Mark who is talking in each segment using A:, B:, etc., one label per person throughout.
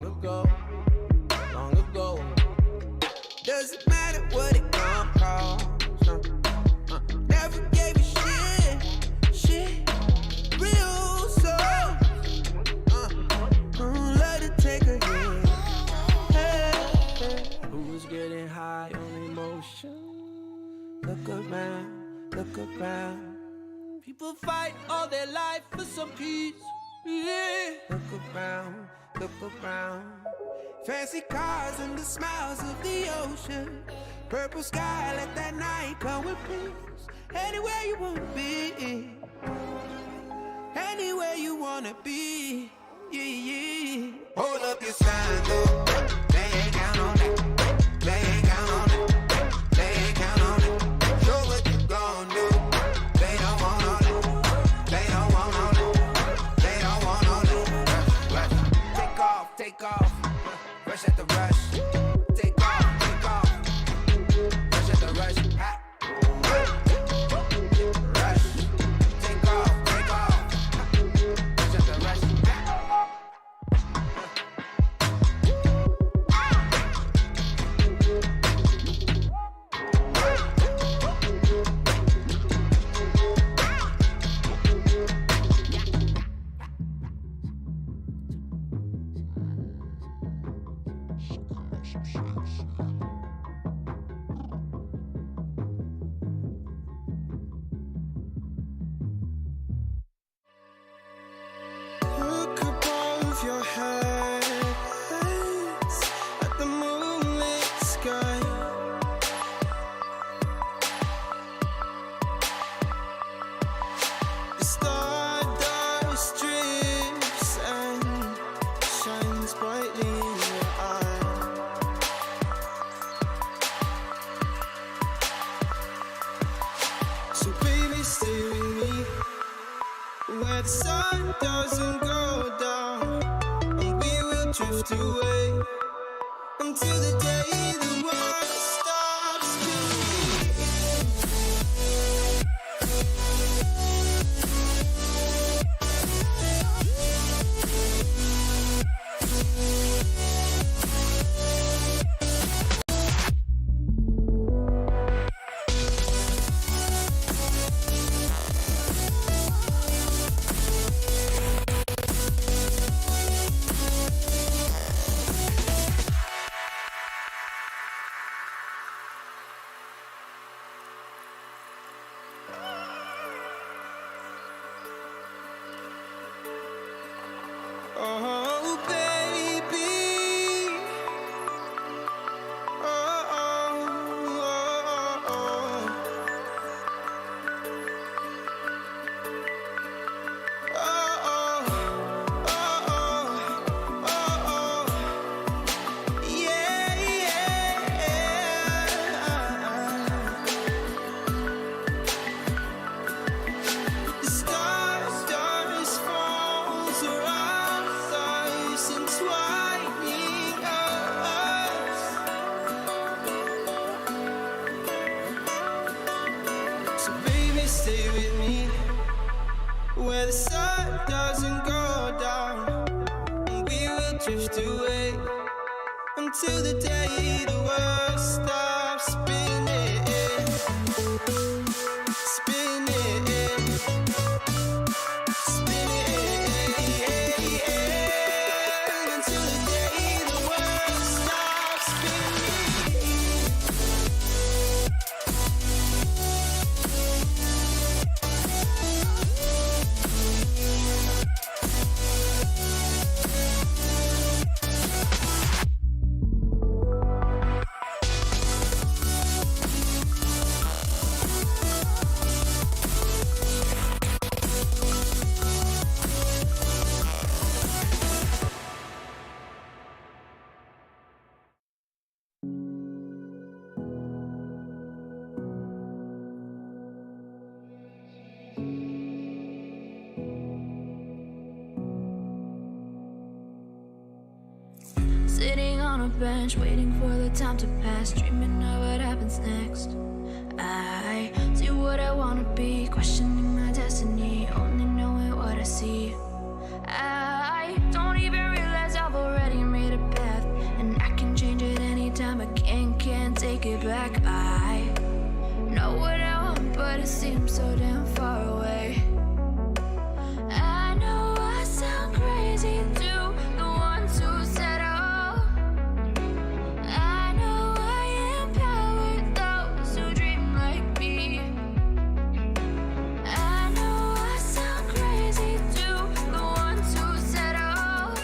A: ago, long ago. Doesn't matter what it gon' cost. Never gave a shit, real soul. Let it take a hit. Hey. Who's getting high on emotion? Look around. People fight all their life for some peace. Yeah. Look around. Fancy cars and the smiles of the ocean. Purple sky, let that night come with peace. Anywhere you wanna be. Anywhere you wanna be. Yeah. Hold up your stand up. They ain't count on that. They ain't count on it. They ain't count on it. Show what you gon' do. They don't want all that. They don't want all that. They don't want all that. Take off. Rush at the rush. Take off. Rush at the rush. Rush. Take off. Rush at the rush.
B: Look above your head at the moonlit sky. The stardust drifts and shines brightly in your eye. So baby, stay with me where the sun doesn't go down, and we will drift away until the day the world stops spinning. Oh, baby. The stars falls around us, entwining us. So baby, stay with me where the sun doesn't go down, and we will drift away until the day the world stops spinning. Until the day the world stops spinning.
C: Sitting on a bench, waiting for the time to pass, dreaming of what happens next. I see what I wanna be, questioning my destiny, only knowing what I see. I don't even realize I've already made a it back. I know what I want, but it seems so damn far away. I know I sound crazy to the ones who said oh. I know I empower those who dream like me. I know I sound crazy to the ones who said oh.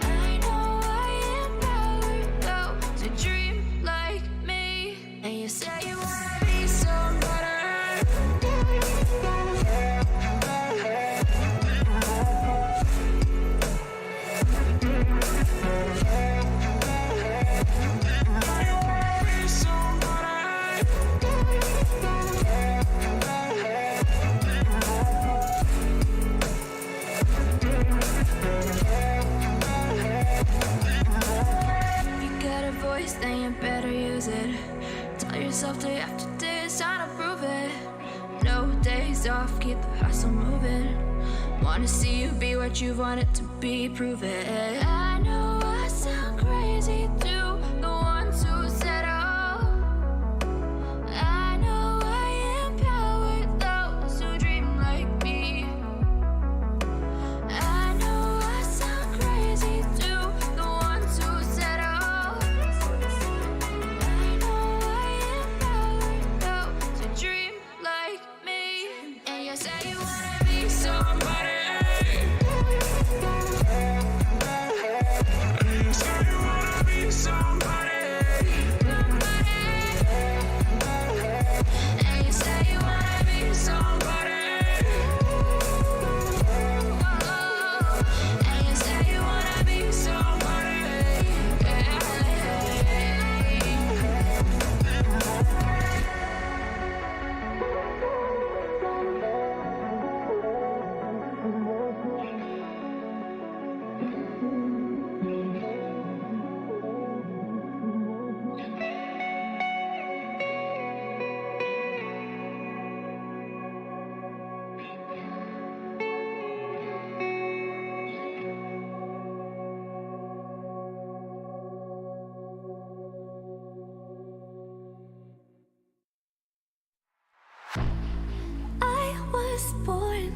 C: I know I empower those who dream like me. And you say you wanna be somebody. Then you better use it. Tell yourself day after day it's time to prove it. No days off, keep the hustle moving. Wanna see you be what you wanted to be, prove it. I know I sound crazy to the ones who said oh. I know I empower those who dream like me. I know I sound crazy to the ones who said oh. Say you wanna be somebody. Say you wanna be somebody. And you say you wanna be somebody. And you say you wanna be somebody. I was born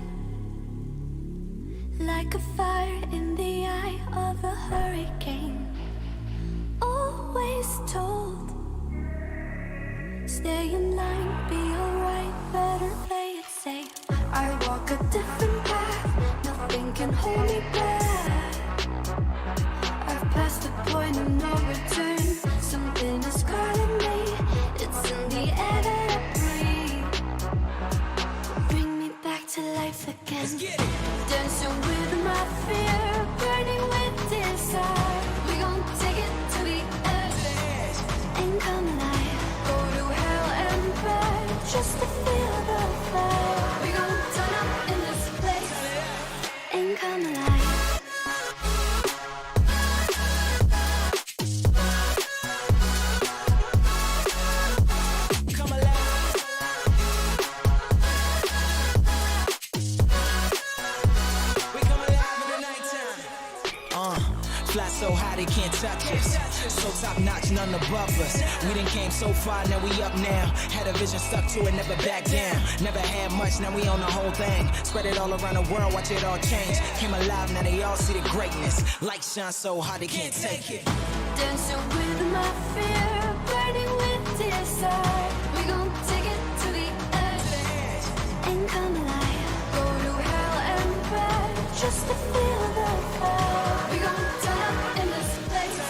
C: like a fire in the eye of a hurricane. Always told, stay in line, be alright, better play it safe. I walk a different path, nothing can hold me back. I've passed the point of no return, something is calling me, it's in the air that I breathe. Bring me back to life again. Dancing with my fear, burning with desire. We gon' take it to the edge and come alive. Go to hell and back just to feel the fire. We gon' turn up in this place and come alive.
D: Fly so high they can't touch us. So top notch, none above us. We done came so far, now we up now. Had a vision, stuck to it, never back down. Never had much, now we own the whole thing. Spread it all around the world, watch it all change. Came alive, now they all see the greatness. Light shine so hard they can't take it.
C: Dancing with my fear, burning with desire. We gon' take it to the edge and come alive. Go to hell and back just to feel the fire. We gon' turn up in this place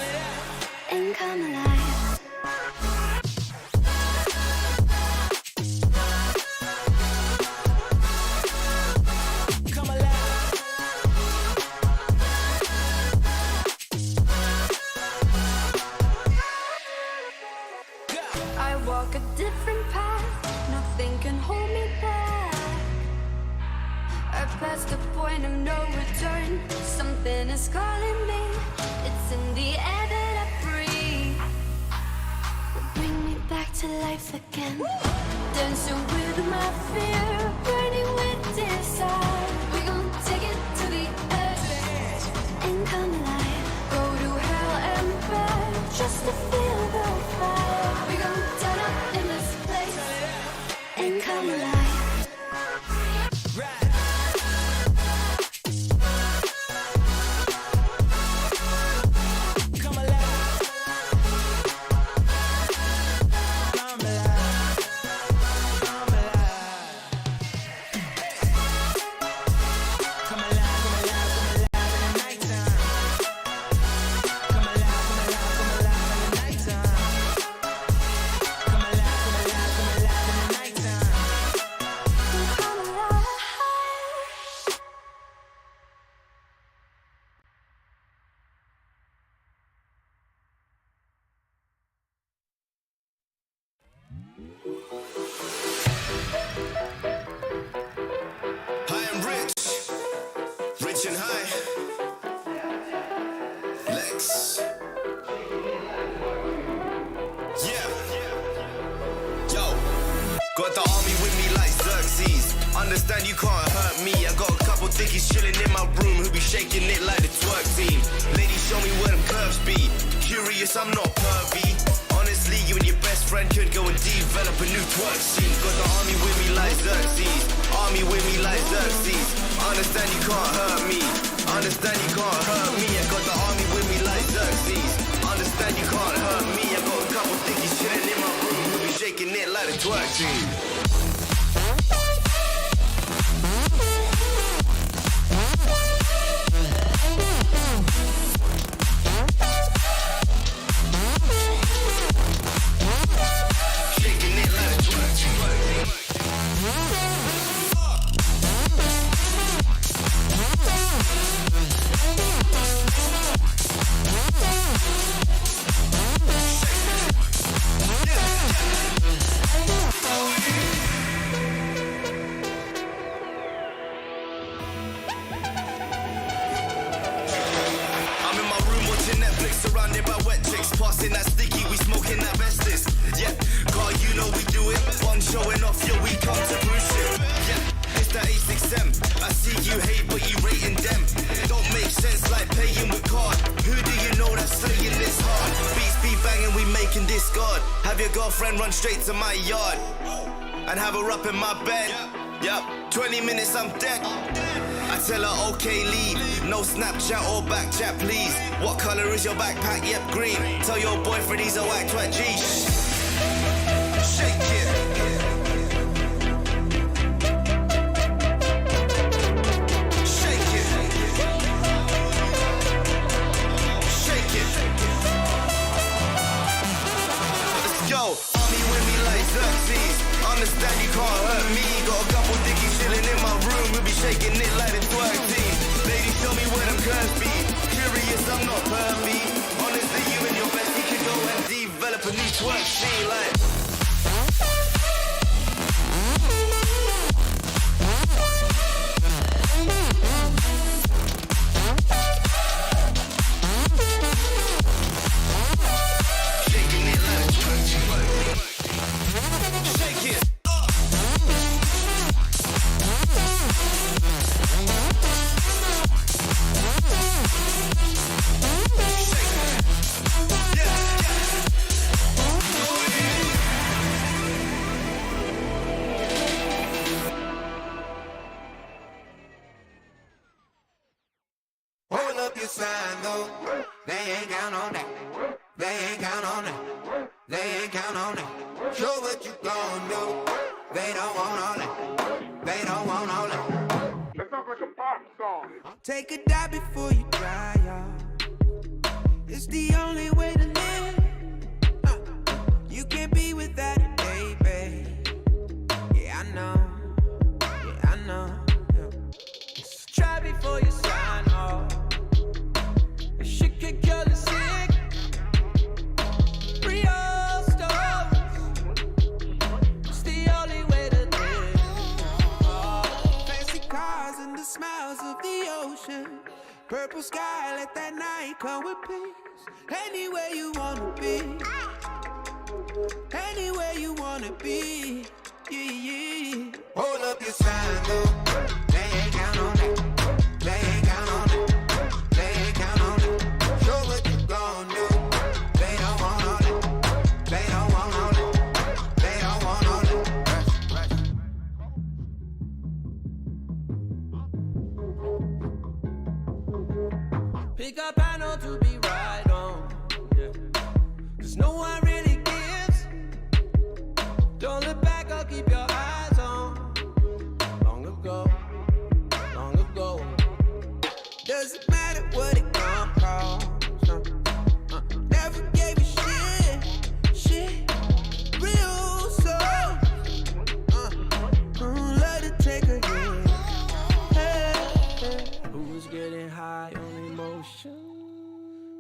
C: and come alive.
D: Come alive.
C: I walk a different path, nothing can hold me back. I passed the point of no return, something is calling me, it's in the air that I breathe. Bring me back to life again. Dancing with my fear, burning with desire. We gon' take it to the edge and come alive. Go to hell and back just to feel the fire.
E: mix. Yeah. Yo. Got the army with me like Xerxes. Understand you can't hurt me. I got a couple dickies chilling in my room who be shaking it like the twerk team. Ladies, show me where them curves be. Curious, I'm not pervy. Honestly, you and your best friend could go and develop a new twerk scene. Got the army with me like Xerxes. Army with me like Xerxes. Understand you can't hurt me. Understand you can't hurt me. I got the army with me like Xerxes. Understand you can't hurt me. I got a couple dickies chilling in my room who be shaking it like the twerk team. Surrounded by wet chicks, passing that sticky, we smoking that bestest. Yeah, God, you know we do it. One showing off, yo, we come to cruise ship. Yeah, it's that A6M. I see you hate, but you rating them. Don't make sense like paying with card. Who do you know that's slaying this hard? Beats be banging, we making this God. Have your girlfriend run straight to my yard and have her up in my bed. Yup, 20 minutes, I'm dead. I tell her, okay, leave. No Snapchat or back chat, please. What color is your backpack? Yep, green. Tell your boyfriend he's a whack twat G. Shake it. Shake it. Shake it. Let's go. Army with me like Xerxes. Understand you can't hurt me. Got a couple dickies chilling in my room. We'll be shaking it like the twerk team. Ladies, show me where them curves be. Curious, I'm not pervy. Honestly, you and your bestie could go and develop a new twerk scene like. Shaking it like a twerk team. Shake it.
A: Hold up your sign though. They ain't count on that. They ain't count on that. They ain't count on that. Show what you gon' do. They don't want all that. They don't want all that.
F: That sounds like a pop song.
A: Take a dive before you die, y'all. It's the only way to live. You can't be without it, baby. Yeah, I know. Yeah, I know. Yeah. Try before you sign off. She can kill the sick. Real stories. It's the only way to live. Fancy cars and the smiles of the ocean. Purple sky, let that night come with peace. Anywhere you wanna be. Anywhere you wanna be. Yeah, yeah. Hold up your sign, though. They ain't count on that. They ain't count on that. They ain't count on that. Show what you gon' do. They don't want all that. They don't want all that. They don't want all that.
B: Pick up panel to be right on. Yeah. Cause no one really gives. Don't look back or keep your eyes on. Long ago.
A: Doesn't matter what it gon' cost. Never gave a shit. Real soul. Let it take a hit. Hey.
B: Who's getting high on emotion?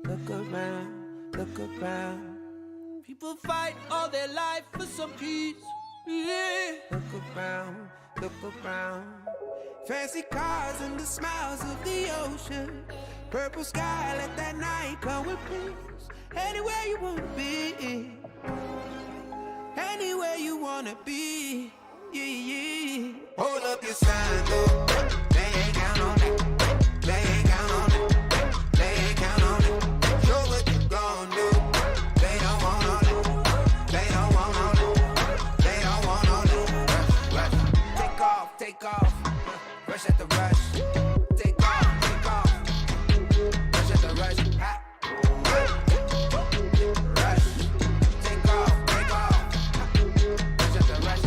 A: Look around.
B: People fight all their life for some peace. Yeah.
A: Look around. Fancy cars and the smiles of the ocean. Purple sky, let that night come with peace. Anywhere you wanna be, anywhere you wanna be, yeah, yeah. Hold up your sign, though. They ain't count on that. They ain't count on that. They ain't count on that. Show what you gon' do. They don't want all that. They don't want all that. They don't want all that. Rush, rush. Take off, take off. Rush at the rush. Take off, take off. Rush at the rush. Ha. Rush. Take off, take off. Rush at the rush.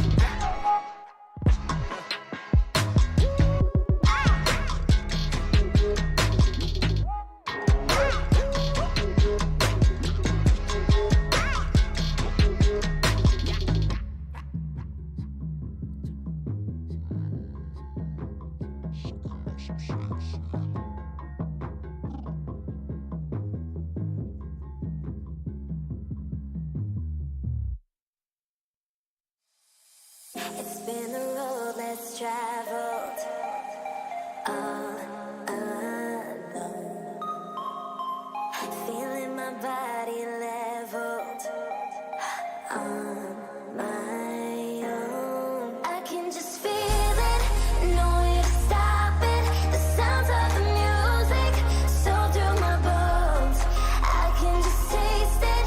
G: It's been a road less traveled, all alone. Feeling my body leveled on my own. I can just feel it, no way to stop it. The sounds of the music, so through my bones. I can just taste it,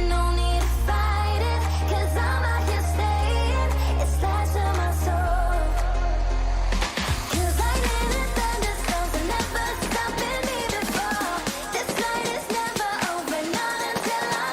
G: no need to fight it. 'Cause I'm out here staying, it's life to my soul. 'Cause lightning and thunderstorms are never stopping me before. This night is never over, not until I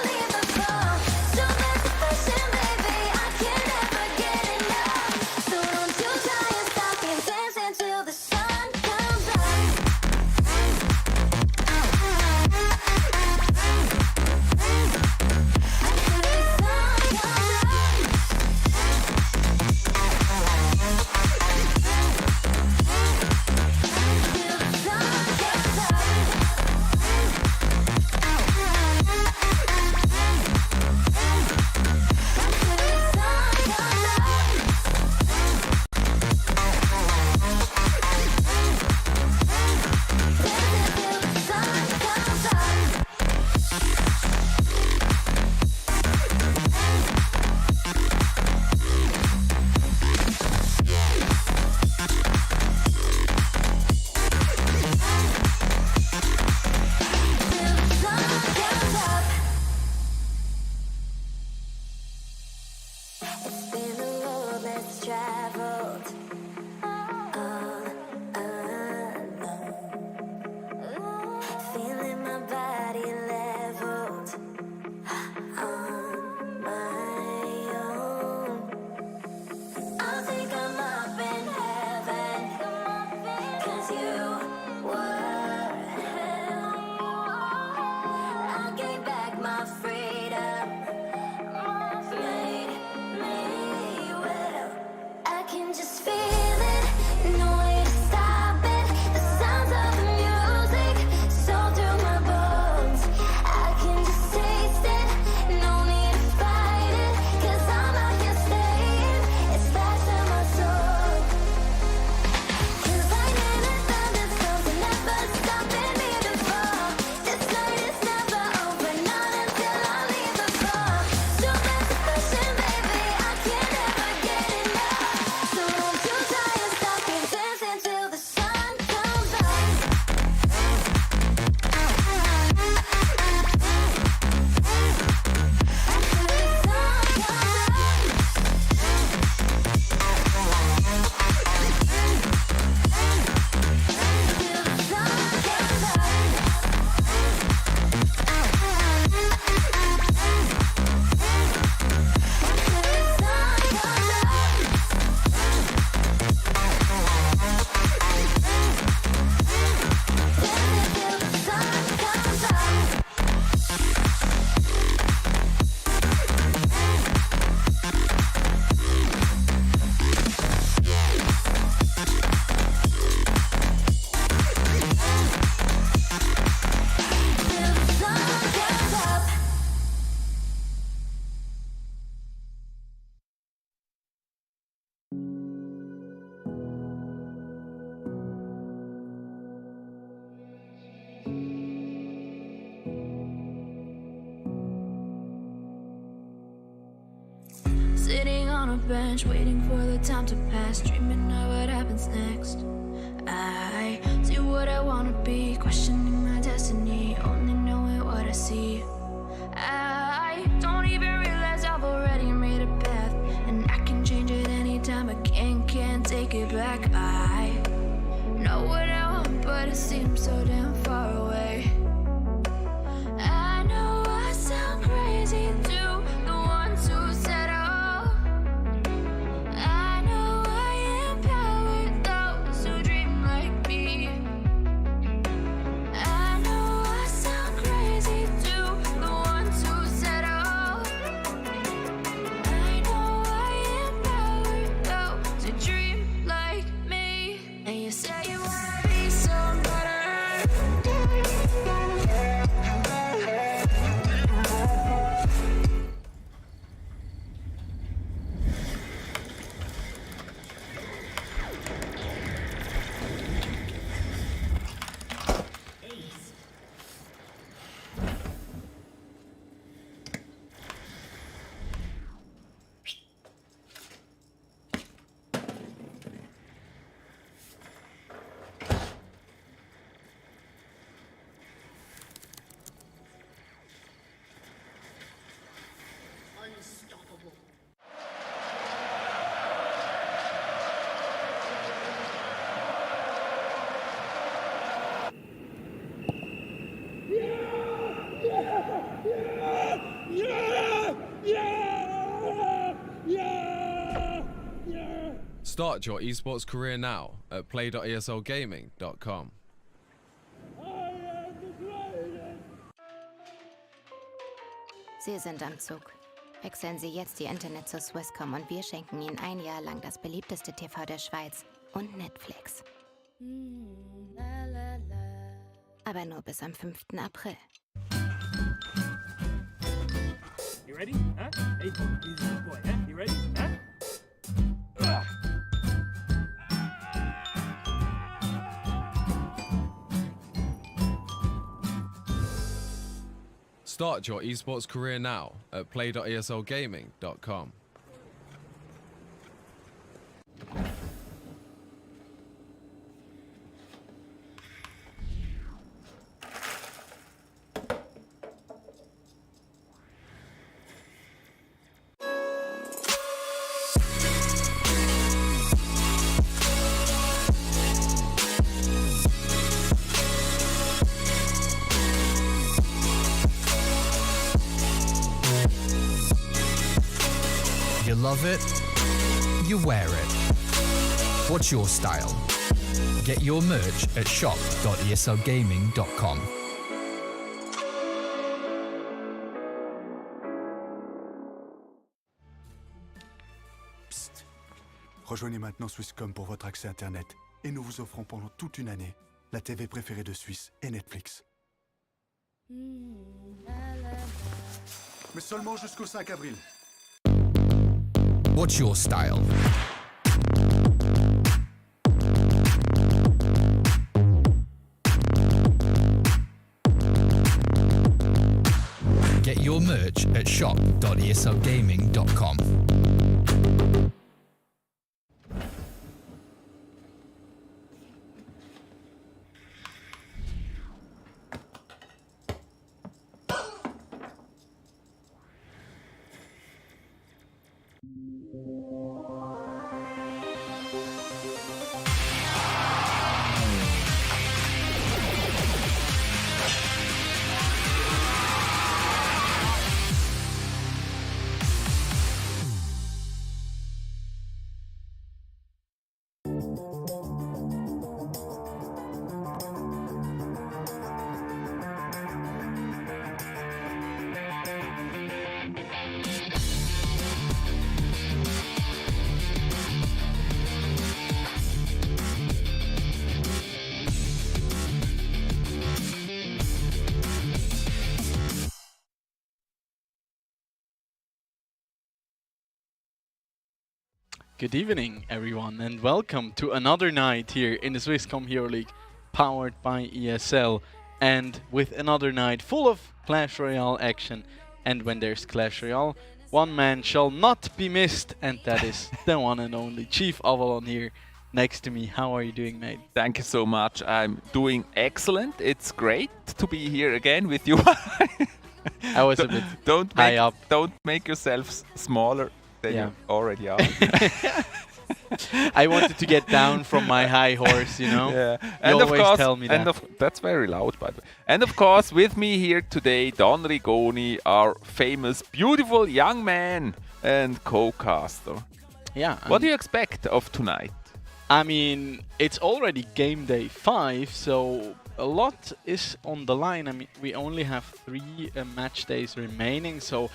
C: bench, waiting for the time to pass, dreaming of what happens next. I see what I wanna be, questioning my destiny, only knowing what I see. I don't even realize I've already made a path, and I can change it anytime, again, can't take it back. I know what I want, but it seems so damn far away. I know I sound crazy to the ones who said oh. I know I empower those who dream like me. I know I sound crazy to the ones who said oh. I know I empower those who dream like me. And you say you wanna be some better.
H: Start your esports career now at play.eslgaming.com.
I: Sie sind am Zug. Wechseln Sie jetzt Ihr Internet zur Swisscom und wir schenken Ihnen ein Jahr lang das beliebteste TV der Schweiz und Netflix. Aber nur bis am 5. April.
J: You ready? Huh? Hey, he's a good boy, huh? You ready? Huh?
H: Start your esports career now at play.eslgaming.com.
K: You love it, you wear it. What's your style? Get your merch at shop.eslgaming.com.
L: Psst. Rejoignez maintenant Swisscom pour votre accès Internet et nous vous offrons pendant toute une année la TV préférée de Suisse et Netflix. Mais seulement jusqu'au 5 avril.
K: What's your style? Get your merch at shop.eslgaming.com.
M: Good evening, everyone, and welcome to another night here in the Swisscom Hero League, powered by ESL, and with another night full of Clash Royale action. And when there's Clash Royale, one man shall not be missed, and that is the one and only Chief Avalon here next to me. How are you doing, mate?
N: Thank you so much. I'm doing excellent. It's great to be here again with you.
M: I was a bit high up.
N: Don't make yourself smaller than you already are.
M: I wanted to get down from my high horse, you know.
N: Yeah.
M: You
N: And of
M: always
N: course,
M: tell me that.
N: that's very loud, by the way. And of course, with me here today, Don Rigoni, our famous, beautiful young man and co-caster.
M: Yeah.
N: What do you expect of tonight?
M: I mean, it's already game day 5, so a lot is on the line. I mean, we only have 3 match days remaining, so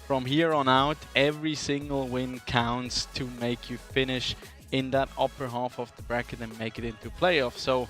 M: from here on out, every single win counts to make you finish in that upper half of the bracket and make it into playoffs. So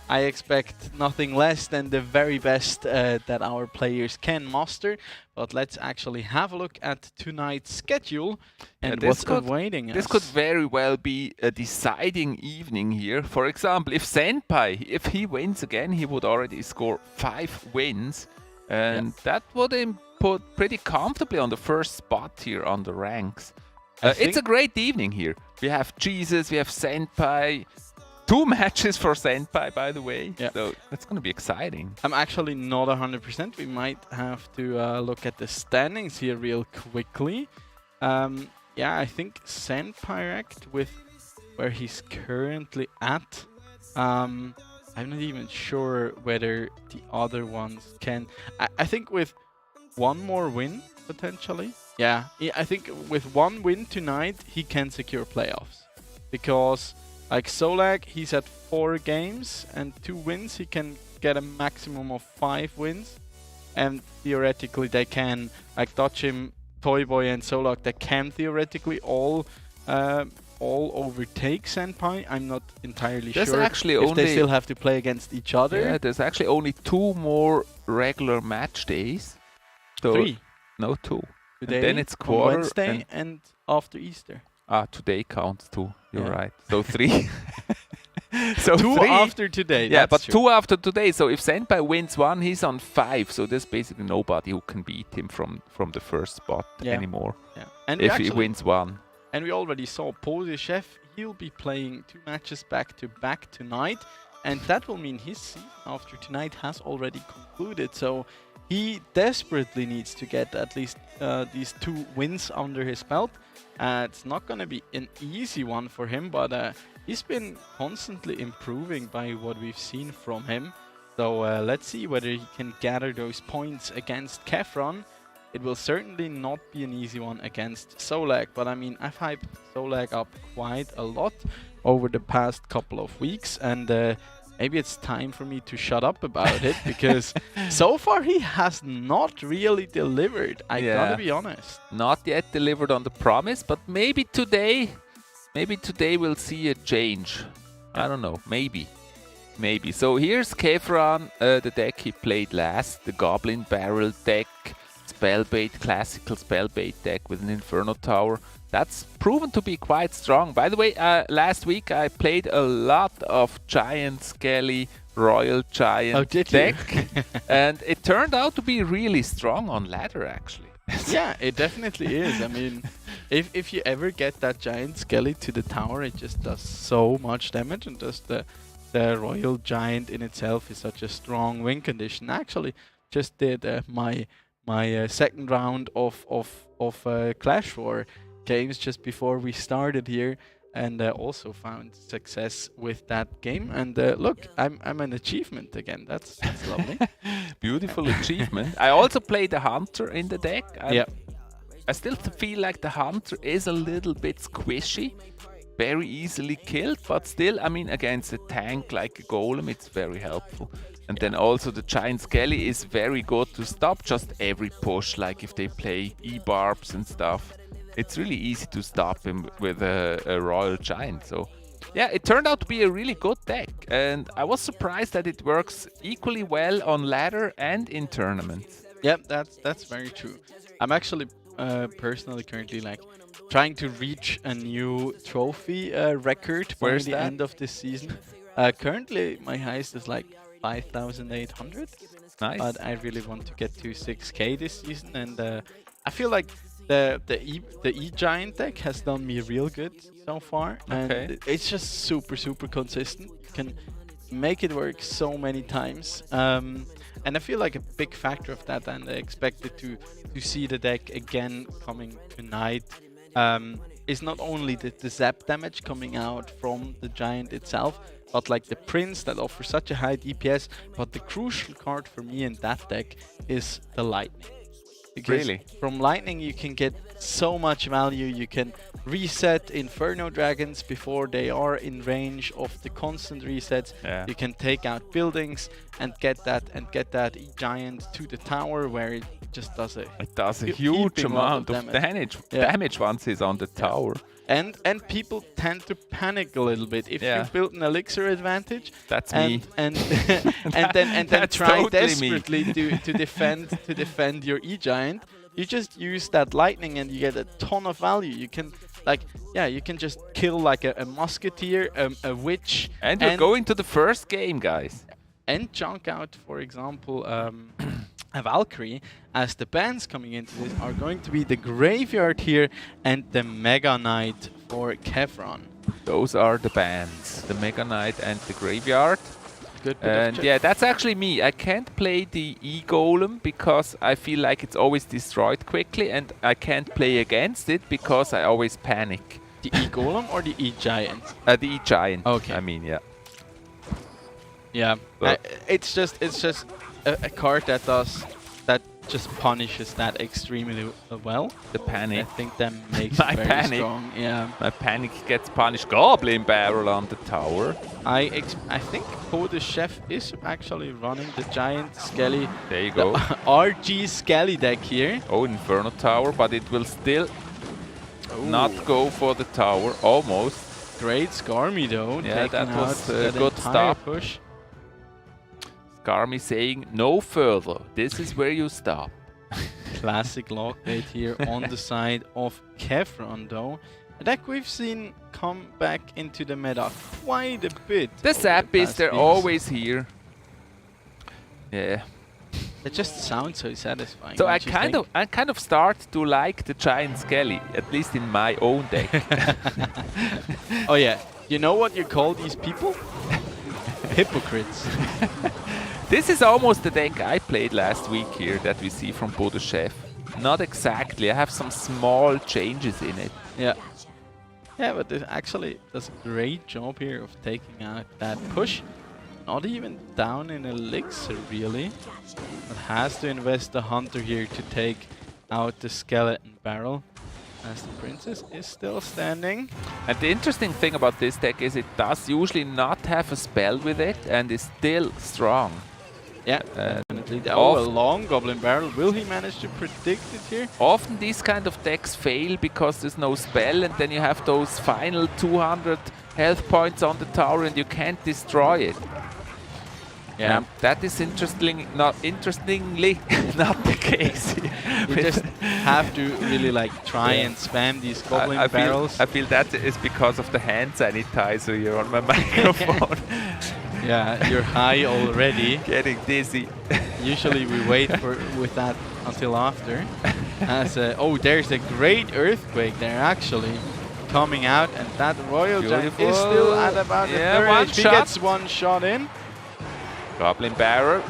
M: I expect nothing less than the very best that our players can muster. But let's actually have a look at tonight's schedule and what's awaiting us.
N: This could very well be a deciding evening here. For example, if Senpai, if he wins again, he would already score 5 wins. And that would put pretty comfortably on the first spot here on the ranks. It's a great evening here. We have Jesus, we have Senpai. 2 matches for Senpai, by the way.
M: Yeah.
N: So that's going to be exciting.
M: I'm actually not 100%. We might have to look at the standings here real quickly. Yeah, I think Senpai with where he's currently at. I'm not even sure whether the other ones can. I think with one more win, potentially. Yeah, I think with 1 win tonight, he can secure playoffs. Because, like Solak, he's at 4 games and 2 wins. He can get a maximum of 5 wins. And theoretically, they can, like Dodgim, Toyboy, and Solak, they can theoretically all overtake Senpai. I'm not entirely sure
N: actually
M: if
N: only
M: they still have to play against each other.
N: Yeah, there's actually only 2 more regular match days. So
M: 3.
N: No, 2.
M: Today,
N: and then it's
M: on
N: quarter
M: Wednesday, and after Easter.
N: Today counts 2. You're right. So 3. So
M: 2
N: 3
M: after today.
N: Yeah, but
M: true.
N: 2 after today. So if Senpai wins 1, he's on 5. So there's basically nobody who can beat him from the first spot anymore.
M: Yeah. And
N: if he wins 1.
M: And we already saw Pose Chef. He'll be playing 2 matches back to back tonight. And that will mean his season after tonight has already concluded. So he desperately needs to get at least these 2 wins under his belt. It's not going to be an easy one for him, but he's been constantly improving by what we've seen from him. So let's see whether he can gather those points against Kefron. It will certainly not be an easy one against Solak, but I mean, I've hyped Solak up quite a lot over the past couple of weeks, and maybe it's time for me to shut up about it, because so far he has not really delivered. I gotta be honest.
N: Not yet delivered on the promise, but maybe today we'll see a change. I don't know, maybe. So here's Kefran, the deck he played last, the Goblin Barrel deck, Spellbait, classical Spellbait deck with an Inferno Tower. That's proven to be quite strong. By the way, last week I played a lot of Giant Skelly Royal Giant deck. And it turned out to be really strong on ladder, actually.
M: Yeah, it definitely is. I mean, if you ever get that Giant Skelly to the tower, it just does so much damage, and just the Royal Giant in itself is such a strong win condition. I actually just did my second round of Clash War games just before we started here, and also found success with that game. And look, I'm an achievement again. That's lovely.
N: Beautiful achievement. I also played the Hunter in the deck. I still feel like the Hunter is a little bit squishy, very easily killed, but still, I mean, against a tank like a Golem, it's very helpful. And then also the Giant Skelly is very good to stop just every push, like if they play E-Barbs and stuff. It's really easy to stop him with a Royal Giant. So yeah, it turned out to be a really good deck. And I was surprised that it works equally well on ladder and in tournaments.
M: Yep, that's very true. I'm actually personally currently like trying to reach a new trophy record by the end of this season. Currently, my highest is like 5,800.
N: Nice.
M: But I really want to get to 6K this season, and I feel like the E Giant deck has done me real good so far, and it's just super consistent. You can make it work so many times, and I feel like a big factor of that, and I expected to see the deck again coming tonight, is not only the zap damage coming out from the Giant itself, but like the Prince that offers such a high DPS. But the crucial card for me in that deck is the Lightning. Because from Lightning you can get so much value. You can reset Inferno Dragons before they are in range of the constant resets. You can take out buildings and get that E-Giant to the tower, where it just does a
N: huge amount of damage once he's on the tower.
M: And people tend to panic a little bit if you build an elixir advantage.
N: That's me.
M: And then try desperately to defend your E-Giant. You just use that Lightning and you get a ton of value. You can you can just kill like a musketeer, a witch,
N: and we're going to the first game, guys.
M: And junk out, for example, a Valkyrie, as the bans coming into this are going to be the Graveyard here and the Mega Knight for Kevron.
N: Those are the bans, the Mega Knight and the Graveyard. And yeah, that's actually me. I can't play the E-Golem because I feel like it's always destroyed quickly, and I can't play against it because I always panic.
M: The E-Golem or the E-Giant?
N: The E-Giant.
M: Okay.
N: I mean, yeah.
M: Yeah, it's just a card that just punishes that extremely well.
N: The panic.
M: I think that makes it very strong. Yeah.
N: My panic gets punished. Goblin Barrel on the tower.
M: I think Po the Chef is actually running the Giant Skelly.
N: There you go.
M: RG Skelly deck here.
N: Oh, Inferno Tower, but it will still not go for the tower. Almost.
M: Great Skarmy though.
N: Yeah, that was a good stop.
M: Push.
N: Skarmy saying no further. This is where you stop.
M: Classic lockbait here on the side of Kevron though. A deck we've seen come back into the meta quite a bit.
N: The Zappies, they're always here. Yeah.
M: It just sounds so satisfying.
N: So I kind of start to like the Giant Skelly, at least in my own deck.
M: Oh yeah. You know what you call these people? Hypocrites.
N: This is almost the deck I played last week here that we see from Bodo Chef. Not exactly. I have some small changes in it.
M: Yeah. Yeah, but it actually does a great job here of taking out that push. Not even down in elixir really. But has to invest the Hunter here to take out the Skeleton Barrel. As the Princess is still standing.
N: And the interesting thing about this deck is it does usually not have a spell with it and is still strong.
M: Yeah, definitely. Oh, a long Goblin Barrel. Will he manage to predict it here?
N: Often these kind of decks fail because there's no spell, and then you have those final 200 health points on the tower and you can't destroy it.
M: Yeah,
N: that is interestingly not the case.
M: You just have to really try and spam these Goblin Barrels.
N: I feel that is because of the hand sanitizer here on my microphone.
M: Yeah, you're high already.
N: Getting dizzy.
M: Usually we wait with that until after. There's a great Earthquake there actually coming out, and that Royal Giant is still at about the 30. He gets one shot in.
N: Goblin Barrel.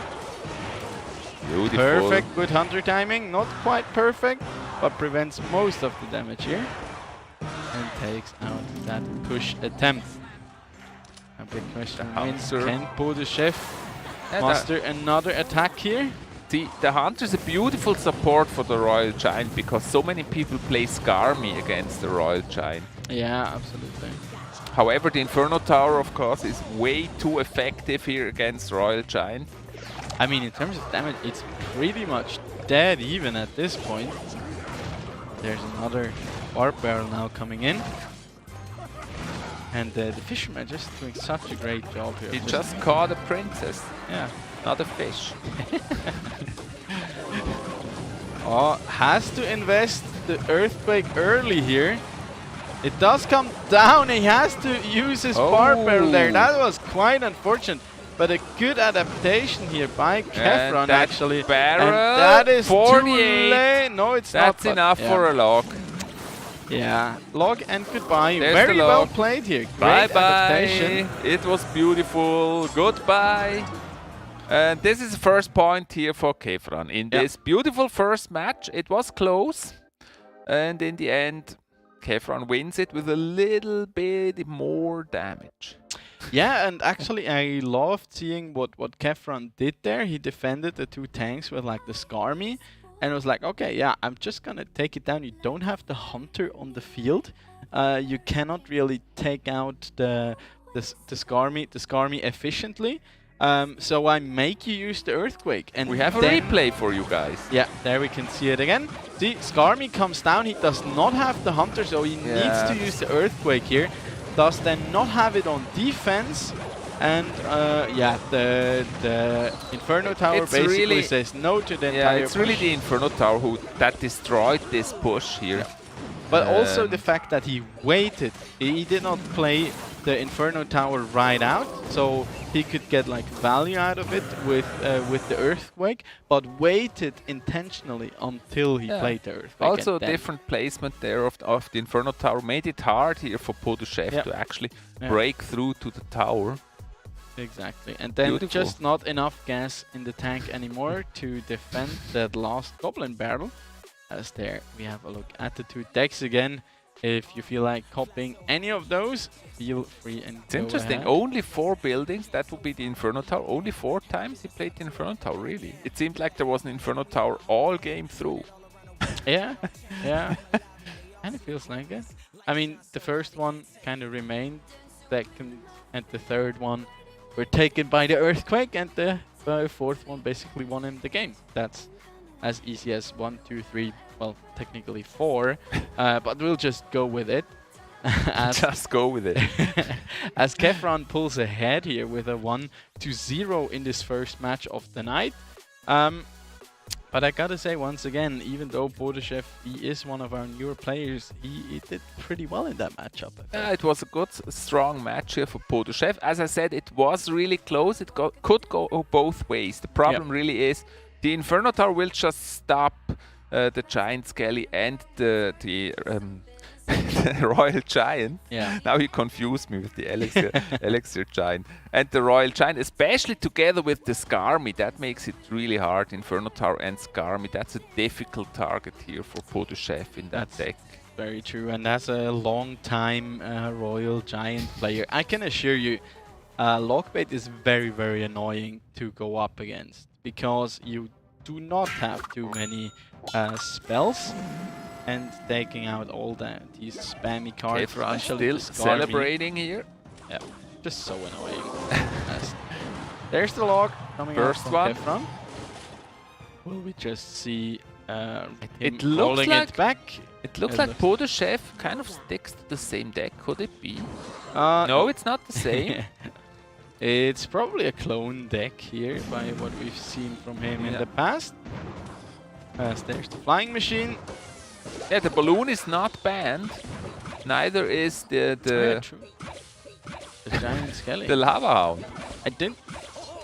N: Beautiful.
M: Perfect, good Hunter timing. Not quite perfect, but prevents most of the damage here. And takes out that push attempt. A big question remains, can Po the Chef muster another attack here?
N: The Hunter is a beautiful support for the Royal Giant because so many people play Skarmy against the Royal Giant.
M: Yeah, absolutely.
N: However, the Inferno Tower, of course, is way too effective here against Royal Giant.
M: I mean, in terms of damage, it's pretty much dead even at this point. There's another Warp Barrel now coming in. And the Fisherman just doing such a great job here.
N: He just caught a princess.
M: Yeah.
N: Not a fish.
M: Has to invest the Earthquake early here. It does come down. He has to use his Warp Barrel there. That was quite unfortunate. but a good adaptation here by Kefron
N: that
M: actually.
N: barrel,
M: And that is
N: 48.
M: too late. No, it's not.
N: That's enough for a log.
M: Yeah, log and goodbye.
N: There's
M: Very
N: the
M: well
N: log.
M: played here. Great
N: Bye bye.
M: adaptation.
N: It was beautiful. Goodbye. And this is the first point here for Kefron. In this beautiful first match, it was close. And in the end, Kefron wins it with a little bit more damage.
M: Yeah, and actually I loved seeing what Kefron did there. He defended the 2 tanks with like the Skarmy. And it was like, okay, yeah, I'm just gonna take it down. You don't have the Hunter on the field. You cannot really take out the Skarmy efficiently. So I make you use the Earthquake. And
N: we have a replay for you guys.
M: Yeah, there we can see it again. See, Skarmy comes down. He does not have the Hunter, so he needs to use the Earthquake here. Does then not have it on defense. And yeah, the Inferno Tower basically really says no to the entire
N: it's really the Inferno Tower that destroyed this push here.
M: Yeah. But also the fact that he waited. He did not play the Inferno Tower right out, so he could get like value out of it with the Earthquake, but waited intentionally until he played the Earthquake.
N: Also, different placement there of the Inferno Tower made it hard here for Podushev to actually break through to the tower.
M: Exactly, and then just not enough gas in the tank anymore to defend that last Goblin barrel. As there we have a look at the 2 decks again. If you feel like copying any of those, feel free and
N: It's interesting, only 4 buildings, that would be the Inferno Tower. Only 4 times he played the Inferno Tower, really. It seemed like there was an Inferno Tower all game through.
M: Yeah, yeah. And it feels like it. I mean, the first one kind of remained, second and the third one were taken by the Earthquake, and the 4th one basically won him the game. That's as easy as 1, 2, 3, well, technically 4, but we'll just go with it.
N: Just go with it.
M: As Kefron pulls ahead here with a 1-0 in this first match of the night. But I gotta say once again, even though Podushev, he is one of our newer players, he did pretty well in that matchup.
N: Yeah, it was a good, strong match here for Podushev. As I said, it was really close. It could go both ways. The problem really is the Inferno Tower will just stop the Giant Skelly and the Royal Giant.
M: Yeah.
N: Now he confused me with the Elixir Giant. And the Royal Giant, especially together with the Skarmy, that makes it really hard. Inferno Tower and Skarmy, that's a difficult target here for Podushev in that deck.
M: Very true, and as a long-time Royal Giant player, I can assure you, Lockbait is very, very annoying to go up against, because you do not have too many spells. And taking out all these spammy cards.
N: Still celebrating here.
M: Yeah, just so annoying. There's the log coming out from Kefron. Will we just see
N: it looks like
M: it back?
N: It looks like Podushev kind of sticks to the same deck. Could it be? No, it's not the same.
M: It's probably a clone deck here by what we've seen from him in the past. There's the flying machine.
N: Yeah, the balloon is not banned. Neither is the
M: giant skeleton.
N: The lava hound.
M: I didn't.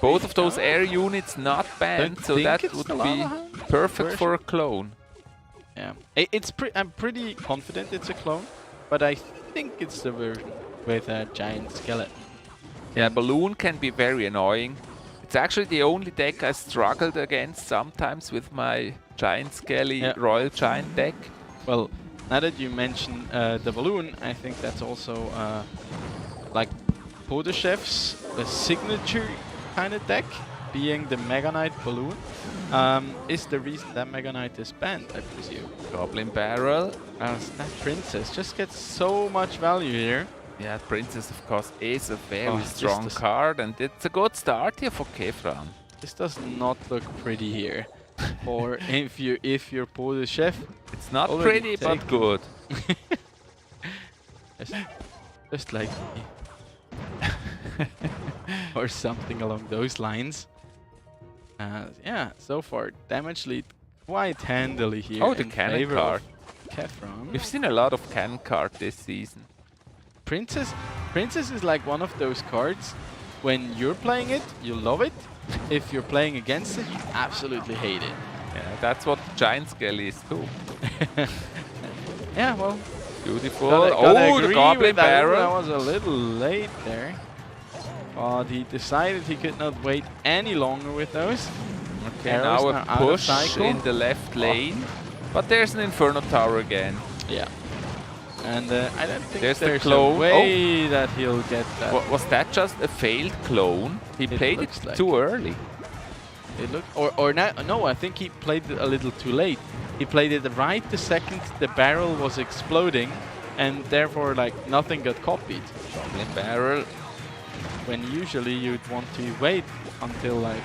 N: Both of those air units not banned, so that would be perfect for a clone.
M: Yeah, I'm pretty confident it's a clone, but I think it's the version with a giant skeleton.
N: Yeah, balloon can be very annoying. It's actually the only deck I struggled against sometimes with my Giant Skelly Royal Giant deck.
M: Well, now that you mention the balloon, I think that's also like Podushev's signature kind of deck, being the Mega Knight balloon, is the reason that Mega Knight is banned, I presume.
N: Goblin Barrel.
M: That Princess just gets so much value here.
N: Yeah, Princess, of course, is a very strong card, and it's a good start here for Kefron.
M: This does not look pretty here. Or if you're Podushev,
N: it's not pretty, but good.
M: just like me. Or something along those lines. Yeah, so far damage lead quite handily here.
N: Oh, the cannon card.
M: Kefron.
N: We've seen a lot of cannon card this season.
M: Princess is like one of those cards when you're playing it, you love it. If you're playing against it, you absolutely hate it.
N: Yeah, that's what Giant Skelly is too.
M: Yeah, well,
N: beautiful.
M: Gotta
N: the
M: agree
N: Goblin
M: with that.
N: Barrel.
M: That was a little late there. But he decided he could not wait any longer with those.
N: Okay,
M: Arrows
N: now a
M: out of
N: push
M: cycle.
N: in the left lane. But there's an Inferno Tower again.
M: Yeah. And I don't think
N: there's
M: there's
N: the clone.
M: a way that he'll get that.
N: Was that just a failed clone? He played it
M: like
N: too early.
M: It looked, or no, I think he played it a little too late. He played it right the second the barrel was exploding, and therefore like nothing got copied.
N: Goblin Barrel.
M: When usually you'd want to wait until like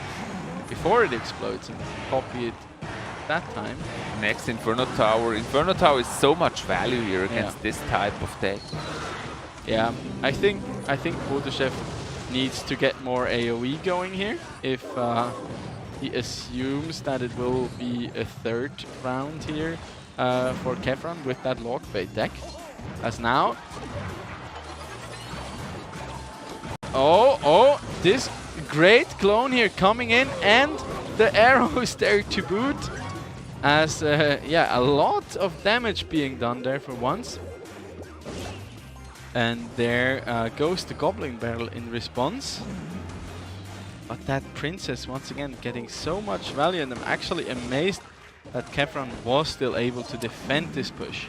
M: before it explodes and copy it that time.
N: Next Inferno Tower. Inferno Tower is so much value here against this type of deck.
M: Yeah, I think Podeshev needs to get more AoE going here. If he assumes that it will be a third round here for Kefran with that Lockbait deck. As now. Oh, this great clone here coming in, and the arrows there to boot. As, yeah, a lot of damage being done there for once. And there goes the Goblin Barrel in response. But that Princess, once again, getting so much value, and I'm actually amazed that Kefran was still able to defend this push.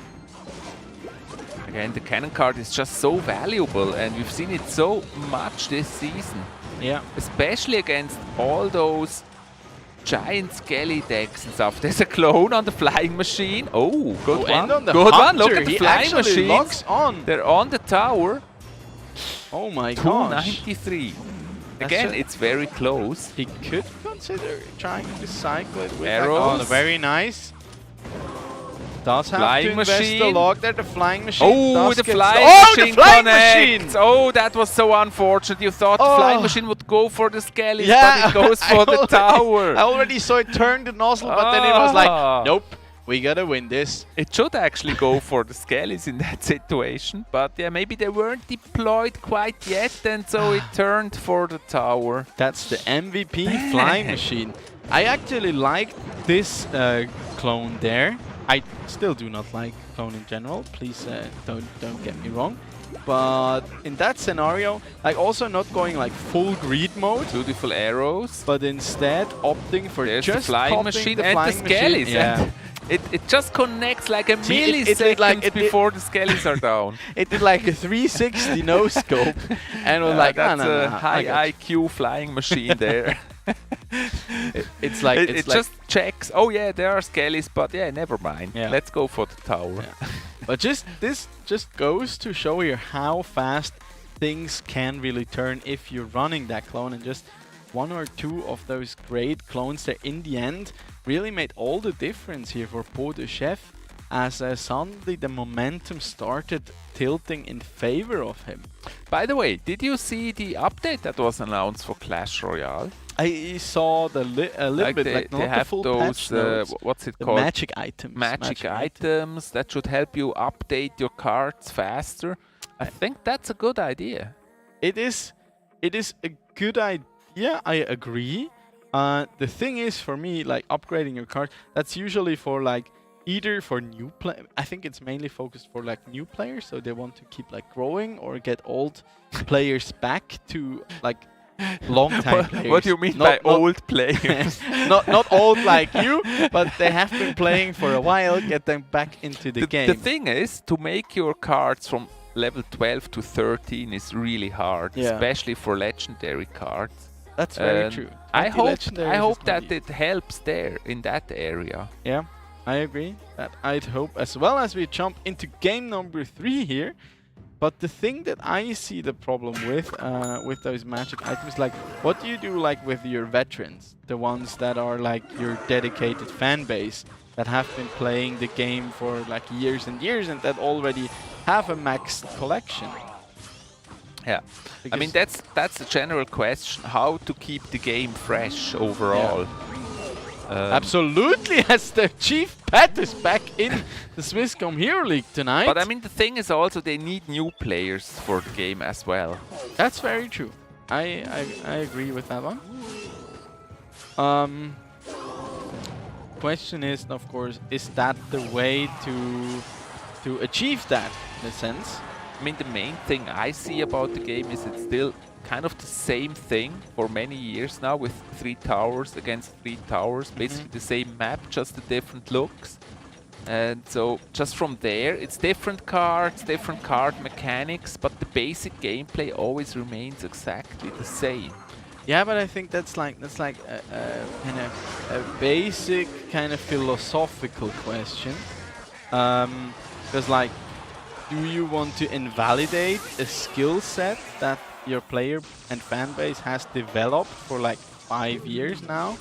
N: Again, the cannon card is just so valuable, and we've seen it so much this season.
M: Yeah.
N: Especially against all those Giant Skelly decks and stuff. There's a clone on the flying machine. Oh, good one.
M: And on the
N: good
M: Hunter.
N: one. Look at the
M: He
N: flying machine.
M: locks on.
N: They're on the tower.
M: Oh my gosh.
N: 293. Again, it's very close.
M: He could consider trying to cycle it with
N: arrows.
M: Oh, very nice. Does have
N: flying
M: to invest
N: machine.
M: the log there. The flying machine.
N: Oh,
M: does
N: the
M: get
N: flying machine connects. Oh, that was so unfortunate. You thought the flying machine would go for the Skellies, but it goes for the tower.
M: I already saw it turn the nozzle, but then it was like, nope, we gotta win this.
N: It should actually go for the Skellies in that situation, but yeah, maybe they weren't deployed quite yet, and so it turned for the tower.
M: That's the MVP flying machine. I actually liked this clone there. I still do not like clone in general. Please don't get me wrong. But in that scenario, like also not going like full greed mode.
N: Beautiful arrows.
M: But instead opting for
N: There's
M: just
N: the flying machine and the Skellies.
M: Yeah.
N: It just connects like a millisecond before the Skellies are down.
M: It did like a 360 no scope, and was like,
N: that's
M: no,
N: a high IQ flying machine there.
M: It's like
N: it just checks. Oh yeah, there are Skellies, but yeah, never mind.
M: Yeah.
N: Let's go for the tower.
M: Yeah. But this just goes to show you how fast things can really turn if you're running that clone, and just one or two of those great clones there in the end really made all the difference here for Podeshev, as suddenly the momentum started tilting in favor of him.
N: By the way, did you see the update that was announced for Clash Royale?
M: I saw the a little bit, like not
N: they
M: the
N: have
M: full
N: those,
M: patch notes.
N: what's it
M: The
N: called?
M: magic items.
N: Magic items that should help you update your cards faster. I think that's a good idea.
M: It is a good idea, I agree. The thing is, for me, like upgrading your card, that's usually for like either for new play. I think it's mainly focused for like new players, so they want to keep like growing or get old players back to like long-time players.
N: What do you mean by old players?
M: not old like you, but they have been playing for a while. Get them back into the game.
N: The thing is, to make your cards from level 12 to 13 is really hard, especially for legendary cards.
M: That's very true.
N: I hope that it helps there in that area.
M: Yeah, I agree. That I'd hope as well, as we jump into game number 3 here. But the thing that I see the problem with those magic items, like what do you do like with your veterans, the ones that are like your dedicated fan base that have been playing the game for like years and years and that already have a maxed collection?
N: Yeah, I mean that's the general question: how to keep the game fresh overall.
M: Yeah. Absolutely, as the chief pet is back in the Swisscom Hero League tonight.
N: But I mean, the thing is also they need new players for the game as well.
M: That's very true. I agree with that one. Question is, of course, is that the way to achieve that in a sense?
N: I mean, the main thing I see about the game is it's still kind of the same thing for many years now, with 3 towers against 3 towers, basically the same map, just the different looks. And so just from there, it's different cards, different card mechanics, but the basic gameplay always remains exactly the same.
M: Yeah, but I think that's like a kind of a basic kind of philosophical question, because like, do you want to invalidate a skill set that your player and fan base has developed for like 5 years now?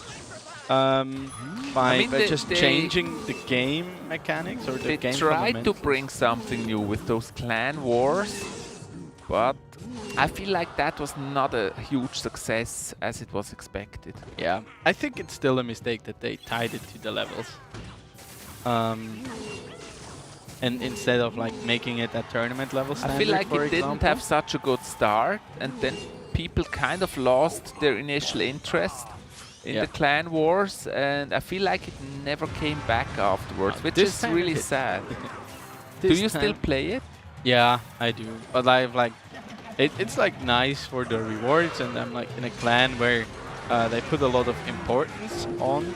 M: By just changing the game mechanics or the game fundamentals?
N: They tried to bring something new with those clan wars, but I feel like that was not a huge success as it was expected.
M: Yeah, I think it's still a mistake that they tied it to the levels. And instead of like making it a tournament level standard,
N: I feel like it didn't have such a good start, and then people kind of lost their initial interest in the clan wars, and I feel like it never came back afterwards, which is really sad. Do you still play it?
M: Yeah, I do. But I've like, it's like nice for the rewards, and I'm like in a clan where they put a lot of importance on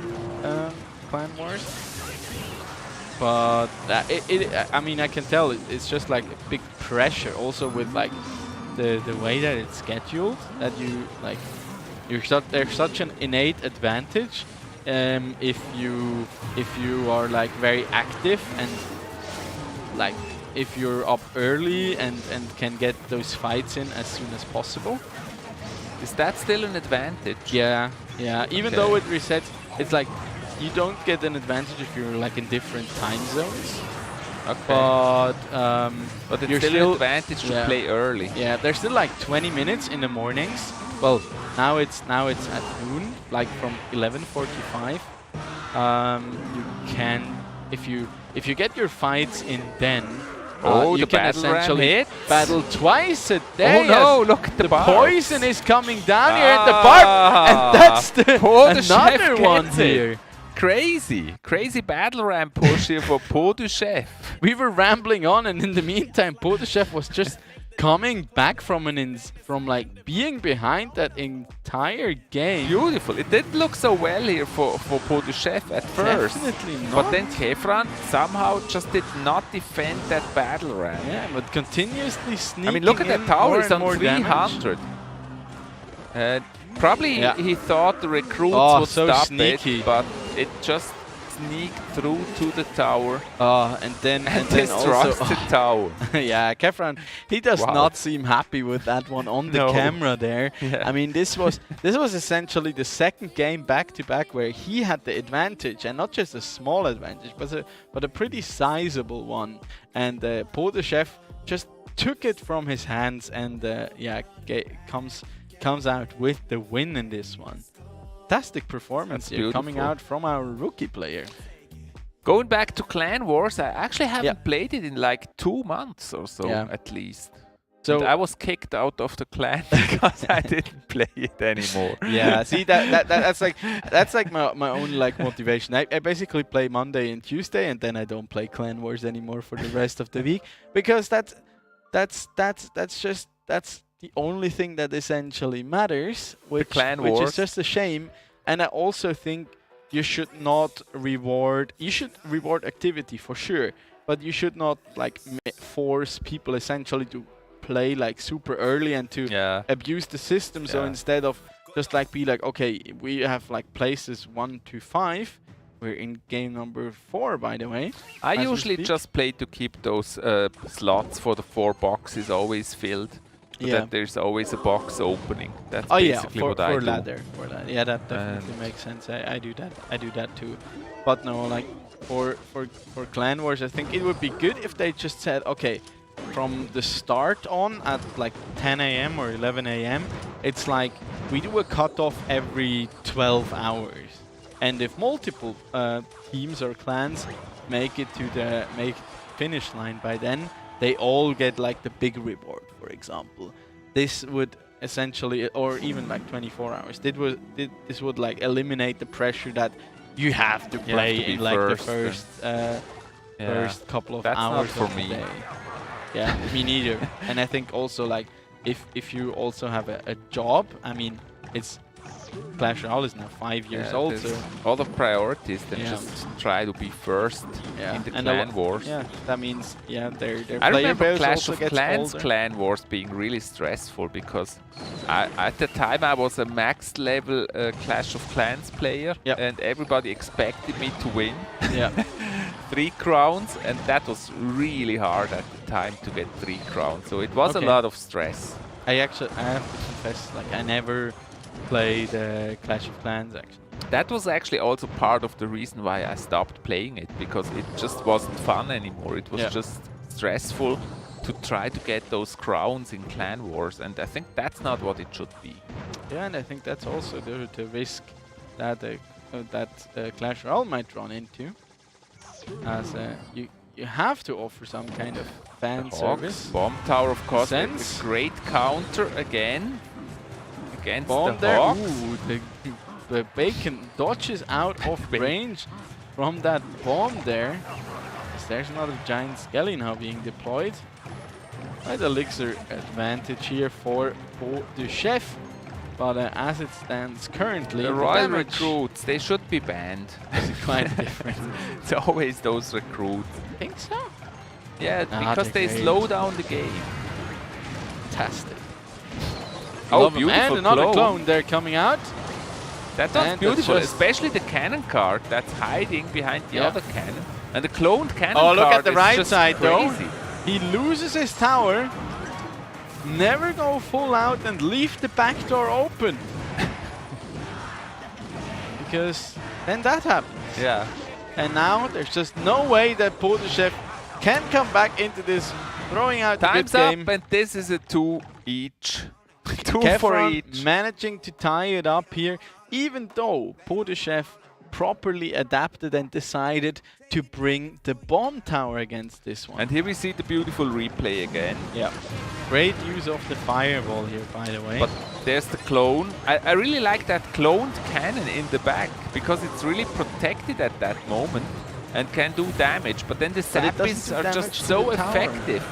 M: clan wars. But I mean, I can tell it's just like a big pressure also with like the way that it's scheduled, that you like, there's such an innate advantage if you are like very active, and like if you're up early and can get those fights in as soon as possible.
N: Is that still an advantage?
M: Yeah, yeah. Even though it resets, it's like you don't get an advantage if you're like in different time zones.
N: Okay.
M: But
N: it's still an advantage to play early.
M: Yeah, there's still like 20 minutes in the mornings. Well, now it's at noon, like from 11:45. You can, if you get your fights in then. You can essentially battle twice a day.
N: Oh no, look at the
M: poison is coming down here at the bar, and that's another one here.
N: Crazy battle ramp push here for Pot du Chef.
M: We were rambling on, and in the meantime, Pot du Chef was just coming back from like being behind that entire game.
N: Beautiful. It didn't look so well here for Pot du Chef at first.
M: Definitely not.
N: But then Kefran somehow just did not defend that battle ramp.
M: Yeah, but continuously sneaking.
N: I mean, look at that tower. It's on
M: more
N: 300. Probably he thought the recruits would stop it, but it just sneaked through to the tower
M: and then
N: destroys the tower.
M: Yeah, Kefran, he does not seem happy with that one on the camera there.
N: Yeah.
M: I mean, this was essentially the second game back to back where he had the advantage, and not just a small advantage, but a pretty sizable one. And Pot du Chef just took it from his hands, and comes out with the win in this one. Fantastic performance here coming out from our rookie player.
N: Going back to Clan Wars, I actually haven't played it in like 2 months or so at least. So and I was kicked out of the clan because I didn't play it anymore.
M: Yeah, see that's like my own like motivation. I basically play Monday and Tuesday, and then I don't play Clan Wars anymore for the rest of the week, because that's the only thing that essentially matters, which is just a shame. And I also think you should not reward. You should reward activity for sure, but you should not like force people essentially to play like super early and to abuse the system. So instead of just like be like, okay, we have like places 1 to 5. We're in game number 4, by the way.
N: I usually just play to keep those slots for the 4 boxes always filled. So that there's always a box opening. That's basically what I do.
M: For ladder. Yeah, that definitely makes sense. I do that. I do that too. But no, like for Clan Wars, I think it would be good if they just said, okay, from the start on at like 10 a.m. or 11 a.m., it's like we do a cutoff every 12 hours. And if multiple teams or clans make it to the finish line by then, they all get like the big reward, for example. This would essentially, or even like 24 hours. This would like eliminate the pressure that you have to play in like the first couple of hours
N: not for
M: of the
N: me.
M: day. Yeah, me neither. And I think also like if you also have a job, I mean, it's Clash Royale is now 5 years old, so
N: other priorities than just try to be first in the clan wars.
M: Yeah, that means their
N: I
M: player
N: remember
M: base
N: Clash
M: also
N: of
M: gets
N: Clans
M: older.
N: clan wars being really stressful because at the time I was a max level Clash of Clans player, and everybody expected me to win.
M: Yeah.
N: 3 crowns, and that was really hard at the time to get 3 crowns. So it was a lot of stress.
M: I have to confess, like I never played Clash of Clans actually.
N: That was actually also part of the reason why I stopped playing it, because it just wasn't fun anymore. It was just stressful to try to get those crowns in clan wars, and I think that's not what it should be.
M: Yeah, and I think that's also the risk that Clash Royale might run into, as you have to offer some kind of fan service.
N: Bomb tower, of course, a great counter again against the Hawks.
M: Ooh, the Bacon dodges out of range from that bomb there. There's another giant skelly now being deployed. Right, elixir advantage here for the chef. But as it stands currently,
N: the Royal recruits, they should be banned.
M: It's quite different.
N: It's always those recruits.
M: Think so?
N: Yeah, because they slow down the game.
M: Fantastic.
N: Oh, beautiful
M: and another clone there coming out.
N: That was beautiful, especially the cannon card that's hiding behind the other cannon. And the cloned cannon card.
M: Oh, look at the right side though.
N: Crazy.
M: He loses his tower. Never go full out and leave the back door open. Because then that happens.
N: Yeah.
M: And now there's just no way that Podeshev can come back into this throwing out the good game.
N: Time's up, and this is a 2 each. 2 for
M: Kefron
N: each.
M: managing to tie it up here, even though Podeshev properly adapted and decided to bring the bomb tower against this one.
N: And here we see the beautiful replay again.
M: Yeah. Great use of the fireball here, by the way.
N: But there's the clone. I really like that cloned cannon in the back, because it's really protected at that moment and can do damage. But then the sappies are just so effective.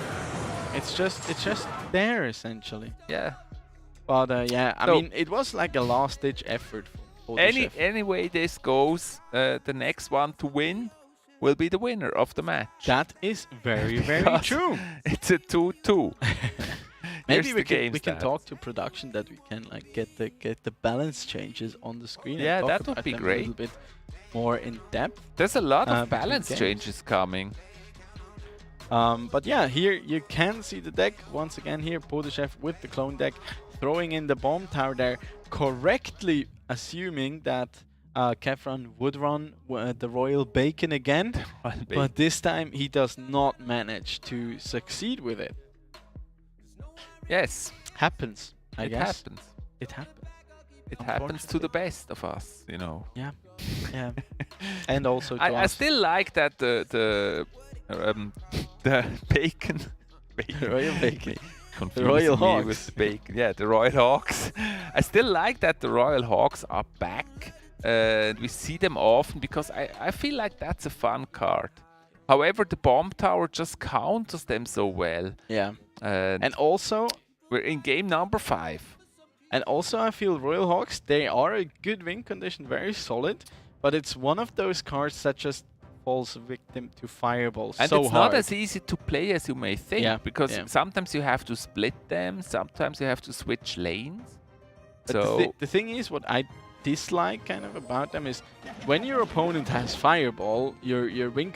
M: It's just there essentially.
N: Yeah.
M: But yeah, I mean, it was like a last-ditch effort for Podeshev.
N: Anyway this goes, the next one to win will be the winner of the match.
M: That is very, very true.
N: It's a 2-2.
M: Maybe we can talk to production that we can like get the balance changes on the screen.
N: Yeah,
M: and
N: that
M: talk
N: would
M: about
N: be
M: them
N: great.
M: A little bit more in depth.
N: There's a lot of balance changes coming.
M: But yeah, here you can see the deck once again here. Podeshev with the clone deck, throwing in the bomb tower there, correctly assuming that Kefron would run the Royal Bacon again, but this time he does not manage to succeed with it.
N: Yes.
M: Happens, I guess.
N: Happens.
M: It happens.
N: It happens to the best of us, you know.
M: Yeah. Yeah. And also to
N: I
M: us.
N: still like that the bacon.
M: Royal Bacon.
N: The
M: Royal Hawks.
N: With the bacon. Yeah, the Royal Hawks. I still like that the Royal Hawks are back. We see them often because I feel like that's a fun card. However, the bomb tower just counters them so well.
M: Yeah. And also,
N: we're in game number 5.
M: And also, I feel Royal Hawks, they are a good win condition, very solid, but it's one of those cards that just falls victim to fireballs
N: and
M: so
N: it's
M: hard.
N: not as easy to play as you may think, because sometimes you have to split them, sometimes you have to switch lanes.
M: But
N: so
M: the thing is, what I dislike kind of about them is when your opponent has fireball, your win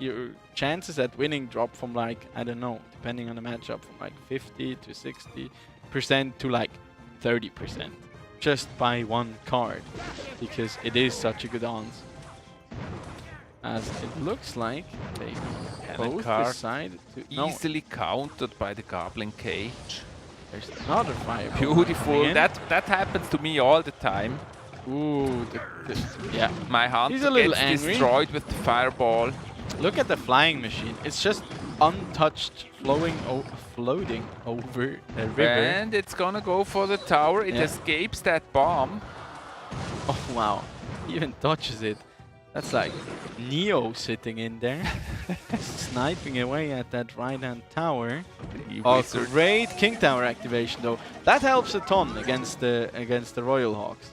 M: your chances at winning drop from like, I don't know, depending on the matchup, from like 50 to 60% to like 30% just by one card, because it is such a good odds. As it looks like they both decide to
N: easily countered by the Goblin Cage.
M: There's another fireball.
N: Beautiful. That happens to me all the time.
M: Ooh, yeah.
N: My hunter
M: He's a little
N: gets
M: angry.
N: Destroyed with the fireball.
M: Look at the flying machine. It's just untouched, floating over a river.
N: And it's gonna go for the tower. It escapes that bomb.
M: Oh wow, he even touches it. That's like Neo sitting in there, sniping away at that right-hand tower. Oh, great King Tower activation though. That helps a ton against the Royal Hawks.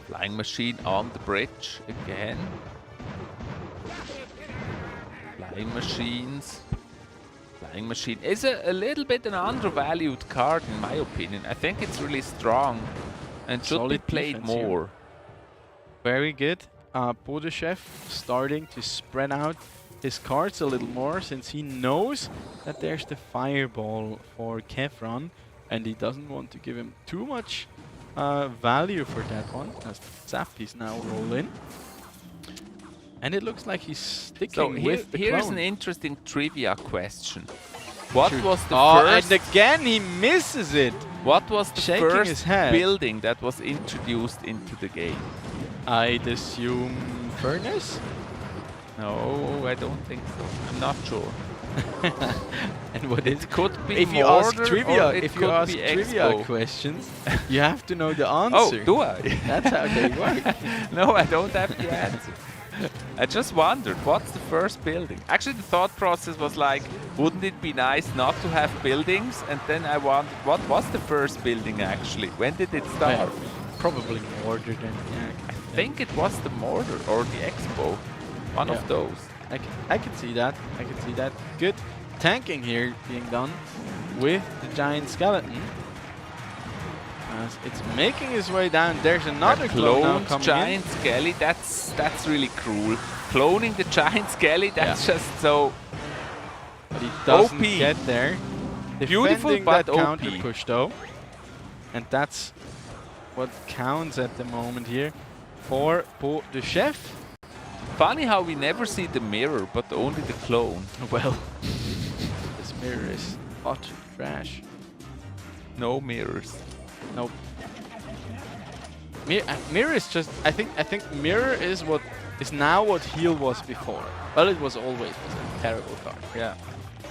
N: Flying machine on the bridge again. Flying machines. Flying machine is a little bit an undervalued card in my opinion. I think it's really strong and should be played more.
M: Here. Very good. Podeshev starting to spread out his cards a little more since he knows that there's the fireball for Kefron and he doesn't want to give him too much value for that one as Zap is now rolling. And it looks like he's sticking with the
N: here's
M: clone.
N: an interesting trivia question. What was the
M: And
N: first...
M: again he misses it!
N: What was the
M: Shaking
N: first
M: his head.
N: building that was introduced into the game?
M: I'd assume Furnace?
N: No, I don't think so. I'm not sure.
M: And what
N: it could be
M: if you ask
N: Mortar
M: trivia,
N: or it
M: if you
N: could
M: ask
N: be
M: trivia
N: Expo.
M: questions, you have to know the answer.
N: Oh, do I?
M: That's how they work.
N: No, I don't have the answer. I just wondered, what's the first building? Actually, the thought process was like, wouldn't it be nice not to have buildings? And then I wondered, what was the first building actually? When did it start?
M: Probably Mortar then.
N: I think it was the Mortar or the Expo. One of those.
M: I can see that. I can see that. Good tanking here being done with the giant skeleton. As it's making its way down. There's another clone now coming
N: giant skelly. That's really cruel. Cloning the giant skelly. That's just so.
M: But he doesn't
N: OP.
M: get there.
N: Beautiful,
M: Defending
N: but
M: that counter
N: OP.
M: push though, and that's what counts at the moment here for the chef.
N: Funny how we never see the mirror, but only the clone.
M: Well, this mirror is hot trash.
N: No mirrors.
M: Nope. Mirror is just. I think mirror is what is now what heal was before. Well, it was always a terrible card.
N: Yeah.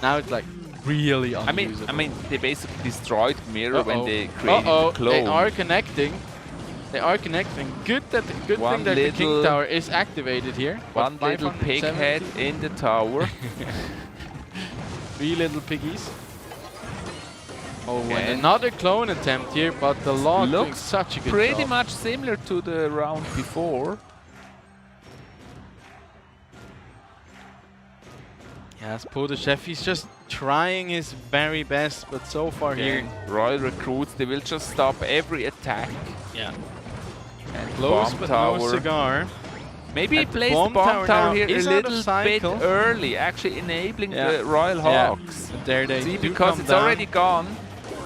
M: Now it's like really unusable.
N: I mean, they basically destroyed mirror when they created the clone.
M: They are connecting. They are connecting. Good thing that the King Tower is activated here.
N: One little pig head in the tower.
M: 3 little piggies. Oh, and another clone attempt here, but the Lord doing such a good job.
N: Pretty much similar to the round before.
M: Yes, Podeshev, he's just trying his very best, but so far here...
N: Royal recruits, they will just stop every attack.
M: Yeah.
N: And
M: Close,
N: bomb
M: but
N: tower.
M: no cigar.
N: Maybe he
M: And
N: plays the bomb tower here a
M: is out of
N: little bit
M: cycle.
N: early, actually enabling the Royal Hawks.
M: But there they
N: See,
M: do
N: because
M: come
N: it's
M: down.
N: already gone.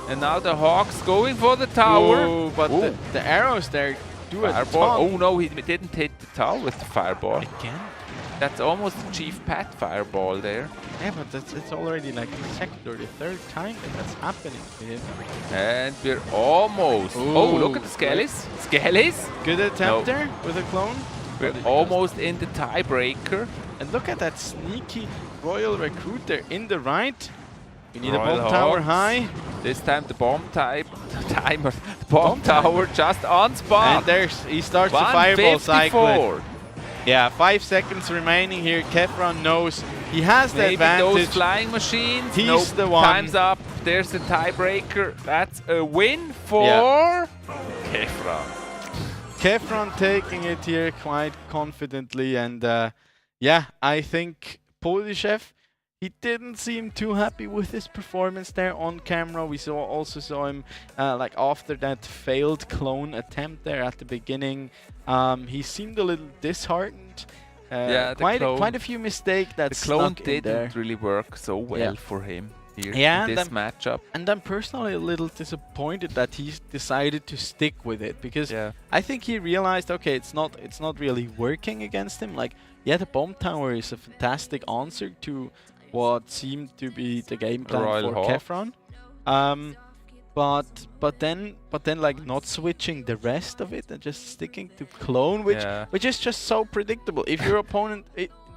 N: And now the Hawks going for the tower.
M: Whoa, but the arrows there do a
N: Fireball.
M: ton.
N: Oh no, he didn't hit the tower with the fireball.
M: Again?
N: That's almost a Chief Pat fireball there.
M: Yeah, but it's already like the second or the third time that's happening to him.
N: And we're almost. Oh, look at the Skellies. Skellies.
M: Good attempt there with a clone.
N: We're almost in the tiebreaker.
M: And look at that sneaky Royal recruit there in the right. We need
N: Royal
M: a bomb tower
N: Hawks.
M: high.
N: This time the bomb bomb tower just on spot.
M: And he starts the fireball cycle.
N: 154.
M: Yeah, 5 seconds remaining here. Kefron knows he has the
N: Maybe
M: advantage.
N: those flying machines.
M: He's
N: Nope,
M: the one.
N: Time's up. There's the tiebreaker. That's a win for Kefron.
M: Kefron taking it here quite confidently, and yeah, I think Podeshev, he didn't seem too happy with his performance there on camera. We also saw him like after that failed clone attempt there at the beginning. He seemed a little disheartened.
N: Yeah,
M: quite a few mistakes that
N: the clone
M: snuck in there.
N: didn't really work so well for him here
M: in
N: this matchup.
M: And I'm personally a little disappointed that he decided to stick with it, because I think he realized, okay, it's not really working against him. Like, yeah, the bomb tower is a fantastic answer to what seemed to be the game plan
N: Royal
M: for
N: Hawk.
M: Kefron. But then like not switching the rest of it and just sticking to clone, which is just so predictable. If your opponent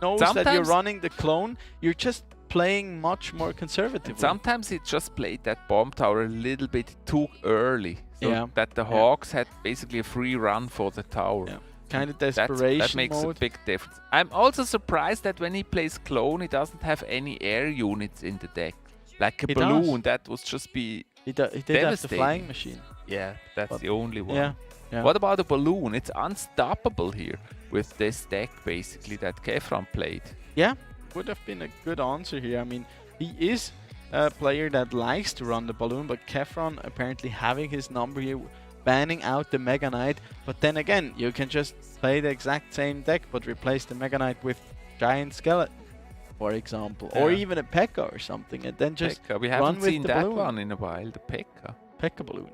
M: knows that you're running the clone, you're just playing much more conservatively.
N: And sometimes he just played that bomb tower a little bit too early, so that the
M: Yeah.
N: Hawks had basically a free run for the tower.
M: Yeah. Kind of desperation
N: that makes
M: mode.
N: a big difference. I'm also surprised that when he plays clone, he doesn't have any air units in the deck. Like a
M: He
N: balloon,
M: does.
N: that would just be
M: He did have the
N: devastating.
M: flying machine.
N: Yeah, that's
M: But
N: the only one.
M: yeah, yeah.
N: What about a balloon? It's unstoppable here with this deck, basically, that Kefran played.
M: Yeah, would have been a good answer here. I mean, he is a player that likes to run the balloon, but Kefran apparently having his number here, banning out the Mega Knight. But then again, you can just play the exact same deck, but replace the Mega Knight with Giant Skeleton, for example, or even a P.E.K.K.A. or something, and then just
N: P.E.K.K.A. We
M: run
N: haven't
M: with
N: seen
M: the
N: that
M: balloon.
N: one in a while, the P.E.K.K.A.
M: P.E.K.K.A. balloon.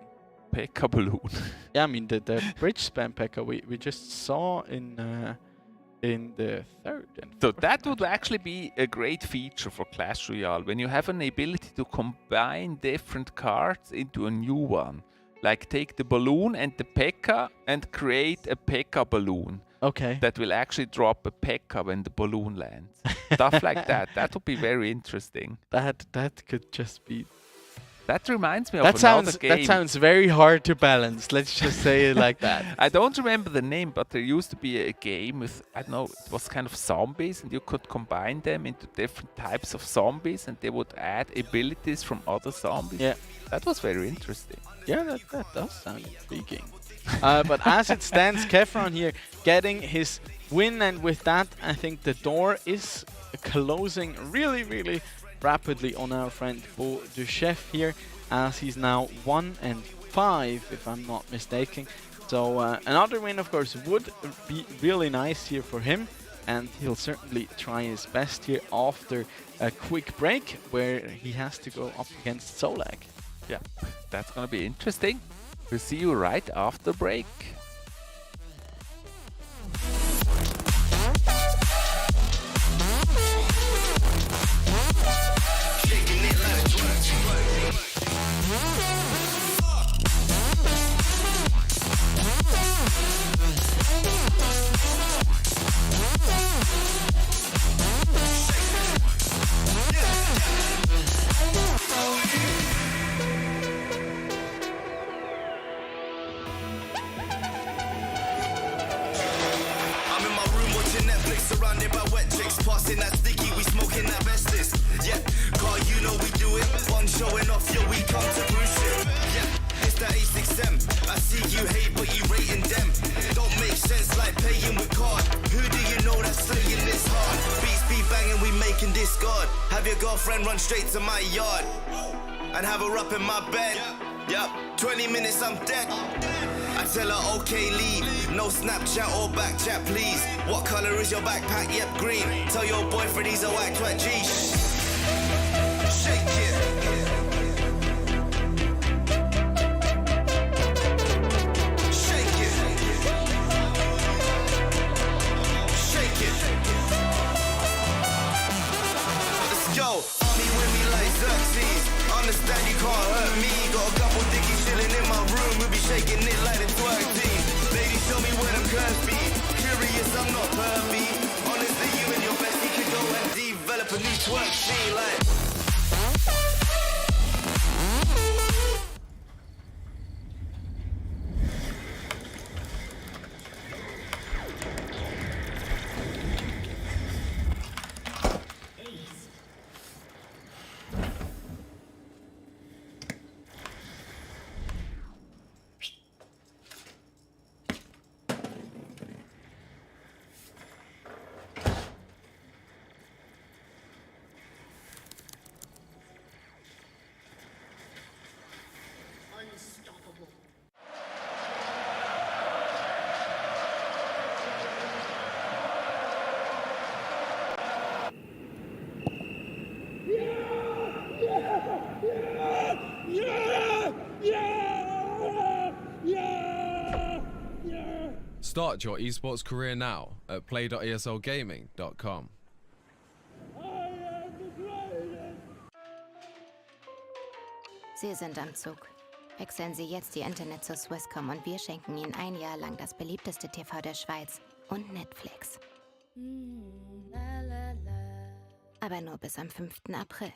N: P.E.K.K.A. balloon.
M: Yeah, I mean the bridge spam P.E.K.K.A. we just saw in the third. And
N: So that would actually be a great feature for Clash Royale, when you have an ability to combine different cards into a new one. Like take the balloon and the P.E.K.K.A. and create a P.E.K.K.A. balloon.
M: Okay.
N: That will actually drop a P.E.K.K.A. when the balloon lands. Stuff like that. That would be very interesting.
M: That could just be.
N: That reminds me of
M: That
N: another
M: sounds
N: game.
M: that sounds very hard to balance. Let's just say it like that.
N: I don't remember the name, but there used to be a game with, I don't know, it was kind of zombies, and you could combine them into different types of zombies, and they would add abilities from other zombies.
M: Yeah.
N: That was very interesting.
M: Yeah, that does sound intriguing. But as it stands, Kefran here getting his win, and with that, I think the door is closing really, really rapidly on our friend Beau de Chef here, as he's now 1-5, if I'm not mistaken. So another win, of course, would be really nice here for him, and he'll certainly try his best here after a quick break where he has to go up against Solag.
N: Yeah, that's gonna be interesting. We'll see you right after break.
E: Surrounded by wet chicks, passing that sticky, we smoking that bestest. Yeah, car, you know we do it. One showing off, yo, we come to cruise ship. Yeah, it's the A6M. I see you hate, but you rating them. Don't make sense like paying with card. Who do you know that's slaying this hard? Beats be banging, we making discard. Have your girlfriend run straight to my yard and have her up in my bed. Yup, 20 minutes, I'm dead. I tell her, okay, leave. No Snapchat or back chat, please. What color is your backpack? Yep, green. Tell your boyfriend he's a whack twat. G. Shake it. Shake it. Shake it. Let's go. Army with me like Xerxes. Understand you can't hurt me. Got a couple dickies chilling in my room. We'll be shaking it like the twerk team. Lady, show me where them curves be. Curious, I'm not pervy. Honestly, you and your bestie could go and develop a new twerk scene like.
H: Start your esports career now at play.eslgaming.com.
I: Sie sind am Zug. Wechseln Sie jetzt die Internet zur Swisscom und wir schenken Ihnen ein Jahr lang das beliebteste TV der Schweiz und Netflix. aber nur bis am 5. April.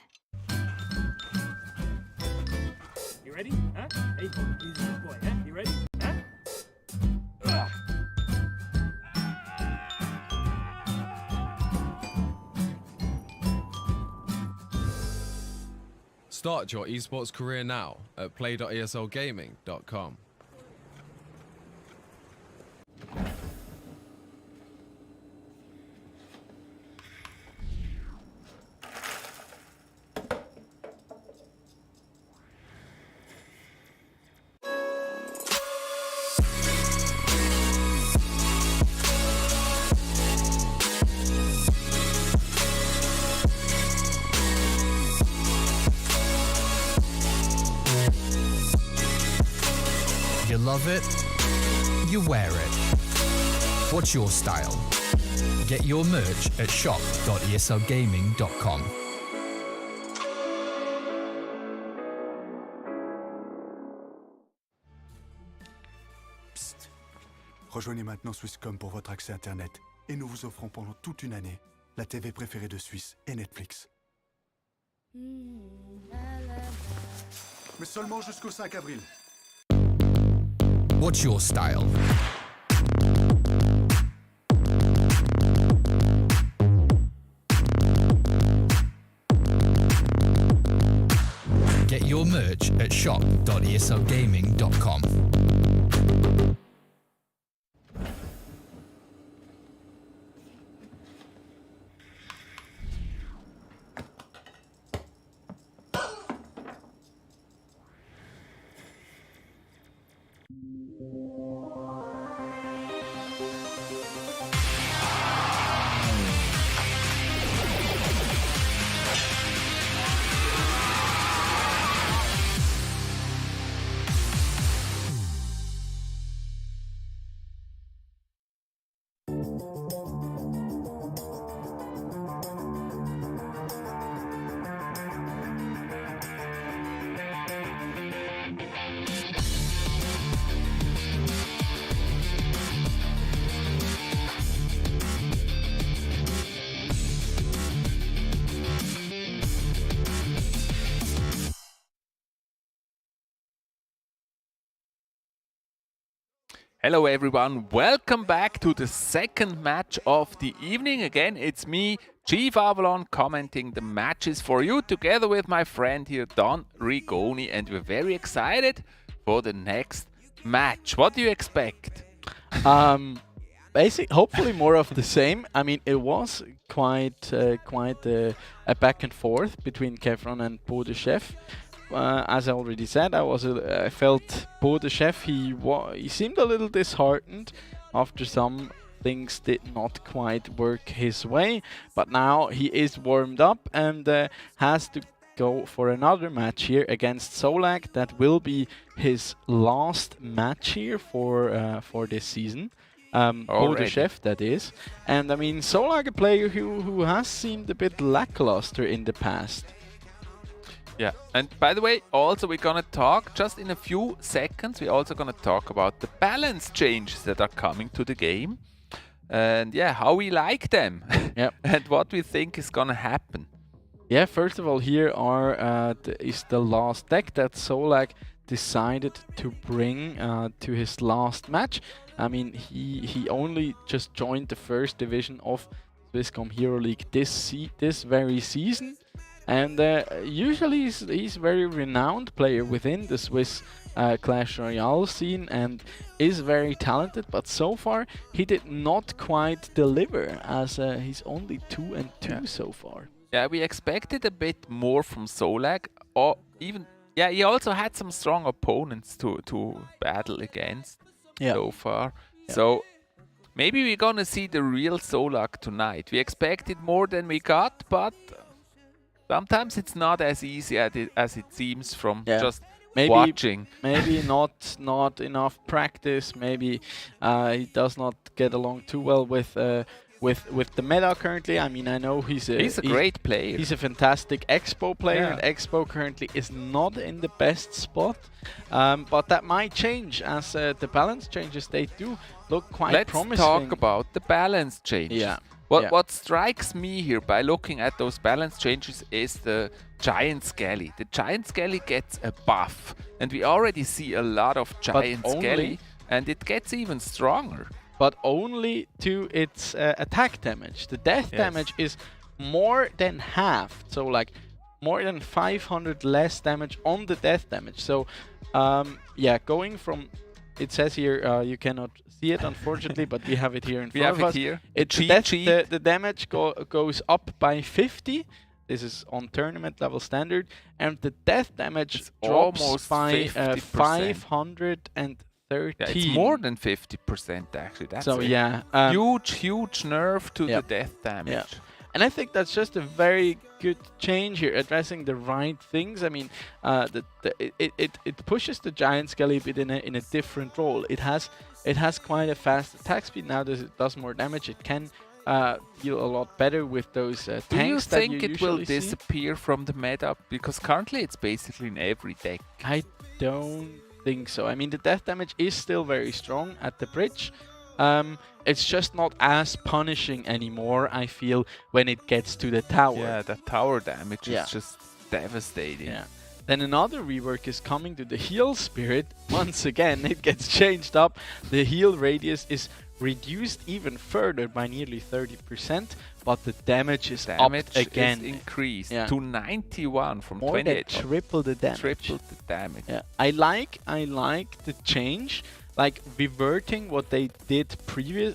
J: You ready? Huh? Hey, he's a good boy. Huh? You ready? Huh?
H: Start your esports career now at play.eslgaming.com.
K: You love it, you wear it. What's your style? Get your merch at shop.eslgaming.com.
L: Psst. Rejoignez maintenant Swisscom pour votre accès Internet et nous vous offrons pendant toute une année la TV préférée de Suisse et Netflix. Mais seulement jusqu'au 5 avril.
K: What's your style? Get your merch at shop.eslgaming.com.
N: Hello everyone, welcome back to the second match of the evening. Again, it's me, Chief Avalon, commenting the matches for you together with my friend here, Don Rigoni, and we're very excited for the next match. What do you expect?
M: Hopefully more of the same. I mean, it was quite a back and forth between Kevron and Bodechef. As I already said, I felt Bodechef, he seemed a little disheartened after some things did not quite work his way, but now he is warmed up and has to go for another match here against Solak. That will be his last match here for this season. Bodechef, that is. And I mean, Solak, a player who has seemed a bit lackluster in the past.
N: Yeah, and by the way, also we're gonna talk just in a few seconds. We're also gonna talk about the balance changes that are coming to the game, and yeah, how we like them,
M: yep.
N: And what we think is gonna happen.
M: Yeah, first of all, here is the last deck that Solak decided to bring to his last match. I mean, he only just joined the first division of Swisscom Hero League this very season. And usually he's a very renowned player within the Swiss Clash Royale scene and is very talented, but so far he did not quite deliver, as he's only 2-2 so far.
N: Yeah, we expected a bit more from Solak, or even, yeah, he also had some strong opponents to battle against so far. Yeah. So maybe we're gonna see the real Solak tonight. We expected more than we got, but sometimes it's not as easy as it seems from just watching.
M: Maybe not enough practice. Maybe he does not get along too well with the meta currently. I mean, I know he's a
N: great player.
M: He's a fantastic Expo player, and Expo currently is not in the best spot. But that might change as the balance changes. They do look quite promising.
N: Let's talk about the balance changes.
M: Yeah.
N: What strikes me here by looking at those balance changes is the Giant Skelly. The Giant Skelly gets a buff, and we already see a lot of Giant Skelly, and it gets even stronger.
M: But only to its attack damage. The death damage is more than half, so like more than 500 less damage on the death damage. So yeah, going from, it says here, you cannot see it unfortunately, but we have it here in front of us. The damage goes up by 50. This is on tournament level standard, and the death damage drops
N: almost
M: by
N: 50%.
M: 513.
N: Yeah, it's more than 50% actually. That's
M: so
N: huge nerf to the death damage.
M: Yeah. And I think that's just a very good change here, addressing the right things. I mean, it pushes the Giant Skelly a bit in a different role. It has quite a fast attack speed now. It does more damage. It can deal a lot better with those tanks.
N: Do you think it will
M: see.
N: disappear from the meta? Because currently it's basically in every deck.
M: I don't think so. I mean, the death damage is still very strong at the bridge. It's just not as punishing anymore, I feel, when it gets to the tower.
N: Yeah, the tower damage is just devastating.
M: Yeah. Then another rework is coming to the heal spirit. Once again, it gets changed up. The heal radius is reduced even further by nearly 30%, but the damage is upped again.
N: Is increased to 91 from 28.
M: Triple the damage.
N: Triple the damage.
M: Yeah, I like the change. Like reverting what they did previous,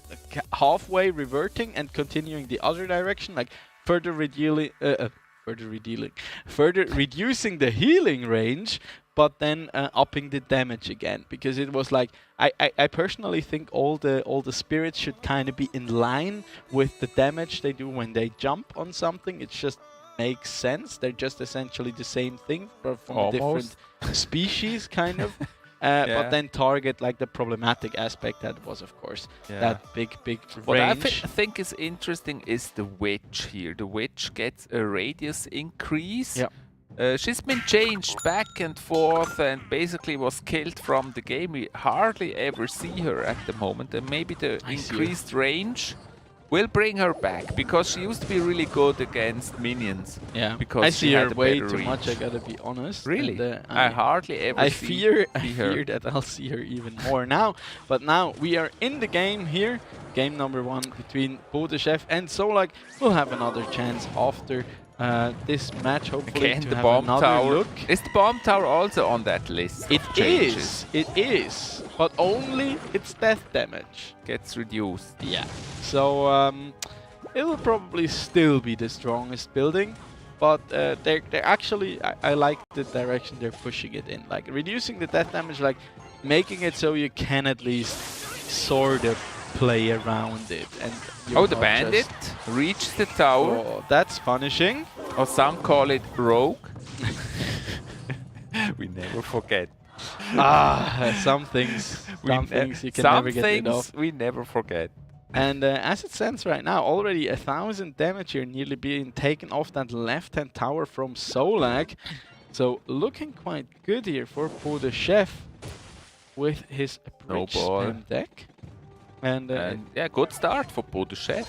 M: halfway reverting and continuing the other direction, like further reducing the healing range, but then upping the damage again. Because it was like, I personally think all the spirits should kind of be in line with the damage they do when they jump on something. It just makes sense. They're just essentially the same thing, but from a different species, kind of. But then target like the problematic aspect that was, of course, that big range.
N: What I think is interesting is the witch here. The witch gets a radius increase.
M: Yeah.
N: She's been changed back and forth and basically was killed from the game. We hardly ever see her at the moment, and maybe the increased range will bring her back, because she used to be really good against minions.
M: Yeah,
N: because
M: I see her way too
N: reach.
M: much, I gotta be honest.
N: Really?
M: And,
N: I hardly ever
M: I
N: see
M: fear
N: her.
M: that I'll see her even more now. But now we are in the game here. Game number 1 between Bodechef and Solag. We'll have another chance after this match, hopefully.
N: Again,
M: to
N: the
M: have
N: bomb
M: another
N: tower.
M: Look.
N: Is the bomb tower also on that list?
M: It is, but only its death damage
N: gets reduced.
M: Yeah. So it will probably still be the strongest building, but they're actually, I like the direction they're pushing it in, like reducing the death damage, like making it so you can at least sort of play around it. And
N: the bandit reached the tower.
M: Oh, that's punishing.
N: Or some call it rogue. We never forget.
M: Some things you can never get rid of.
N: We never forget.
M: And as it stands right now, already 1,000 damage here nearly being taken off that left-hand tower from Solag. So looking quite good here for Bodechef with his bridge spam deck. And
N: yeah, good start for Bodechef.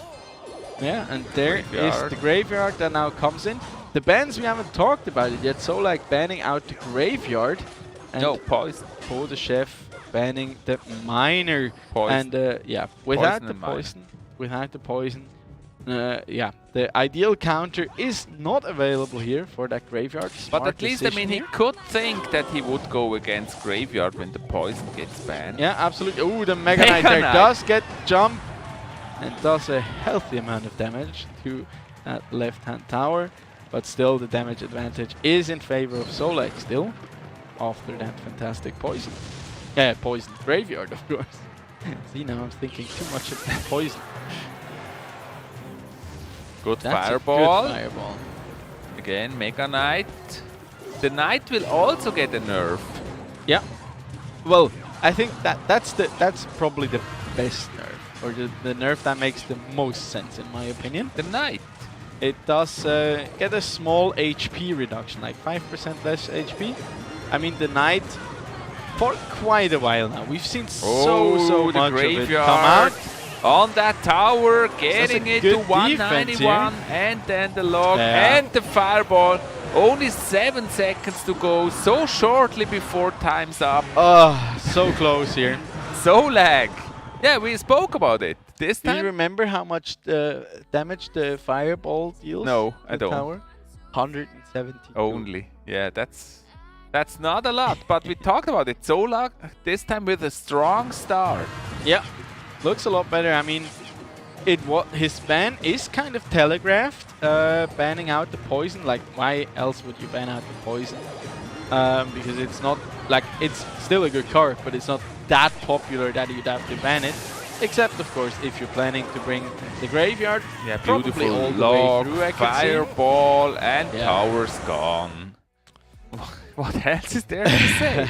M: Yeah, and there is the graveyard that now comes in. The bans, we haven't talked about it yet. Solag banning out the graveyard. And
N: no, poison.
M: Bodechef banning the miner.
N: Poison.
M: And yeah, without the poison, yeah, the ideal counter is not available here for that graveyard.
N: But at least, I mean, he could think that he would go against graveyard when the poison gets banned.
M: Yeah, absolutely. Oh, the Mega Knight there does get jump and does a healthy amount of damage to that left-hand tower. But still, the damage advantage is in favor of Solag still, after that fantastic poison. Yeah, poison graveyard, of course. See, now I'm thinking too much of poison.
N: Good
M: That's
N: fireball.
M: A good fireball.
N: Again, Mega Knight. The Knight will also get a nerf.
M: Yeah. Well, I think that's probably the best nerf, or the nerf that makes the most sense in my opinion.
N: The Knight.
M: It does get a small HP reduction, like 5% less HP. I mean, the Knight, for quite a while now, we've seen so much of it come out.
N: on that tower, getting it to
M: good defense
N: 191,
M: here.
N: and then the log
M: Yeah.
N: and the fireball. Only 7 seconds to go, so shortly before time's up.
M: Oh, so close here.
N: Solag. Yeah, we spoke about it. This
M: Do you
N: time?
M: remember how much damage the fireball deals?
N: No,
M: to
N: I
M: the
N: don't.
M: Tower? 170.
N: Only. Yeah, that's not a lot, but we talked about it. Solag, this time with a strong start.
M: Yeah, looks a lot better. I mean, his ban is kind of telegraphed, banning out the poison. Like, why else would you ban out the poison? Because it's not, like, it's still a good card, but it's not that popular that you'd have to ban it. Except, of course, if you're planning to bring the graveyard,
N: Yeah,
M: probably
N: beautiful
M: all the
N: log,
M: way through, I can see.
N: fireball, and
M: Yeah.
N: tower's gone. What else is there to say?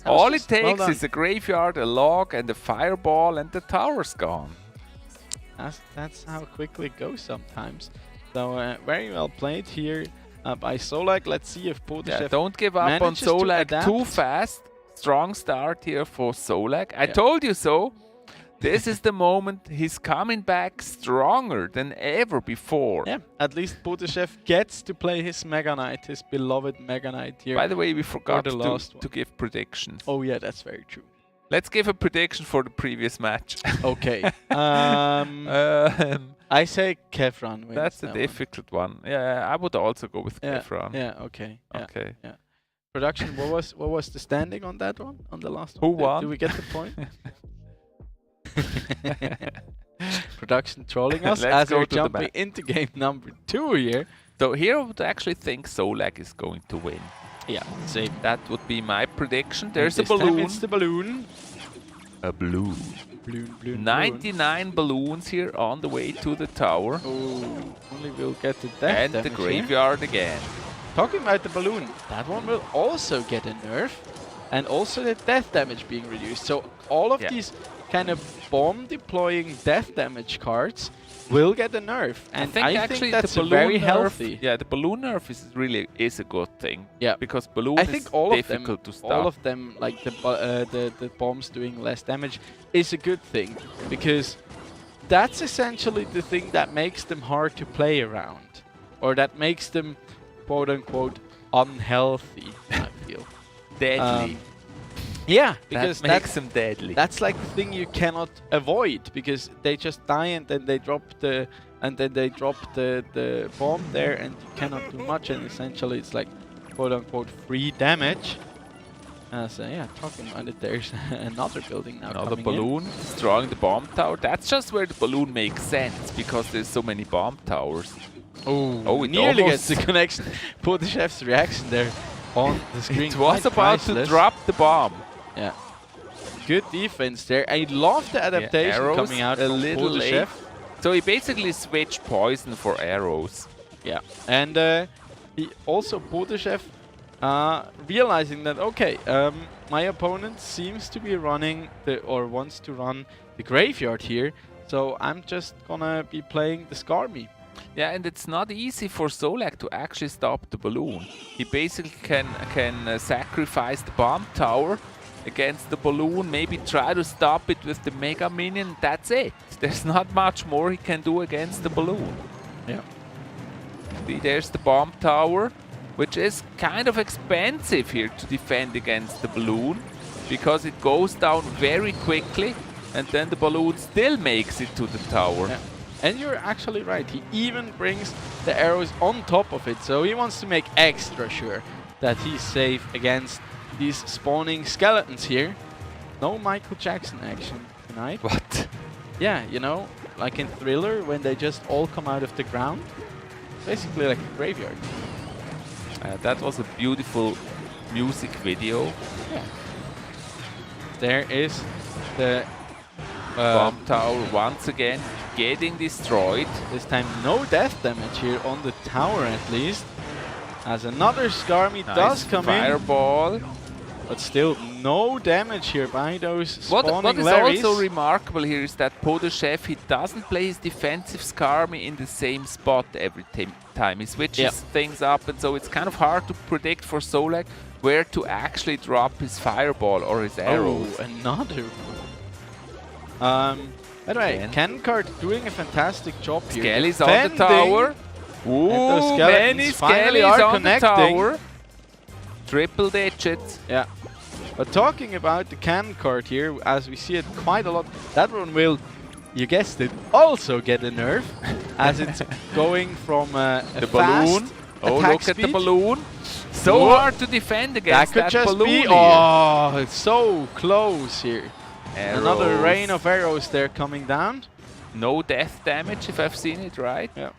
N: All it takes is a graveyard, a log, and a fireball, and the tower's gone.
M: That's how quickly it goes sometimes. So very well played here by Solag. Let's see if Podeshev
N: Yeah, don't give up on
M: manages to
N: Solag
M: adapt.
N: too fast. Strong start here for Solag. I told you so. This is the moment he's coming back stronger than ever before.
M: Yeah, at least Podeshev gets to play his Mega Knight, his beloved Mega Knight here.
N: By the way, we forgot
M: the last one.
N: to give predictions.
M: Oh yeah, that's very true.
N: Let's give a prediction for the previous match.
M: Okay. I say Kevran wins.
N: That's a
M: that
N: difficult one. Yeah, I would also go with
M: Yeah,
N: Kefran.
M: yeah, okay. Yeah,
N: Okay.
M: yeah. Production, what was the standing on that one? On the last
N: Who
M: one?
N: won?
M: Do we get the point? Production trolling us
N: Let's
M: as
N: go
M: we're
N: to the
M: jumping
N: back.
M: into game number 2 here.
N: So here I would actually think Solag is going to win.
M: Yeah, same.
N: That would be my prediction. There's a
M: This time
N: balloon.
M: It's the balloon.
N: A balloon.
M: Balloon.
N: 99 balloons here on the way to the tower.
M: Oh, only we'll get the death
N: And the
M: damage here.
N: graveyard again.
M: Talking about the balloon, that one will also get a nerf, and also the death damage being reduced. So all of these kind of bomb deploying death damage cards will get a nerf, and I think that's
N: the balloon
M: very
N: nerf,
M: healthy.
N: Yeah, the balloon nerf is really a good thing.
M: Yeah,
N: because balloon
M: I
N: is
M: think all
N: difficult to stop.
M: all of them, like the bombs doing less damage, is a good thing, because that's essentially the thing that makes them hard to play around, or that makes them quote unquote unhealthy. I feel
N: deadly.
M: Yeah, because
N: that makes them deadly.
M: That's like the thing you cannot avoid, because they just die and then they drop the bomb there, and you cannot do much, and essentially it's like quote unquote free damage. So yeah, talking about it, there's another building now.
N: Another
M: coming
N: balloon destroying the bomb tower. That's just where the balloon makes sense, because there's so many bomb towers.
M: Oh,
N: it
M: nearly
N: almost-
M: gets the connection. Podeshev's reaction there on the screen.
N: It was
M: quite
N: about
M: priceless.
N: to drop the bomb.
M: Yeah. Good defense there. I love the adaptation
N: arrows
M: coming out
N: a
M: from
N: little late.
M: Podeshev.
N: So he basically switched poison for arrows.
M: Yeah, and he also Podeshev realizing that okay, my opponent seems to be running wants to run the graveyard here, so I'm just gonna be playing the Skarmy.
N: Yeah, and it's not easy for Solag to actually stop the balloon. He basically can sacrifice the bomb tower against the balloon, maybe try to stop it with the Mega Minion. That's it. There's not much more he can do against the balloon.
M: Yeah.
N: See, there's the bomb tower, which is kind of expensive here to defend against the balloon, because it goes down very quickly, and then the balloon still makes it to the tower.
M: Yeah. And you're actually right, he even brings the arrows on top of it, so he wants to make extra sure that he's safe against these spawning skeletons here. No Michael Jackson action tonight.
N: What?
M: Yeah, you know, like in Thriller, when they just all come out of the ground. Basically like a graveyard.
N: That was a beautiful music video.
M: Yeah. There is the
N: bomb tower once again getting destroyed.
M: This time no death damage here on the tower at least. As another Skarmy does come
N: fireball.
M: in. But still no damage here by those spawning
N: What is
M: Larrys.
N: also remarkable here is that Podeshev, he doesn't play his defensive Skarmy in the same spot every time. He switches things up, and so it's kind of hard to predict for Solag where to actually drop his fireball or his arrows.
M: Oh, another one. By the way,
N: Again.
M: Cannon Cart doing a fantastic job here.
N: Skelly's on the tower.
M: And those
N: Ooh,
M: skeletons
N: many
M: finally
N: Skellies
M: are
N: on
M: connecting.
N: the tower. Triple digits.
M: Yeah. But talking about the Cannon Cart here, as we see it quite a lot, that one will, you guessed it, also get a nerf, as it's going from a
N: The
M: fast
N: balloon. Oh,
M: attack
N: look
M: speed.
N: at the balloon. So
M: Whoa.
N: hard to defend against
M: That could
N: that
M: just
N: balloon
M: be.
N: here.
M: Oh, it's so close here. Another
N: Arrows.
M: rain of arrows there coming down.
N: No death damage, if I've seen it right.
M: Yeah.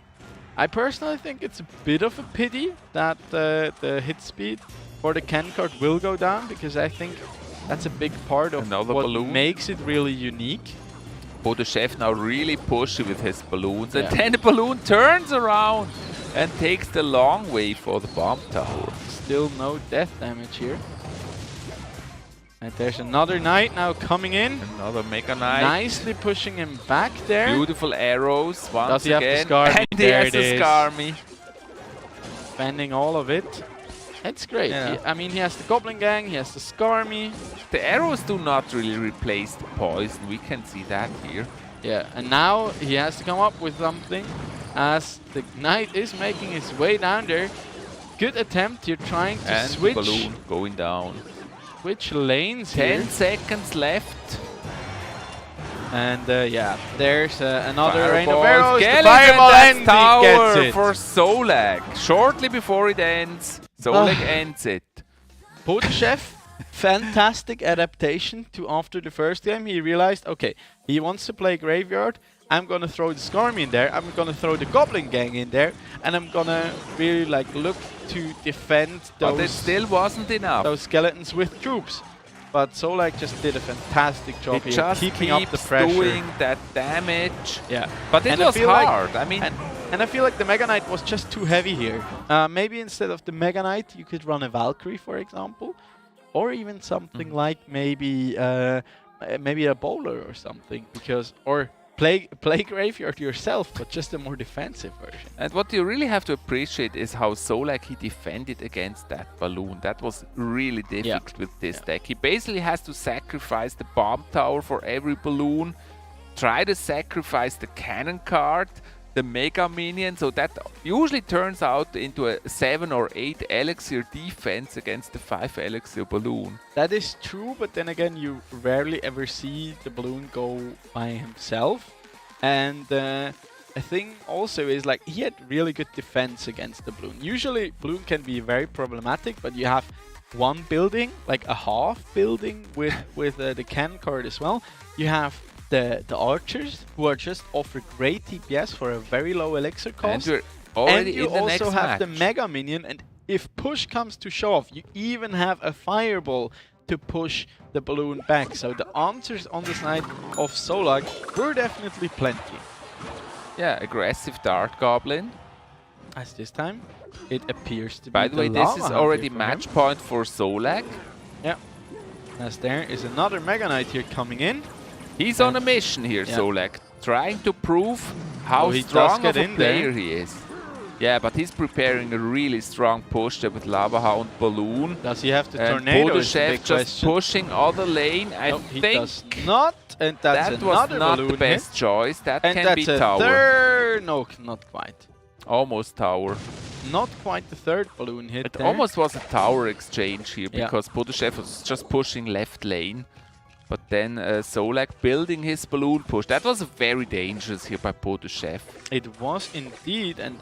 M: I personally think it's a bit of a pity that the hit speed for the Cannon Cart will go down, because I think that's a big part of
N: Another
M: what
N: balloon.
M: makes it really unique.
N: But the chef now really pushy with his balloons, and
M: Yeah.
N: then the balloon turns around and takes the long way for the bomb tower.
M: Still no death damage here. And there's another knight now coming in.
N: Another Mega Knight.
M: Nicely pushing him back there.
N: Beautiful arrows once
M: Does he have the
N: again.
M: Scar Me?
N: And he
M: There
N: has
M: it
N: the
M: is.
N: Scar Me.
M: Spending all of it. It's great.
N: Yeah.
M: I mean, he has the Goblin Gang, he has the Scar Me.
N: The arrows do not really replace the poison. We can see that here.
M: Yeah, and now he has to come up with something, as the knight is making his way down there. Good attempt. You're trying to
N: And the
M: switch
N: balloon going down.
M: lanes
N: 10
M: here.
N: seconds left.
M: And yeah, there's another rain of
N: Fireball.
M: arrows. The
N: Skellies
M: fireball
N: and
M: and
N: that
M: he gets
N: tower
M: it.
N: for Solak. Shortly before it ends, Solak ends it.
M: Chef, fantastic adaptation to after the first game. He realized, okay, he wants to play Graveyard. I'm gonna throw the Skarmy in there. I'm gonna throw the Goblin Gang in there, and I'm gonna really look to defend those.
N: But it still wasn't enough.
M: Those skeletons with troops. But Solak just did a fantastic job
N: It
M: here,
N: just
M: keeping up the
N: keeps
M: pressure.
N: doing that damage.
M: Yeah,
N: But it
M: And I
N: was
M: feel like-
N: hard. I mean,
M: and I feel like the Mega Knight was just too heavy here. Maybe instead of the Mega Knight, you could run a Valkyrie, for example, or even something like maybe a bowler or something, or play Graveyard yourself, but just a more defensive version.
N: and what you really have to appreciate is how Solak he defended against that balloon. That was really difficult with this deck. He basically has to sacrifice the bomb tower for every balloon, try to sacrifice the cannon card, the mega minion, so that usually turns out into a 7 or 8 elixir defense against the 5 elixir balloon.
M: That is true, but then again, you rarely ever see the balloon go by himself. And the thing also is, he had really good defense against the balloon. Usually, balloon can be very problematic, but you have one building, like a half building with the cannon card as well. You have the archers, who are just offer great DPS for a very low elixir cost.
N: And we're already
M: you
N: in the next
M: also have the
N: match.
M: mega minion, and if push comes to shove, you even have a fireball to push the balloon back. So the answers on the side of Solak were definitely plenty.
N: Yeah, aggressive Dart Goblin.
M: As this time, it appears to
N: By
M: be
N: the way, this
M: lava
N: is
M: hunter
N: already
M: for
N: match
M: him.
N: point for Solak.
M: Yeah. As there is another Mega Knight here coming in.
N: He's on a mission here,
M: Yeah.
N: Solak, trying to prove how
M: he does
N: strong
M: get
N: of a
M: in there.
N: player he is. Yeah, but he's preparing a really strong push there with Lava Hound Balloon.
M: Does he have the
N: And
M: tornado? Is the
N: Chef
M: big
N: just
M: question.
N: pushing other lane. I
M: Nope, he
N: think
M: does not, and that's
N: that was
M: another
N: not
M: balloon
N: the best
M: hit.
N: choice. That
M: And
N: can
M: that's
N: be
M: a
N: tower.
M: third. No, not quite.
N: Almost tower.
M: Not quite the third balloon hit.
N: It
M: there.
N: almost was a tower exchange here
M: Yeah.
N: because Chef was just pushing left lane. But then Solak building his balloon push. That was very dangerous here by Chef.
M: It was indeed, and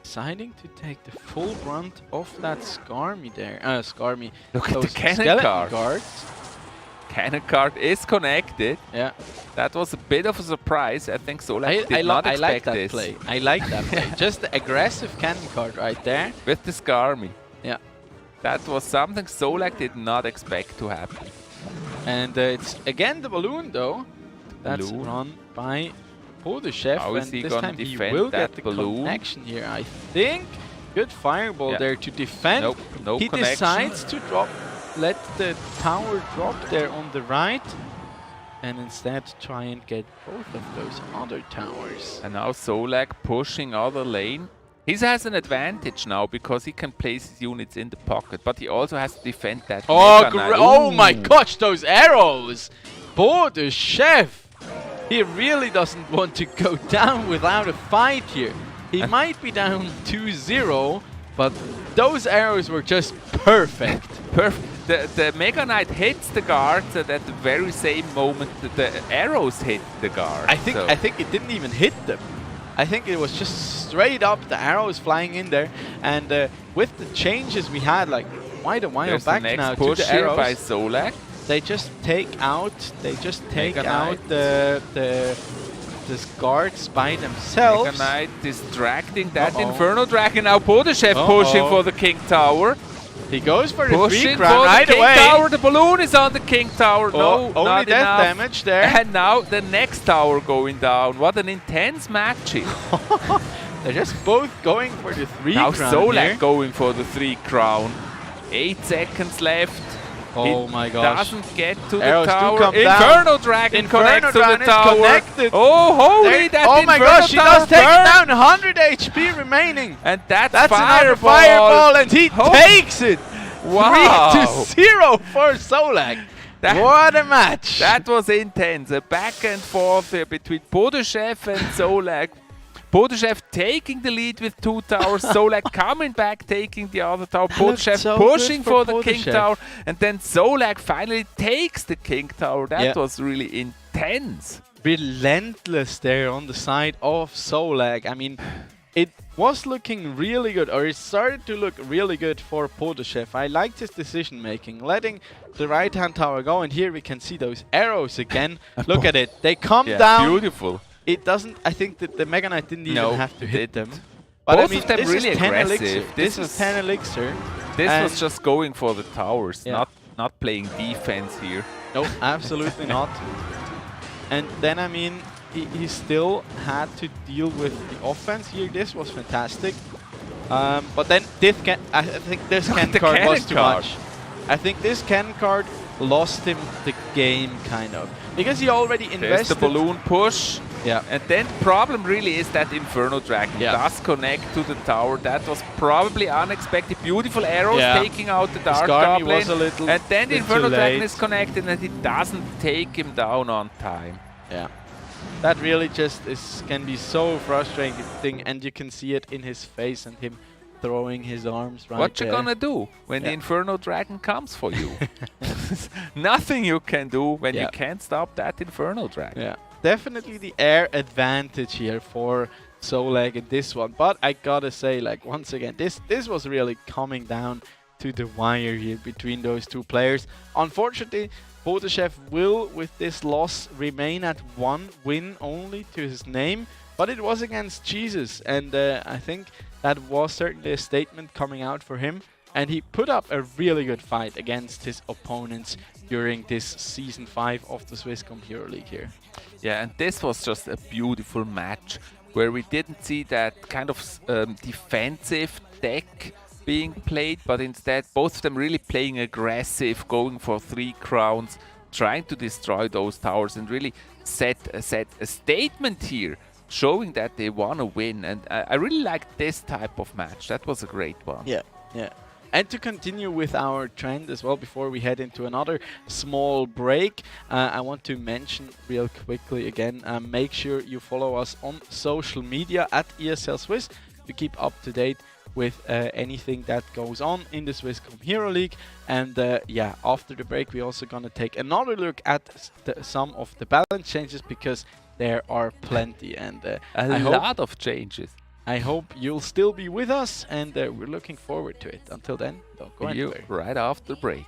M: deciding to take the full brunt of that Skarmy there. Skarmy.
N: Look at the
M: those
N: cannon
M: skeleton
N: card.
M: guards.
N: Cannon card is connected.
M: Yeah.
N: That was a bit of a surprise. I think Solak did not
M: I
N: expect
M: like that
N: this.
M: play. I like that play. Just the aggressive cannon card right there.
N: With the Skarmy.
M: Yeah.
N: That was something Solak did not expect to happen.
M: And it's again the balloon though. That's
N: Balloon.
M: run by Chef.
N: How is
M: And
N: he
M: this
N: gonna
M: time he
N: defend
M: will
N: that
M: get the
N: balloon?
M: connection here, I think. Good fireball
N: Yeah.
M: there to defend.
N: Nope, no
M: he
N: connection.
M: decides to let the tower drop there on the right, and instead try and get both of those other towers.
N: And now Solak pushing other lane. He has an advantage now because he can place his units in the pocket, but he also has to defend that.
M: Oh,
N: Mega Knight.
M: oh my
N: Ooh.
M: gosh, those arrows! Chef! He really doesn't want to go down without a fight here. He might be down 2-0, but those arrows were just perfect.
N: The Mega Knight hits the guards, and at the very same moment the arrows hit the guards.
M: I think it didn't even hit them. I think it was just straight up the arrows flying in there. And with the changes we had, like quite a while back now to the arrows,
N: by Solak.
M: They just take out the guards by themselves.
N: Mega Knight distracting that Inferno Dragon. Now Podeshev pushing for the King Tower.
M: He goes for the
N: pushing
M: 3 crown right
N: King
M: away.
N: Tower. The balloon is on the King Tower. No,
M: only
N: not
M: death
N: enough.
M: damage there.
N: And now the next tower going down. What an intense match here.
M: They're just both going for the 3
N: now
M: crown.
N: Now Solak
M: here.
N: going for the 3 crown. 8 seconds left.
M: Oh my gosh.
N: Doesn't get to
M: Arrows
N: the tower.
M: come
N: Inferno Dragon connects to the tower.
M: Connected.
N: Oh, holy! That
M: oh my
N: Inferno
M: gosh, he does take
N: burn.
M: it down. 100 HP remaining.
N: And that's
M: another fireball, and he takes it.
N: Wow.
M: 3-0 for Solak. What a match.
N: That was intense. A back and forth between Podeshev and Solak. Podeshev taking the lead with 2 towers, Solak coming back, taking the other tower, Podeshev pushing for the King Tower, and then Solak finally takes the King Tower. That was really intense.
M: Relentless there on the side of Solak. I mean, it was looking really good, or it started to look really good for Podeshev. I liked his decision making, letting the right-hand tower go, and here we can see those arrows again. Look at it. They come down.
N: Beautiful.
M: It doesn't. I think that the Mega Knight didn't even have to hit them.
N: But
M: Both
N: I mean, of them
M: this
N: really
M: is 10
N: aggressive.
M: elixir. This is 10 elixir.
N: This was just going for the towers, not playing defense here.
M: No, absolutely not. And then I mean, he still had to deal with the offense here. This was fantastic. But then I think this cannon card was too much. I think this cannon card lost him the game, kind of. Because he already invested.
N: There's the balloon push.
M: Yeah.
N: And then problem really is that Inferno Dragon does connect to the tower. That was probably unexpected. Beautiful arrows taking out the Dark Goblin. And then the Inferno Dragon is connected and it doesn't take him down on time.
M: Yeah. That really just can be so frustrating, and you can see it in his face and him throwing his arms right
N: What
M: there.
N: you gonna do when the Inferno Dragon comes for you? Nothing you can do when you can't stop that Inferno Dragon.
M: Yeah, definitely the air advantage here for Solak in this one. But I gotta say, like, once again, this was really coming down to the wire here between those two players. Unfortunately, Podeshev will, with this loss, remain at 1 win only to his name. But it was against Jesus, and I think that was certainly a statement coming out for him. And he put up a really good fight against his opponents during this Season 5 of the Swisscom Hero League here.
N: Yeah, and this was just a beautiful match where we didn't see that kind of defensive deck being played, but instead both of them really playing aggressive, going for 3 crowns, trying to destroy those towers and really set a statement here, showing that they want to win. And I really liked this type of match. That was a great one.
M: Yeah, yeah. And to continue with our trend as well, before we head into another small break, I want to mention real quickly again, make sure you follow us on social media at ESL Swiss to keep up to date with anything that goes on in the Swisscom Hero League. And yeah, after the break, we're also going to take another look at some of the balance changes, because there are plenty, and
N: a lot of changes.
M: I hope you'll still be with us, and we're looking forward to it. Until then, don't go anywhere.
N: Right after break.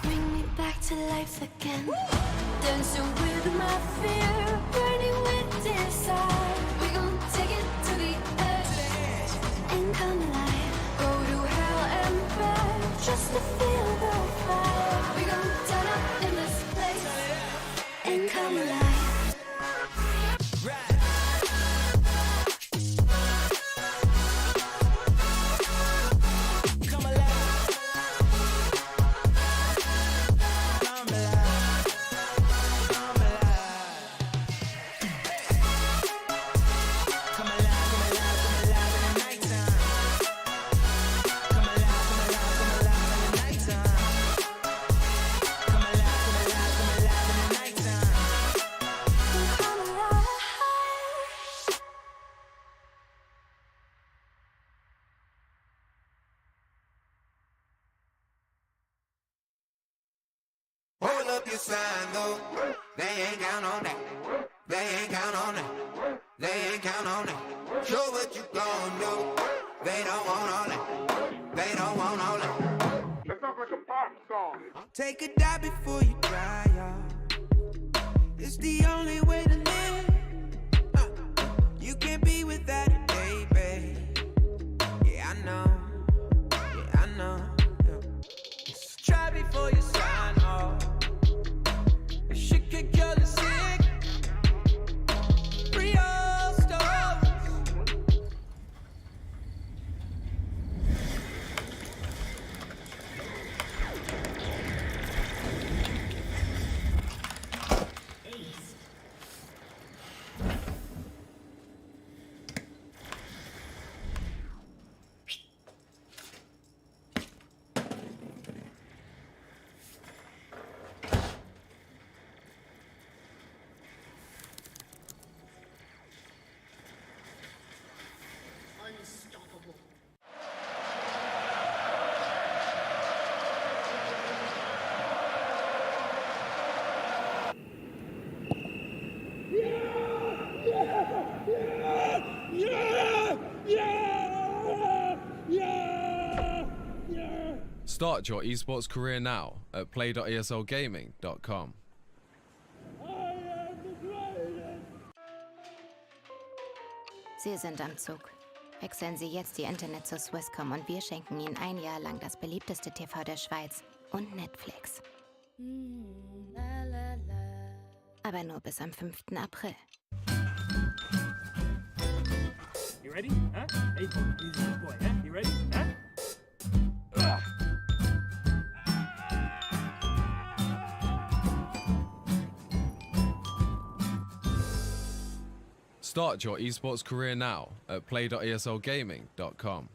G: Bring me back to life again. Dancing with my fear, burning with desire. We gon' take it to the edge and come alive. Go to hell and back just to feel the fire. We gon' turn up in this place and come alive.
A: Hold up your sign though. They ain't count on that. They ain't count on that. They ain't count on that. Show what you gon' do. They don't want all that. They don't want all that.
F: That sounds like a pop song.
A: Take a dive before you dry, y'all. It's the only way to live. You can't be without it, baby. Yeah, I know. Yeah, I know. Yeah. Try before you sign off. She could kill the sick. Free all stars.
H: Start your esports career now at play.eslgaming.com.
I: Sie sind am Zug. Wechseln Sie jetzt Ihr Internet zur Swisscom und wir schenken Ihnen ein Jahr lang das beliebteste TV der Schweiz und Netflix. Aber nur bis am 5. April.
J: You ready? Huh? Hey, easy boy. Huh? You ready? Huh?
H: Start your esports career now at play.eslgaming.com.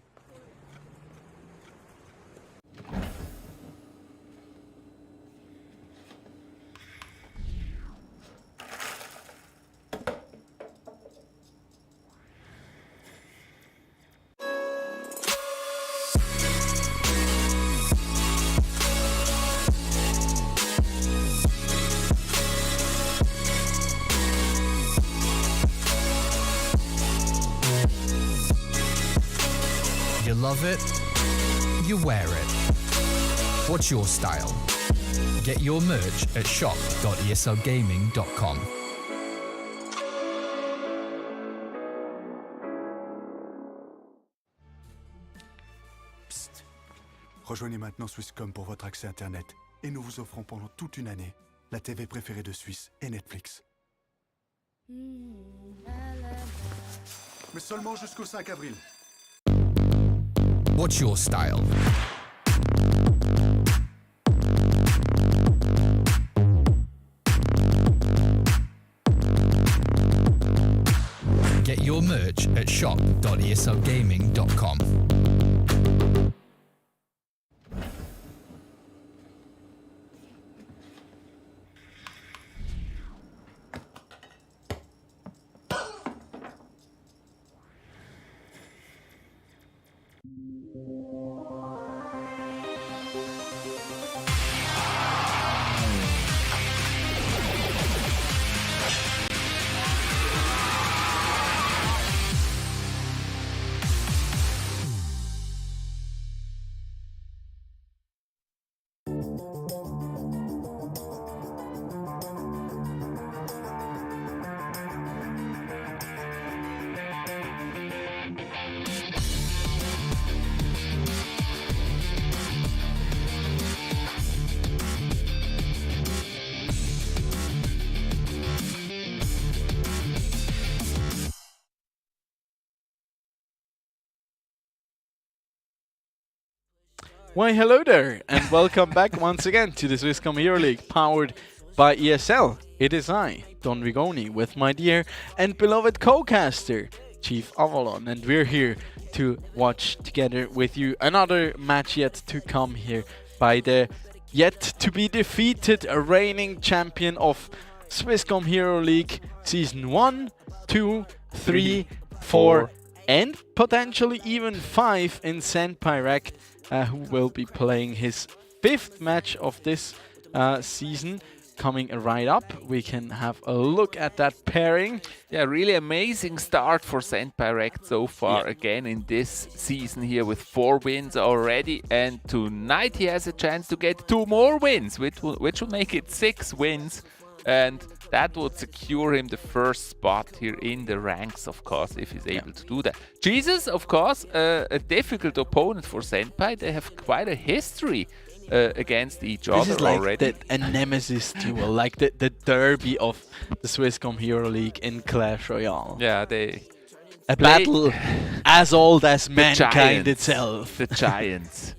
K: You love it, you wear it. What's your style? Get your merch at shop.eslgaming.com.
L: Psst. Rejoignez maintenant Swisscom pour votre accès Internet et nous vous offrons pendant toute une année la TV préférée de Suisse et Netflix. Mais seulement jusqu'au 5 avril.
K: What's your style? Get your merch at shop.eslgaming.com.
M: Why, hello there, and welcome back once again to the Swisscom Hero League, powered by ESL. It is I, Don Rigoni, with my dear and beloved co-caster, Chief Avalon, and we're here to watch together with you another match yet to come here by the yet-to-be-defeated reigning champion of Swisscom Hero League Season 1, 2, 3, 4, and potentially even 5 in Senpai Rect, who will be playing his 5th match of this season coming right up. We can have a look at that pairing.
N: Yeah, really amazing start for Senpai Rect so far. Again in this season here with 4 wins already, and tonight he has a chance to get 2 more wins, which will make it 6 wins, and that would secure him the first spot here in the ranks, of course, if he's able to do that. Jesus, of course, a difficult opponent for Senpai. They have quite a history against each other
M: This is like
N: already.
M: a nemesis duel, like the derby of the Swisscom Hero League in Clash Royale.
N: Yeah, they
M: a battle as old as mankind itself.
N: The giants.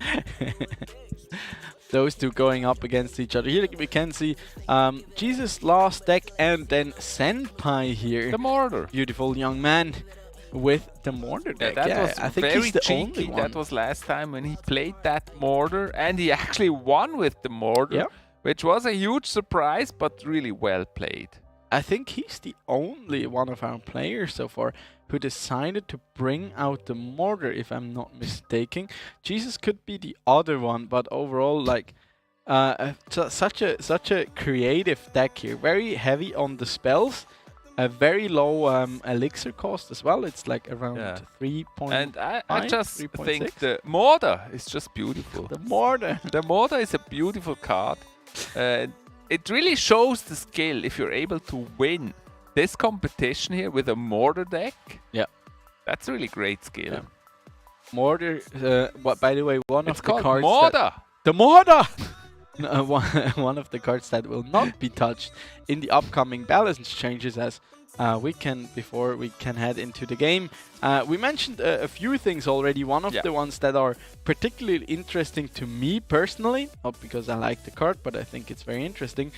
M: Those two going up against each other. Here we can see Jesus last deck and then Senpai here.
N: The Mortar.
M: Beautiful young man with the Mortar deck.
N: Yeah, that was
M: I think
N: very
M: he's the
N: cheeky.
M: only one.
N: That was last time when he played that Mortar, and he actually won with the Mortar, which was a huge surprise, but really well played.
M: I think he's the only one of our players so far who decided to bring out the Mortar, if I'm not mistaken. Jesus could be the other one, but overall, like, such a creative deck here. Very heavy on the spells. A very low elixir cost as well. It's like around 3.5.
N: And I just
M: 3.6.
N: think the Mortar is just beautiful.
M: The Mortar.
N: The Mortar is a beautiful card. It really shows the skill if you're able to win this competition here with a Mortar deck.
M: Yeah.
N: That's really great skill.
M: Yeah. Mortar, by the way, one
N: it's
M: of the
N: called
M: cards.
N: Mortar!
M: The Mortar! One of the cards that will not be touched in the upcoming balance changes, as before we can head into the game. We mentioned a few things already. One of the ones that are particularly interesting to me personally, not because I like the card, but I think it's very interesting,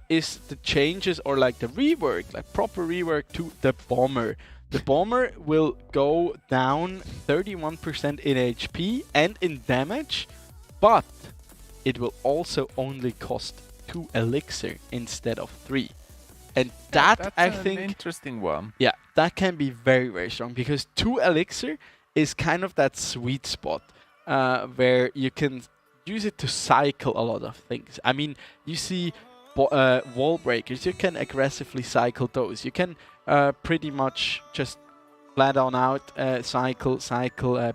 M: is the changes, or like the rework, like proper rework to the Bomber. The Bomber will go down 31% in HP and in damage, but it will also only cost 2 elixir instead of 3. And that, I think,
N: an interesting one.
M: Yeah, that can be very, very strong, because 2 elixir is kind of that sweet spot where you can use it to cycle a lot of things. I mean, you see wall breakers, you can aggressively cycle those. You can pretty much just flat on out cycle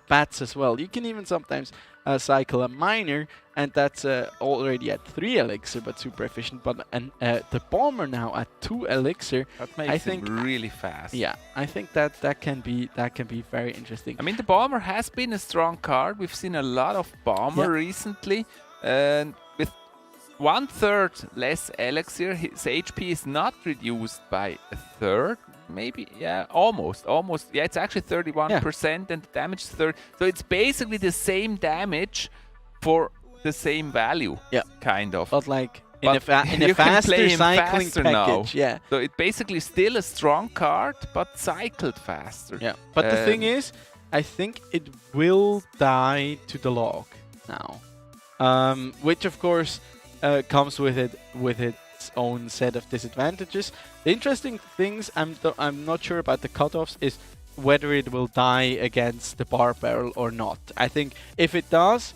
M: bats as well. You can even sometimes cycle a miner, and that's already at 3 elixir, but super efficient. But the Bomber now at 2 elixir,
N: that makes it really fast.
M: Yeah, I think that can be very interesting.
N: I mean, the Bomber has been a strong card. We've seen a lot of Bomber recently, and with 1/3 less elixir, his HP is not reduced by 1/3. Maybe, almost. Yeah, it's actually 31%, and the damage is 30. So it's basically the same damage for the same value.
M: Yeah,
N: kind of.
M: But like in a faster cycling package.
N: Now.
M: Yeah.
N: So it basically still a strong card, but cycled faster.
M: Yeah. But the thing is, I think it will die to the log now, which of course comes with its own set of disadvantages. The interesting things, I'm not sure about the cutoffs, is whether it will die against the bar barrel or not. I think if it does,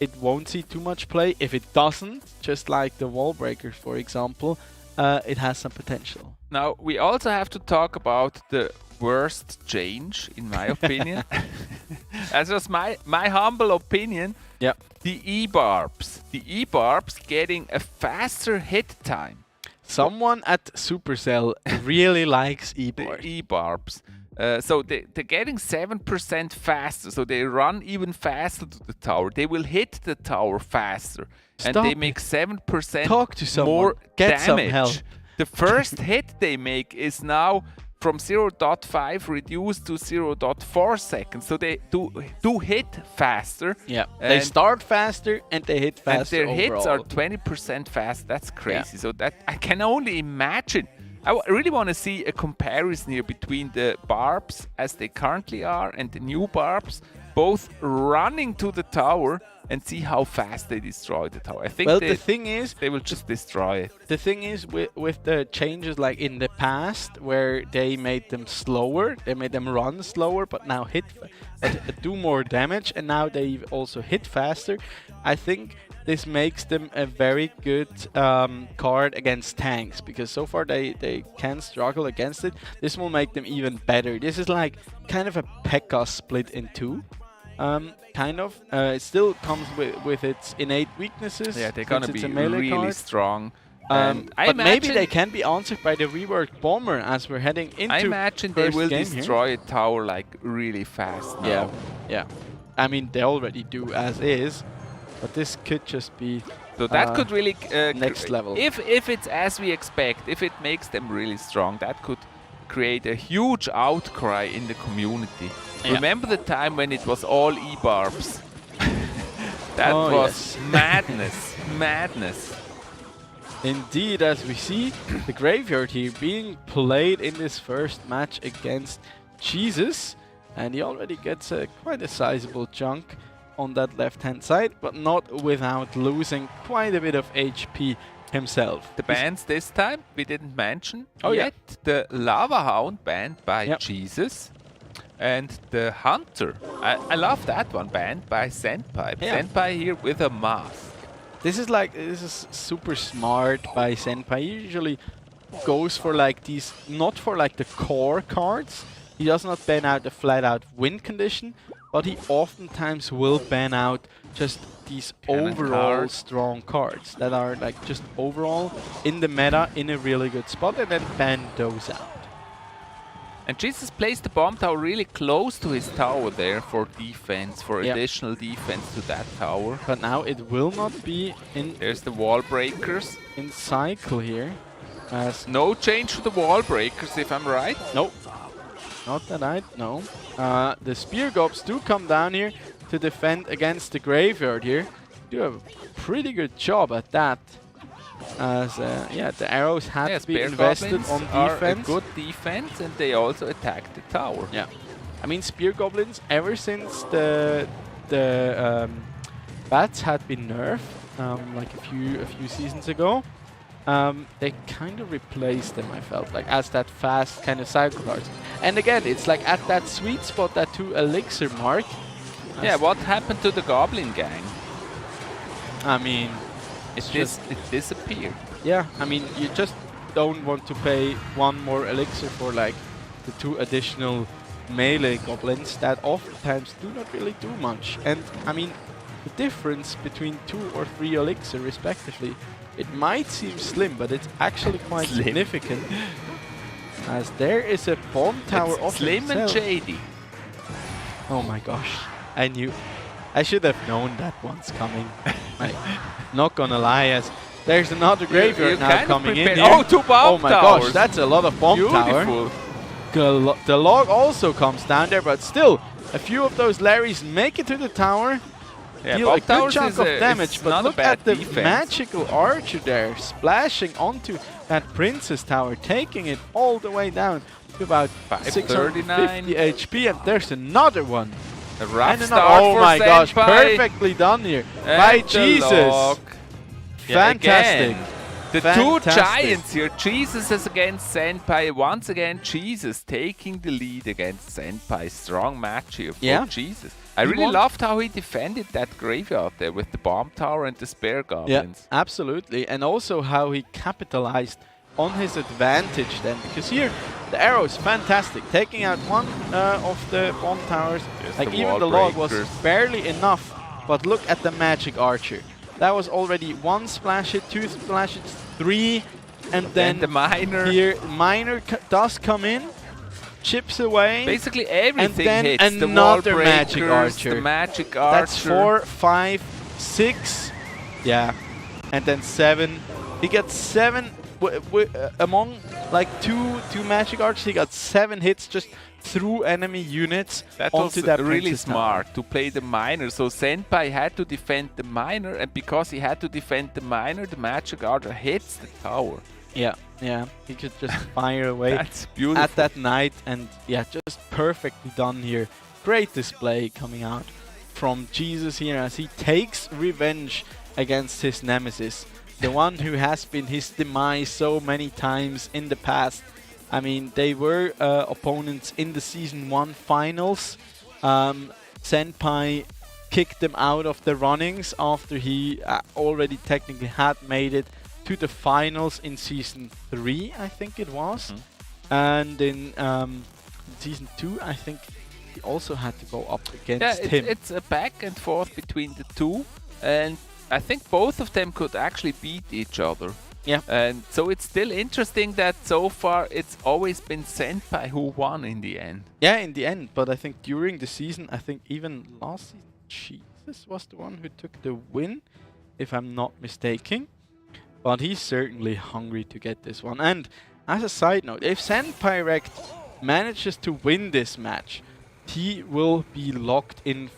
M: it won't see too much play. If it doesn't, just like the wall breakers, for example, it has some potential.
N: Now, we also have to talk about the worst change, in my opinion. That's just my humble opinion.
M: Yeah.
N: The E-Barbs. The E-Barbs getting a faster hit time.
M: Someone at Supercell really likes E-Barbs.
N: The E-Barbs. So they're getting 7% faster, so they run even faster to the tower. They will hit the tower faster, and they make 7% more
M: Get
N: damage.
M: some help.
N: The first hit they make is now from 0.5 reduced to 0.4 seconds, so they do hit faster.
M: Yeah, they start faster and they hit faster.
N: And their hits are
M: overall.
N: 20% fast. That's crazy. So that I can only imagine. I really want to see a comparison here between the Barbs as they currently are and the new Barbs, both running to the tower, and see how fast they destroy the tower. I think
M: the thing is,
N: they will just destroy it.
M: The thing is, with the changes like in the past, where they made them slower, they made them run slower, but now do more damage, and now they also hit faster. I think this makes them a very good card against tanks, because so far they can struggle against it. This will make them even better. This is like kind of a P.E.K.K.A split in two. Kind of. It still comes with its innate weaknesses.
N: Yeah, they're gonna be really
M: card.
N: strong.
M: But maybe they can be answered by the reworked bomber as we're heading into.
N: I imagine they will
M: game
N: destroy
M: here.
N: a tower like really fast now.
M: Yeah, yeah. I mean, they already do as is, but this could just be.
N: So that could really
M: next level.
N: If it's as we expect, if it makes them really strong, that could create a huge outcry in the community.
M: Yeah.
N: Remember the time when it was all e-barbs? That was madness, madness.
M: Indeed, as we see the graveyard here being played in this first match against Jesus, and he already gets quite a sizable chunk on that left-hand side, but not without losing quite a bit of HP himself.
N: The bans this time we didn't mention
M: yet.
N: Yeah. The Lava Hound banned by Jesus, and the Hunter. I love that one, banned by Senpai.
M: Yeah.
N: Senpai here with a mask.
M: This is super smart by Senpai. He usually goes for like these, not for like the core cards. He does not ban out the flat-out win condition, but he oftentimes will ban out just these overall strong cards that are like just overall in the meta in a really good spot, and then ban those out.
N: And Jesus placed the bomb tower really close to his tower there for defense, for additional defense to that tower.
M: But now it will not be in.
N: There's the wall breakers.
M: In cycle here. As
N: no change to the wall breakers, if I'm right.
M: Nope. Not that I know. The spear gobs do come down here to defend against the graveyard here. Do a pretty good job at that. As the arrows had to be invested on defense.
N: Are a good defense, and they also attack the tower.
M: Yeah, I mean spear goblins ever since the bats had been nerfed like a few seasons ago. They kind of replaced them, I felt like, as that fast kind of cycle cards. And again, it's like at that sweet spot, that 2 elixir mark.
N: Yeah, what happened to the goblin gang?
M: I mean,
N: it disappeared.
M: Yeah, I mean, you just don't want to pay 1 more elixir for like the 2 additional melee goblins that oftentimes do not really do much. And I mean, the difference between 2 or 3 elixir respectively, it might seem slim, but it's actually quite significant. As there is a bomb tower of
N: slim and shady.
M: Oh my gosh, I should have known that one's coming. Like, not gonna lie, as there's another graveyard now coming in here.
N: Oh, 2 bomb
M: oh my
N: towers.
M: gosh, that's a lot of bomb tower. The log also comes down there, but still, a few of those Larrys make it to the tower.
N: Yeah,
M: deal a good chunk of damage, but look at the magical archer there, splashing onto that princess tower, taking it all the way down to about 650 HP, and there's another one.
N: A rough
M: oh my gosh, perfectly done here by Jesus. Fantastic.
N: The 2 giants here, Jesus is against Senpai. Once again, Jesus taking the lead against Senpai. Strong match here for Jesus. I really loved how he defended that graveyard there with the bomb tower and the spare goblins.
M: Yeah, absolutely. And also how he capitalized on his advantage then. Because here, the arrows, fantastic. Taking out 1 of the bomb towers. Like even the log was barely enough. But look at the magic archer. That was already 1 splash hit, 2 splash hits, 3. And then
N: the miner.
M: Here, miner does come in. Chips away.
N: Basically everything
M: and then
N: hits.
M: Another magic archer.
N: The magic archer.
M: That's 4, 5, 6. Yeah. And then 7. He gets 7 among like two magic archers. He got 7 hits just through enemy units.
N: That
M: onto
N: was
M: that
N: really smart to play the miner. So Senpai had to defend the miner, and because he had to defend the miner, the magic archer hits the tower.
M: Yeah, yeah, he could just fire away
N: That's beautiful.
M: at that knight, and yeah, just perfectly done here. Great display coming out from Jesus here as he takes revenge against his nemesis, the one who has been his demise so many times in the past. I mean, they were opponents in the Season 1 finals. Senpai kicked them out of the runnings after he already technically had made it to the finals in Season 3, I think it was. And in Season 2, I think he also had to go up against him.
N: It's a back and forth between the two, and I think both of them could actually beat each other.
M: Yeah.
N: And so it's still interesting that so far it's always been Senpai who won in the end.
M: Yeah, in the end. But I think during the season, I think even last season, Jesus was the one who took the win, if I'm not mistaken. But he's certainly hungry to get this one. And as a side note, if Senpai Rect manages to win this match, he will be locked in,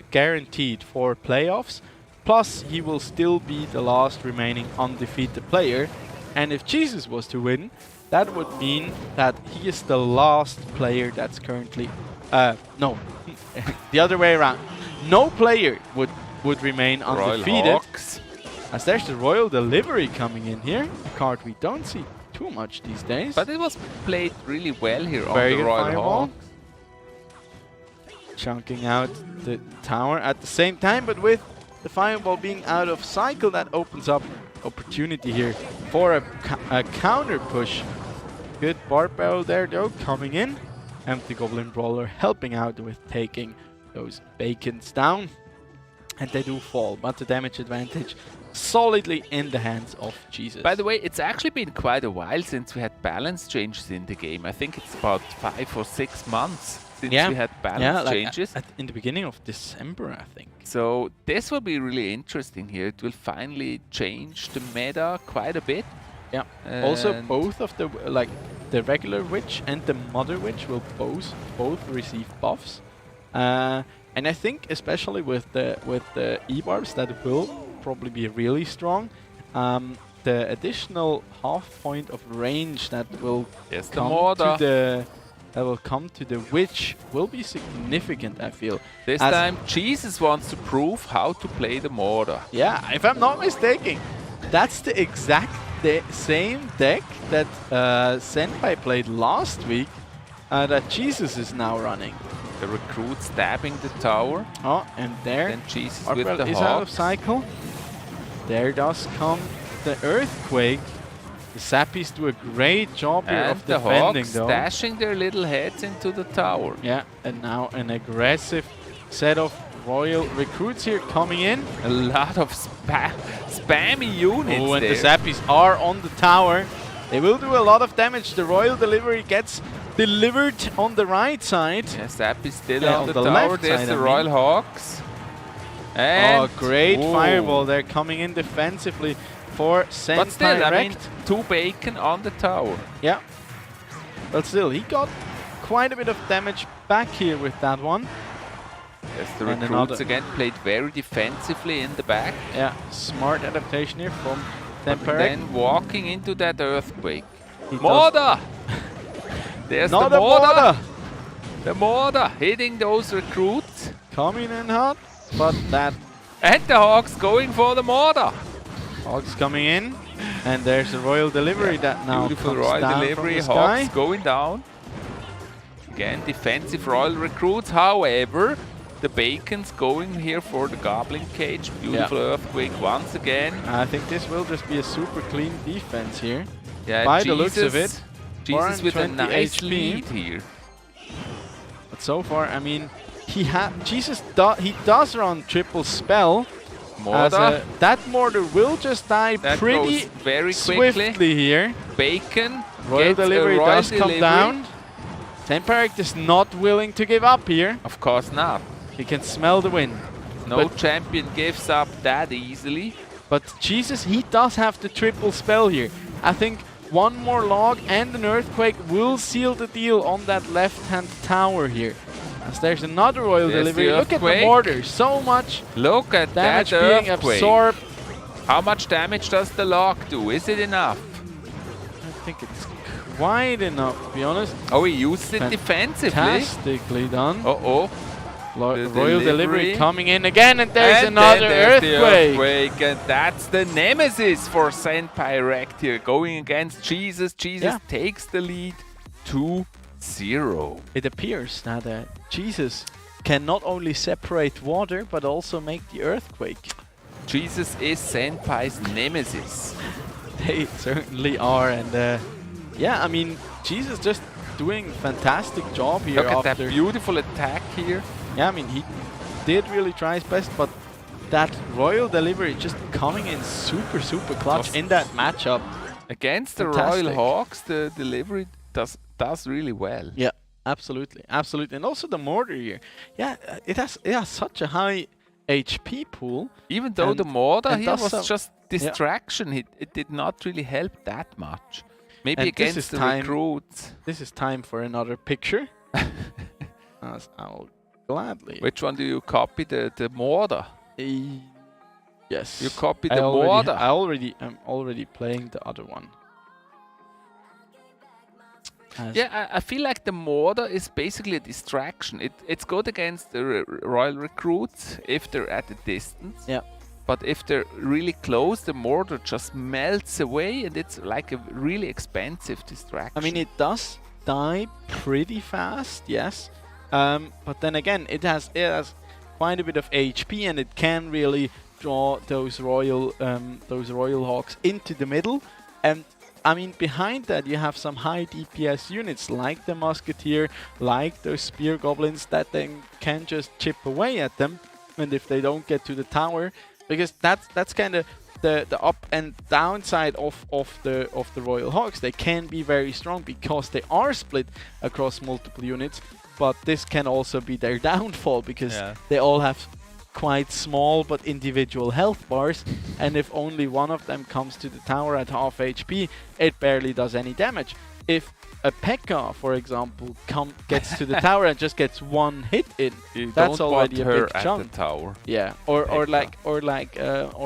M: guaranteed for playoffs. Plus, he will still be the last remaining undefeated player. And if Jesus was to win, that would mean that he is the last player that's currently... no, the other way around. No player would remain undefeated.
N: Royal Hawks.
M: As there's the Royal Delivery coming in here. A card we don't see too much these days.
N: But it was played really well here
M: Very
N: on the
M: good
N: Royal
M: fireball.
N: Hawks.
M: Chunking out the tower at the same time, but with the fireball being out of cycle, that opens up opportunity here for a counter push. Good barb barrel there though, coming in. Empty Goblin Brawler helping out with taking those bacons down. And they do fall, but the damage advantage solidly in the hands of Jesus.
N: By the way, it's actually been quite a while since we had balance changes in the game. I think it's about 5 or 6 months since we had balance changes.
M: In the beginning of December, I think.
N: So this will be really interesting here. It will finally change the meta quite a bit.
M: Yeah. Also, both of the the regular witch and the mother witch will both receive buffs. And I think especially with the E-barbs that will probably be really strong. The additional half point of range that will come to the witch will be significant, I feel.
N: This time Jesus wants to prove how to play the Mortar.
M: Yeah, if I'm not mistaken, that's the exact same deck that Senpai played last week that Jesus is now running.
N: The recruit stabbing the tower.
M: Oh, and there
N: then Jesus with the
M: is
N: Hawks.
M: out of cycle. There does come the Earthquake. The Sappies do a great job here
N: and
M: of defending though.
N: Dashing their little heads into the tower.
M: Yeah, and now an aggressive set of Royal recruits here coming in.
N: A lot of spammy units.
M: Oh, and the Sappies are on the tower. They will do a lot of damage. The Royal Delivery gets delivered on the right side.
N: Yeah, Sappies still on the tower.
M: Left
N: There's
M: side,
N: the Royal Hawks. And
M: great fireball there coming in defensively for Senpai
N: But still, I mean,
M: Rect.
N: 2 bacon on the tower.
M: Yeah. But still, he got quite a bit of damage back here with that one.
N: Yes, the recruits again played very defensively in the back.
M: Yeah, smart adaptation here from Senpai Rect.
N: Then walking into that Earthquake. Mortar! There's
M: Not
N: the
M: a
N: Mortar! The Mortar hitting those recruits.
M: Coming in hot, but that...
N: And the Hawks going for the Mortar.
M: Hawks coming in, and there's a Royal Delivery that now
N: Beautiful
M: comes
N: Royal
M: down
N: Delivery,
M: from the
N: Hawks
M: sky.
N: going down. Again, defensive Royal recruits, however, the Bacon's going here for the Goblin Cage. Beautiful Earthquake once again.
M: I think this will just be a super clean defense here.
N: Yeah,
M: by the looks of it.
N: Jesus with a
M: 420
N: nice
M: HP.
N: lead here.
M: But so far, I mean, Jesus does run triple spell.
N: Mortar.
M: That Mortar will just die pretty
N: goes very
M: swiftly here.
N: Bacon.
M: Royal Delivery
N: Royal
M: does come down. Senpai Rect is not willing to give up here.
N: Of course not.
M: He can smell the win.
N: No champion gives up that easily.
M: But Jesus, he does have the triple spell here. I think one more log and an Earthquake will seal the deal on that left-hand tower here. As there's another Royal Delivery. Look at the Mortar. So much
N: Look at
M: damage
N: that
M: being
N: Earthquake.
M: absorbed.
N: How much damage does the log do? Is it enough?
M: I think it's quite enough, to be honest.
N: Oh, he used it defensively.
M: Fantastically done.
N: Uh-oh.
M: Royal Delivery coming in again, and there's another
N: there's the
M: Earthquake.
N: Earthquake. And that's the nemesis for Senpai Rect here, going against Jesus. Jesus takes the lead 2-0.
M: It appears that Jesus can not only separate water, but also make the earthquake.
N: Jesus is Senpai's nemesis.
M: They certainly are, and yeah, I mean, Jesus just doing fantastic job here.
N: Look at that beautiful attack here.
M: Yeah, I mean, he did really try his best, but that Royal delivery just coming in super, super clutch in that matchup.
N: Against the Royal Hawks, the delivery does really well.
M: Yeah, absolutely, absolutely. And also the mortar here. Yeah, it has such a high HP pool.
N: Even though the mortar here was just distraction,
M: yeah.
N: it did not really help that much. Maybe
M: and
N: against the recruits.
M: This is time for another picture. As I'll gladly.
N: Which one do you copy? The mortar?
M: Yes.
N: You copy the mortar?
M: I'm already playing the other one.
N: Yeah, I feel like the mortar is basically a distraction. It's good against the Royal recruits if they're at a distance.
M: Yeah.
N: But if they're really close, the mortar just melts away, and it's like a really expensive distraction.
M: I mean, it does die pretty fast, yes. But then again, it has quite a bit of HP, and it can really draw those Royal Hawks into the middle. And I mean, behind that, you have some high DPS units like the Musketeer, like those Spear Goblins that then can just chip away at them. And if they don't get to the tower, because that's kind of the up and downside of the Royal Hawks. They can be very strong because they are split across multiple units, but this can also be their downfall because they all have quite small but individual health bars, and if only one of them comes to the tower at half HP, it barely does any damage. If a P.E.K.K.A, for example, gets to the tower and just gets one hit in, that's already a big chunk.
N: At the tower.
M: Yeah, or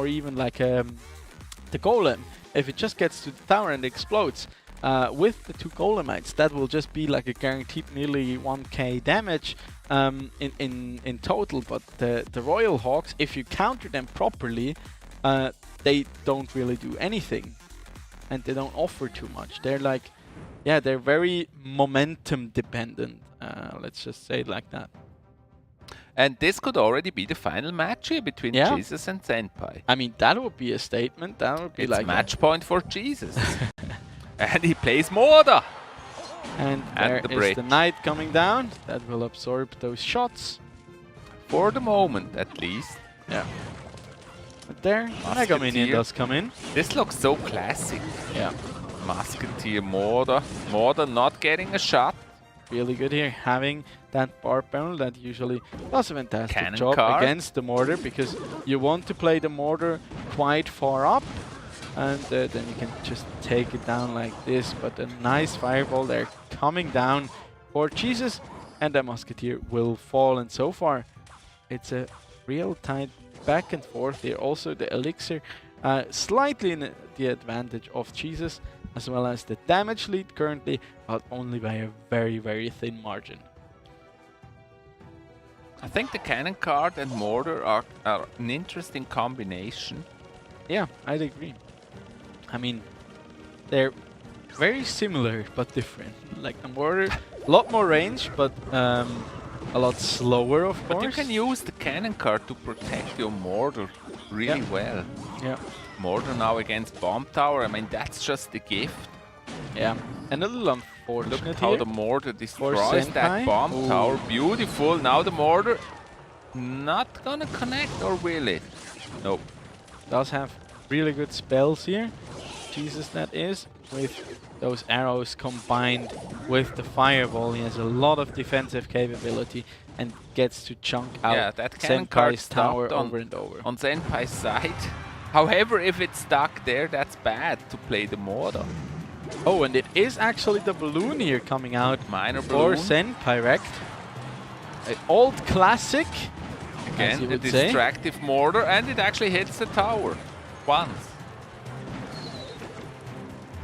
M: even like the Golem. If it just gets to the tower and explodes, with the 2 Golemites, that will just be like a guaranteed nearly 1k damage in total. But the Royal Hawks, if you counter them properly, they don't really do anything, and they don't offer too much. They're like, yeah, they're very momentum dependent. Let's just say it like that.
N: And this could already be the final match here between Jesus and Senpai.
M: I mean, that would be a statement. That would be like
N: match point for Jesus. And he plays Mortar.
M: And there is the Knight coming down. That will absorb those shots.
N: For the moment, at least.
M: Yeah. But there, Mega Minion does come in.
N: This looks so classic.
M: Yeah.
N: Musketeer, Mortar. Mortar not getting a shot.
M: Really good here, having that Barb Barrel that usually does a fantastic
N: Cannon
M: job
N: card
M: against the Mortar, because you want to play the Mortar quite far up, and then you can just take it down like this. But a nice fireball there coming down for Jesus, and the Musketeer will fall. And so far, it's a real tight back and forth here. Also, the Elixir slightly in the advantage of Jesus, as well as the damage lead currently, but only by a very, very thin margin.
N: I think the Cannon card and Mortar are an interesting combination.
M: Yeah, I'd agree. I mean, they're very similar but different. Like the Mortar, a lot more range, but a lot slower, of course.
N: But you can use the Cannon card to protect your Mortar really well.
M: Yeah.
N: Mortar now against Bomb Tower, I mean, that's just a gift.
M: Yeah, and a little unfortunate.
N: Look how the Mortar destroys that Bomb Tower. Beautiful. Now the Mortar not gonna connect, or will it? Nope.
M: Does have really good spells here. Jesus, that is, with those arrows combined with the fireball. He has a lot of defensive capability and gets to chunk out
N: that Cannon card
M: tower
N: on,
M: over and over.
N: On Senpai's side. However, if it's stuck there, that's bad to play the Mortar.
M: Oh, and it is actually the balloon here coming out.
N: Minor
M: for
N: balloon.
M: Senpai wrecked. An old classic.
N: Again, a distractive Mortar, and it actually hits the tower once.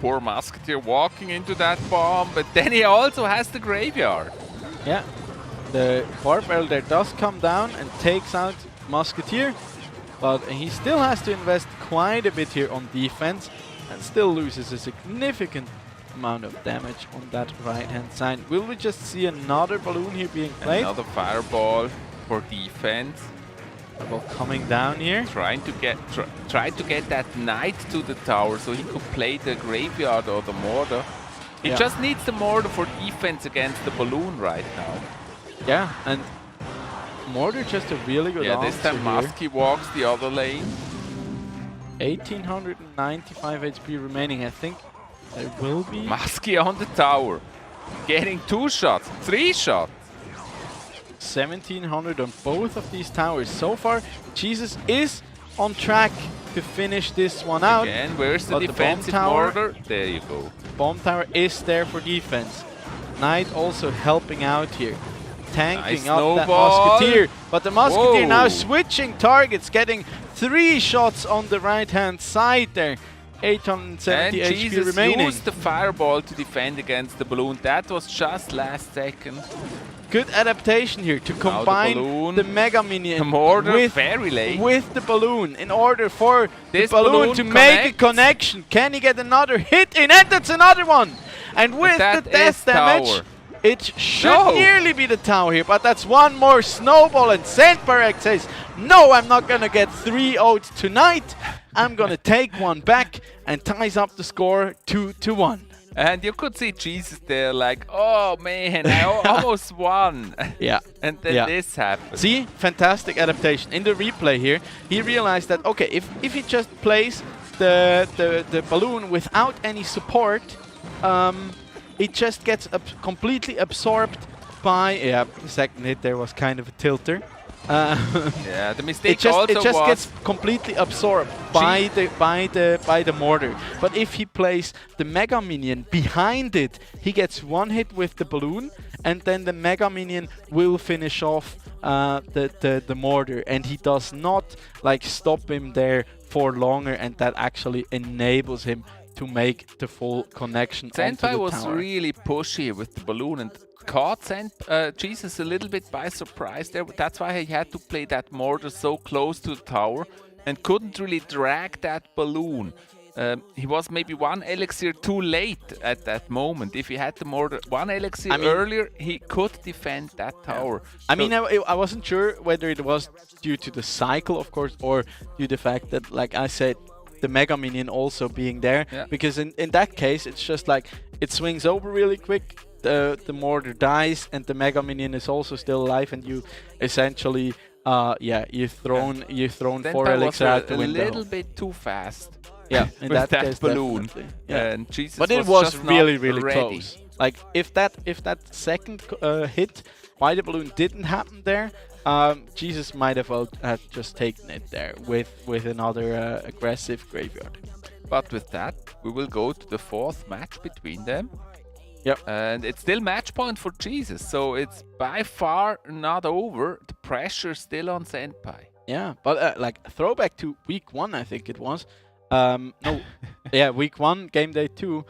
N: Poor Musketeer walking into that bomb, but then he also has the graveyard.
M: Yeah, the Barb Barrel there does come down and takes out Musketeer, but he still has to invest quite a bit here on defense, and still loses a significant amount of damage on that right-hand side. Will we just see another balloon here being played?
N: Another fireball for defense.
M: Well, coming down here.
N: Trying to get try to get that knight to the tower so he could play the graveyard or the mortar. He just needs the mortar for defense against the balloon right now.
M: Yeah, and mortar just a really good answer.
N: This time Musky walks the other lane.
M: 1895 HP remaining. I think there will be
N: Musky on the tower, getting 2 shots, 3 shots.
M: 1700 on both of these towers. So far, Jesus is on track to finish this one out.
N: Again, where's the defensive mortar? There you go.
M: Bomb tower is there for defense. Knight also helping out here. Tanking up that Musketeer. But the Musketeer now switching targets, getting 3 shots on the right-hand side there. 870
N: and
M: HP
N: Jesus
M: remaining.
N: used the fireball to defend against the balloon. That was just last second.
M: Good adaptation here to combine the Mega Minion
N: with
M: the balloon in order for the balloon to make a connection. Can he get another hit in? And that's another one! And with the death damage, it should nearly be the tower here, but that's one more snowball, and Sandberg says, no, I'm not gonna get 3-0 tonight. I'm gonna take one back, and ties up the score 2-1.
N: And you could see Jesus there like, oh man, I almost won.
M: Yeah.
N: And then this happened.
M: See, fantastic adaptation. In the replay here, he realized that, okay, if he just plays the balloon without any support, it just gets completely absorbed by, the second hit there was kind of a tilter.
N: Yeah, the mistake
M: it just gets completely absorbed by the mortar. But if he plays the Mega Minion behind it, he gets one hit with the balloon, and then the Mega Minion will finish off the mortar, and he does not like stop him there for longer, and that actually enables him to make the full connection onto the tower.
N: Senpai was really pushy with the balloon and caught Jesus a little bit by surprise there. That's why he had to play that mortar so close to the tower and couldn't really drag that balloon. He was maybe 1 elixir too late at that moment. If he had the mortar 1 elixir earlier, he could defend that tower.
M: I mean, I wasn't sure whether it was due to the cycle, of course, or due to the fact that, like I said, the Mega Minion also being there. Because in that case, it's just like it swings over really quick. The mortar dies, and the Mega Minion is also still alive, and you essentially, you've thrown 4 elixir out the window.
N: A little bit too fast.
M: Yeah, in
N: with
M: that case,
N: balloon.
M: Definitely. Yeah.
N: And Jesus
M: but it was
N: just
M: really
N: not ready.
M: close. Like if that second hit by the balloon didn't happen there, Jesus might have just taken it there with another aggressive graveyard.
N: But with that, we will go to the 4th match between them.
M: Yep.
N: And it's still match point for Jesus, so it's by far not over. The pressure still on Senpai.
M: Yeah, but like throwback to week 1, I think it was. No, yeah, week 1, game day 2,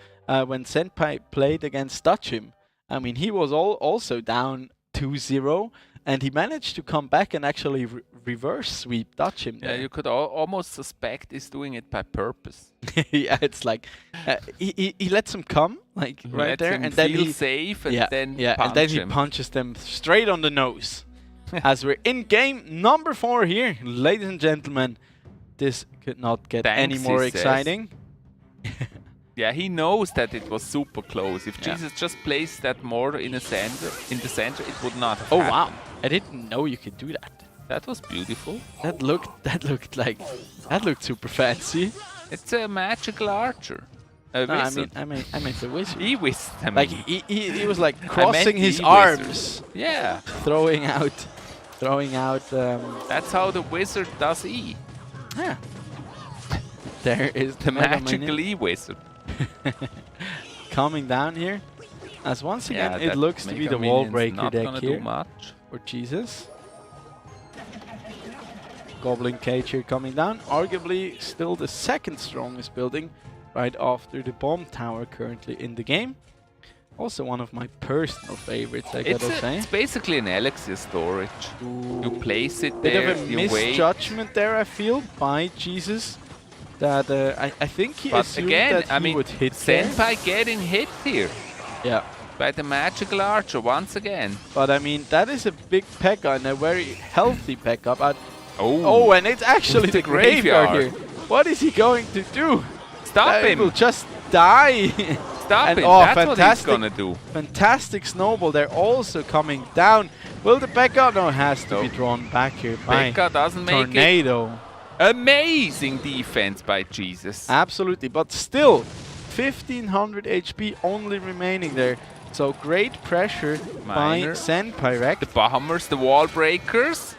M: when Senpai played against Dutchim. I mean, he was also down 2-0, and he managed to come back and actually reverse sweep Dutchim.
N: Yeah, you could almost suspect he's doing it by purpose.
M: Yeah, it's like he lets him come like right there,
N: and then he's safe, and then
M: he punches them straight on the nose. As we're in game number 4 here, ladies and gentlemen, this could not get any more exciting.
N: Yeah, he knows that it was super close. If Jesus just placed that mortar in the center, it would not have happened.
M: Wow! I didn't know you could do that.
N: That was beautiful.
M: That looked super fancy.
N: It's a magical archer. A wizard.
M: I meant the wizard.
N: He wizard.
M: Like he was like crossing his arms.
N: Yeah.
M: Throwing out.
N: That's how the wizard does E.
M: Yeah. There is
N: the magical E-wizard.
M: Coming down here. As once again, it looks to be the wall breaker deck here. For Jesus. Goblin Cage here coming down. Arguably still the 2nd strongest building right after the bomb tower currently in the game. Also one of my personal favorites, I gotta say.
N: It's basically an elixir storage. You place it there,
M: Bit of a misjudgment there, I feel, by Jesus. that I think he
N: But
M: assumed
N: again,
M: that
N: I
M: he
N: mean,
M: would hit there.
N: Senpai getting hit here.
M: Yeah.
N: By the magical archer once again.
M: But I mean, that is a big P.E.K.K.A. and a very healthy P.E.K.K.A. But
N: oh,
M: and it's actually the graveyard here. What is he going to do?
N: Stop him!
M: He will just die.
N: Stop
M: and
N: him!
M: Oh,
N: That's
M: fantastic,
N: what he's gonna do.
M: Fantastic snowball. They're also coming down. Will the P.E.K.K.A. No, has to be drawn back here by
N: P.E.K.K.A. doesn't make
M: Tornado.
N: Amazing defense by Jesus.
M: Absolutely, but still, 1500 HP only remaining there. So great pressure by Senpai.
N: The bombers, the wall breakers.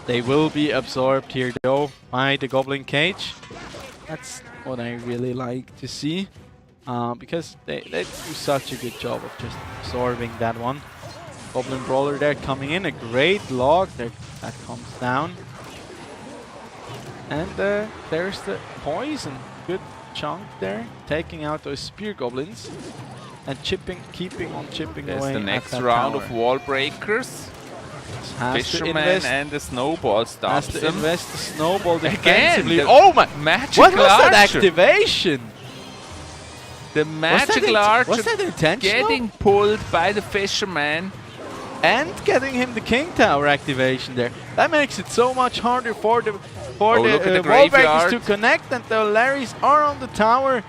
M: They will be absorbed here though by the Goblin Cage. That's what I really like to see. Because they do such a good job of just absorbing that one. Goblin Brawler there coming in. A great log there that comes down. And there's the poison. Good chunk there. Taking out those spear goblins. And keeping on chipping
N: There's
M: away
N: the
M: at
N: next
M: that
N: round
M: tower.
N: of wall breakers. Fisherman and the snowball stops
M: has to
N: them.
M: invest the snowball
N: Again,
M: defensively.
N: the
M: Oh my!
N: magical
M: What was that
N: archer.
M: activation?
N: The magical archer
M: was that intentional?
N: getting pulled by the fisherman.
M: And getting him the King Tower activation there. That makes it so much harder for the wall breakers to connect, and the Larrys are on the tower.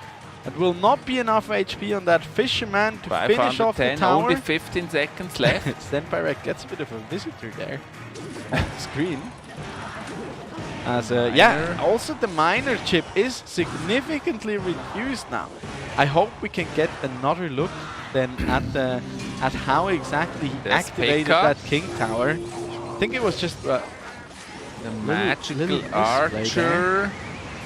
M: It will not be enough HP on that fisherman to finish off the tower.
N: Only 15 seconds left.
M: Senpai gets a bit of a visitor there on the screen. As yeah, also the miner chip is significantly reduced now. I hope we can get another look then at how exactly he activated that King Tower. I think it was just
N: the magical archer.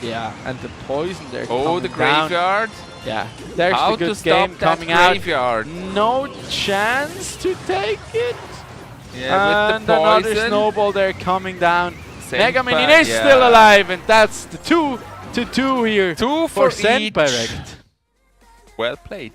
M: Yeah, and the poison there.
N: Oh, the graveyard.
M: Down. Yeah, there's
N: how
M: the good
N: to
M: game
N: stop
M: coming
N: that
M: out.
N: Graveyard.
M: No chance to take it.
N: Yeah,
M: and
N: with the poison.
M: Another snowball there coming down.
N: Senpai,
M: Mega Minion is still alive, and that's the 2-2 here.
N: 2 for
M: Senpai.
N: Well played.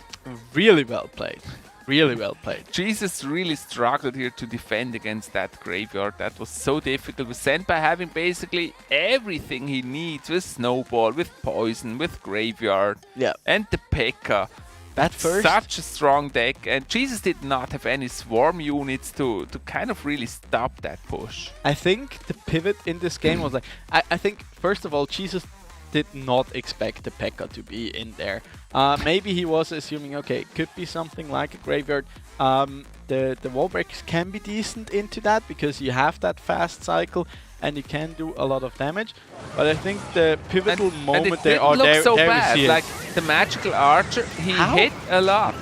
M: Really well played. Really well played.
N: Jesus really struggled here to defend against that graveyard. That was so difficult, with Senpai having basically everything he needs, with snowball, with poison, with graveyard, and the P.E.K.K.A.
M: That first,
N: such a strong deck, and Jesus did not have any swarm units to kind of really stop that push.
M: I think the pivot in this game was like, I think first of all, Jesus did not expect the P.E.K.K.A. to be in there. Maybe he was assuming, okay, it could be something like a graveyard. The wall breakers can be decent into that because you have that fast cycle and you can do a lot of damage. But I think the pivotal moment there,
N: so bad. Like the magical archer, he hit a lot.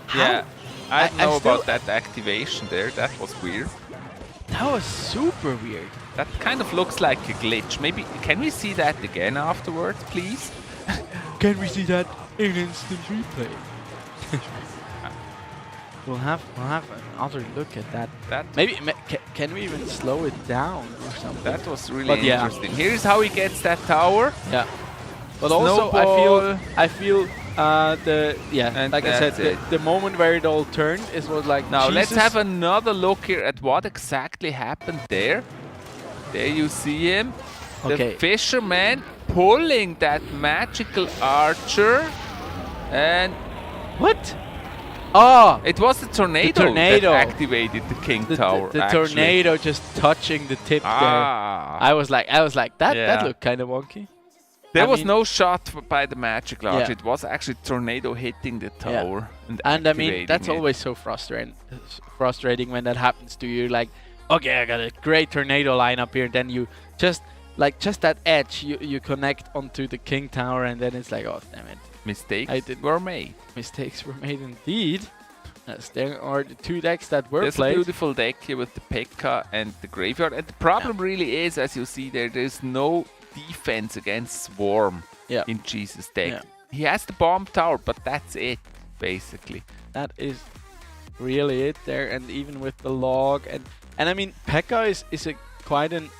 M: How?
N: Yeah, I don't know about that activation there. That was weird.
M: That was super weird.
N: That kind of looks like a glitch. Maybe can we see that again afterwards, please?
M: Can we see that in instant replay? We'll have another look at that. Maybe can we even slow it down or something?
N: That was really interesting. Here's how he gets that tower.
M: Yeah. But also I feel like I said, the moment where it all turned was like,
N: now
M: Jesus.
N: let's have another look here at what exactly happened there. There you see him, the fisherman pulling that magical archer, and
M: what? Oh,
N: it was the tornado that activated the King Tower.
M: The tornado just touching the tip there. I was like, that looked kind of wonky.
N: There was no shot by the magical archer. It was actually tornado hitting the tower.
M: And I mean, that's always so frustrating when that happens to you. Like, okay, I got a great tornado lineup here, and then you just that edge you connect onto the King Tower, and then it's like, oh damn it.
N: Mistakes were made.
M: Mistakes were made indeed. As there are the two decks that were
N: There's
M: played.
N: a beautiful deck here with the P.E.K.K.A. and the graveyard, and the problem really is, as you see there's no defense against Swarm in Jesus' deck. He has the bomb tower, but that's it, basically.
M: That is really it there, and even with the log, and I mean, P.E.K.K.A. is quite an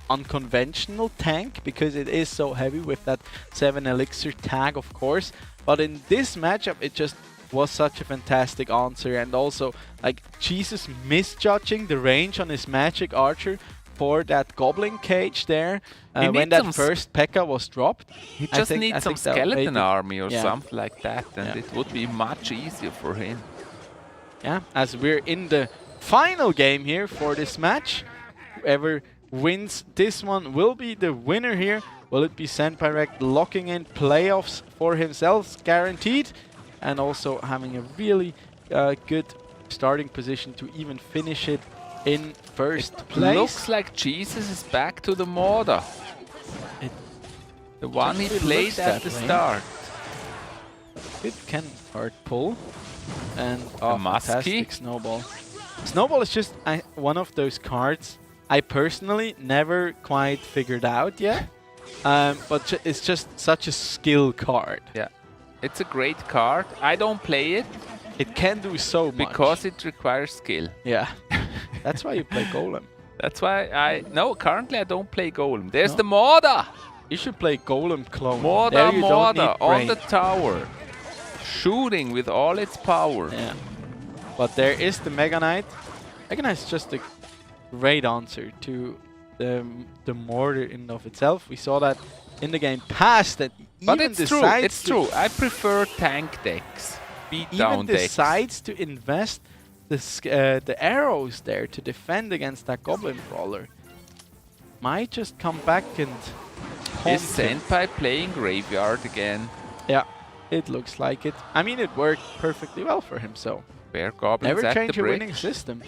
M: unconventional tank because it is so heavy with that 7 elixir tag, of course. But in this matchup, it just was such a fantastic answer, and also like Jesus misjudging the range on his magic archer for that goblin cage there
N: He
M: when
N: needs
M: that
N: some
M: first P.E.K.K.A. was dropped.
N: He just needs some skeleton army or
M: Yeah.
N: something like that, and
M: Yeah.
N: it would be much easier for him.
M: Yeah, as we're in the final game here for this match. Whoever wins this one will be the winner here. Will it be Senpai Rect locking in playoffs for himself, guaranteed, and also having a really good starting position to even finish it in first place?
N: Looks like Jesus is back to the Morda. The one he
M: It
N: played
M: looks
N: at
M: that
N: the
M: way.
N: start.
M: Good cannon card pull. And
N: Muskie.
M: fantastic Snowball. Snowball is just one of those cards I personally never quite figured out yet. But it's just such a skill card.
N: Yeah, it's a great card. I don't play it.
M: It can do so much.
N: Because it requires skill.
M: Yeah. That's why you play Golem.
N: That's why currently I don't play Golem. There's the Morda!
M: You should play Golem clone.
N: Morda,
M: There you don't
N: Morda
M: need
N: on
M: brain.
N: the tower. Shooting with all its power.
M: Yeah. But there is the Mega Knight. Mega Knight is just a great answer to the mortar in and of itself. We saw that in the game past that
N: But
M: even
N: it's true,
M: decides
N: it's true. I prefer tank decks. Beat down
M: even
N: decks.
M: decides to invest the arrows there to defend against that Goblin Brawler. Might just come back and
N: Is
M: haunt him.
N: Senpai playing Graveyard again?
M: Yeah, it looks like it. I mean, it worked perfectly well for him, so
N: Bear Goblins
M: never
N: at
M: change
N: the
M: your
N: bridge.
M: winning system.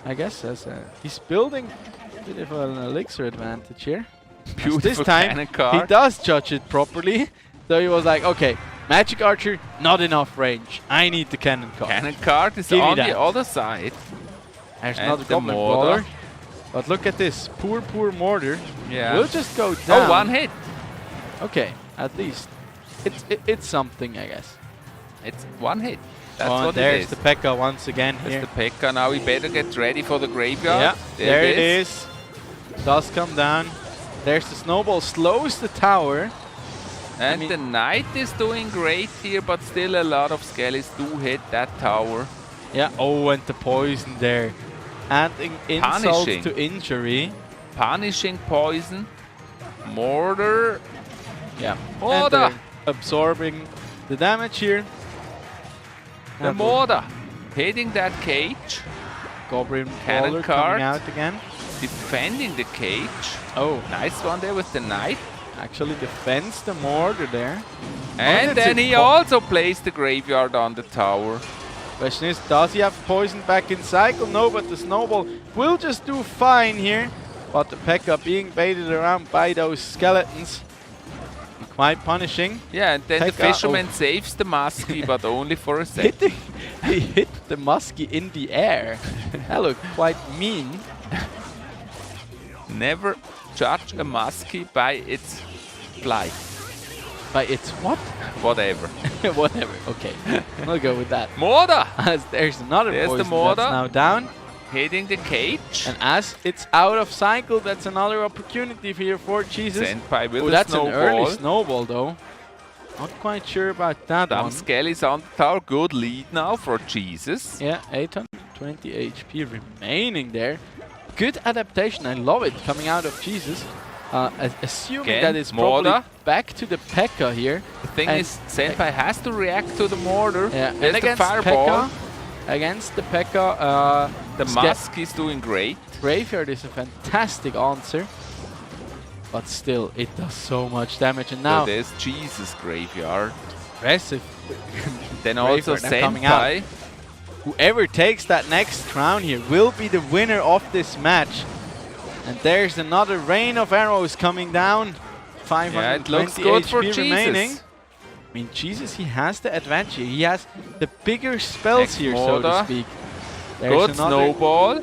M: I guess as he's building a bit of an elixir advantage here. As
N: Beautiful
M: this time
N: cannon
M: he
N: card.
M: does judge it properly. So he was like, okay, Magic Archer, not enough range. I need the cannon card.
N: Cannon card is
M: Give me
N: on
M: that.
N: the other side.
M: There's
N: And
M: another
N: the
M: Goblin
N: Mortar.
M: Brawler. But look at this, poor mortar.
N: Yeah.
M: We'll just go down.
N: Oh, one hit.
M: Okay, at least it's something, I guess.
N: It's one hit. That's
M: Oh,
N: what
M: there's
N: it is.
M: the P.E.K.K.A. once again
N: There's
M: here.
N: the P.E.K.K.A. Now we better get ready for the graveyard.
M: Yeah, there it is. Does come down. There's the Snowball, slows the tower.
N: And
M: I mean,
N: the Knight is doing great here, but still a lot of Skellies do hit that tower.
M: yeah, oh, and the poison there. Adding insult
N: Punishing.
M: to injury.
N: Punishing poison. Mortar.
M: Yeah.
N: Mortar.
M: And they're absorbing the damage here.
N: The
M: That will-
N: Mortar. Hitting that cage.
M: Goblin
N: Cannon
M: Brawler
N: card.
M: coming out again.
N: Defending the cage.
M: Oh,
N: Nice one there with the Knight.
M: actually defends the mortar there.
N: And
M: it's
N: then
M: a
N: he
M: po-
N: also plays the graveyard on the tower.
M: Question is, does he have poison back in cycle? No, but the Snowball will just do fine here. But the P.E.K.K.A. being baited around by those skeletons. Quite punishing.
N: Yeah, and then the
M: P.E.K.K.A.
N: fisherman saves the Muskie, but only for a second.
M: He hit the Muskie in the air. That looked quite mean.
N: Never judge a Muskie by its flight.
M: But it's what?
N: Whatever.
M: Whatever. Okay, we'll go with that.
N: Mortar!
M: As there's another
N: There's the
M: poison
N: mortar.
M: that's now down.
N: Hitting the cage.
M: And as it's out of cycle, that's another opportunity here for Jesus.
N: Senpai with
M: Oh,
N: a
M: that's an early
N: snowball.
M: snowball though. Not quite sure about that
N: Some
M: one.
N: Skellies on the tower. Good lead now for Jesus.
M: Yeah, 820 HP remaining there. Good adaptation, I love it, coming out of Jesus. Assuming
N: Again,
M: that it's probably
N: Mortar.
M: back to the P.E.K.K.A. here.
N: The thing
M: And
N: is, Senpai has to react to the mortar.
M: Yeah,
N: There's
M: and
N: the
M: against
N: fireball.
M: Against the P.E.K.K.A.
N: The Musk is doing great.
M: Graveyard is a fantastic answer. But still, it does so much damage. And now,
N: So there's Jesus graveyard.
M: impressive.
N: Then also
M: Graveyard now coming out.
N: Senpai.
M: Whoever takes that next crown here will be the winner of this match. And there's another rain of arrows coming down. 520
N: Yeah, it looks good
M: HP
N: for Jesus.
M: remaining. I mean, Jesus, he has the advantage here. He has the bigger spells
N: Next
M: here, so to
N: mortar.
M: speak. There's
N: Good
M: another
N: snowball.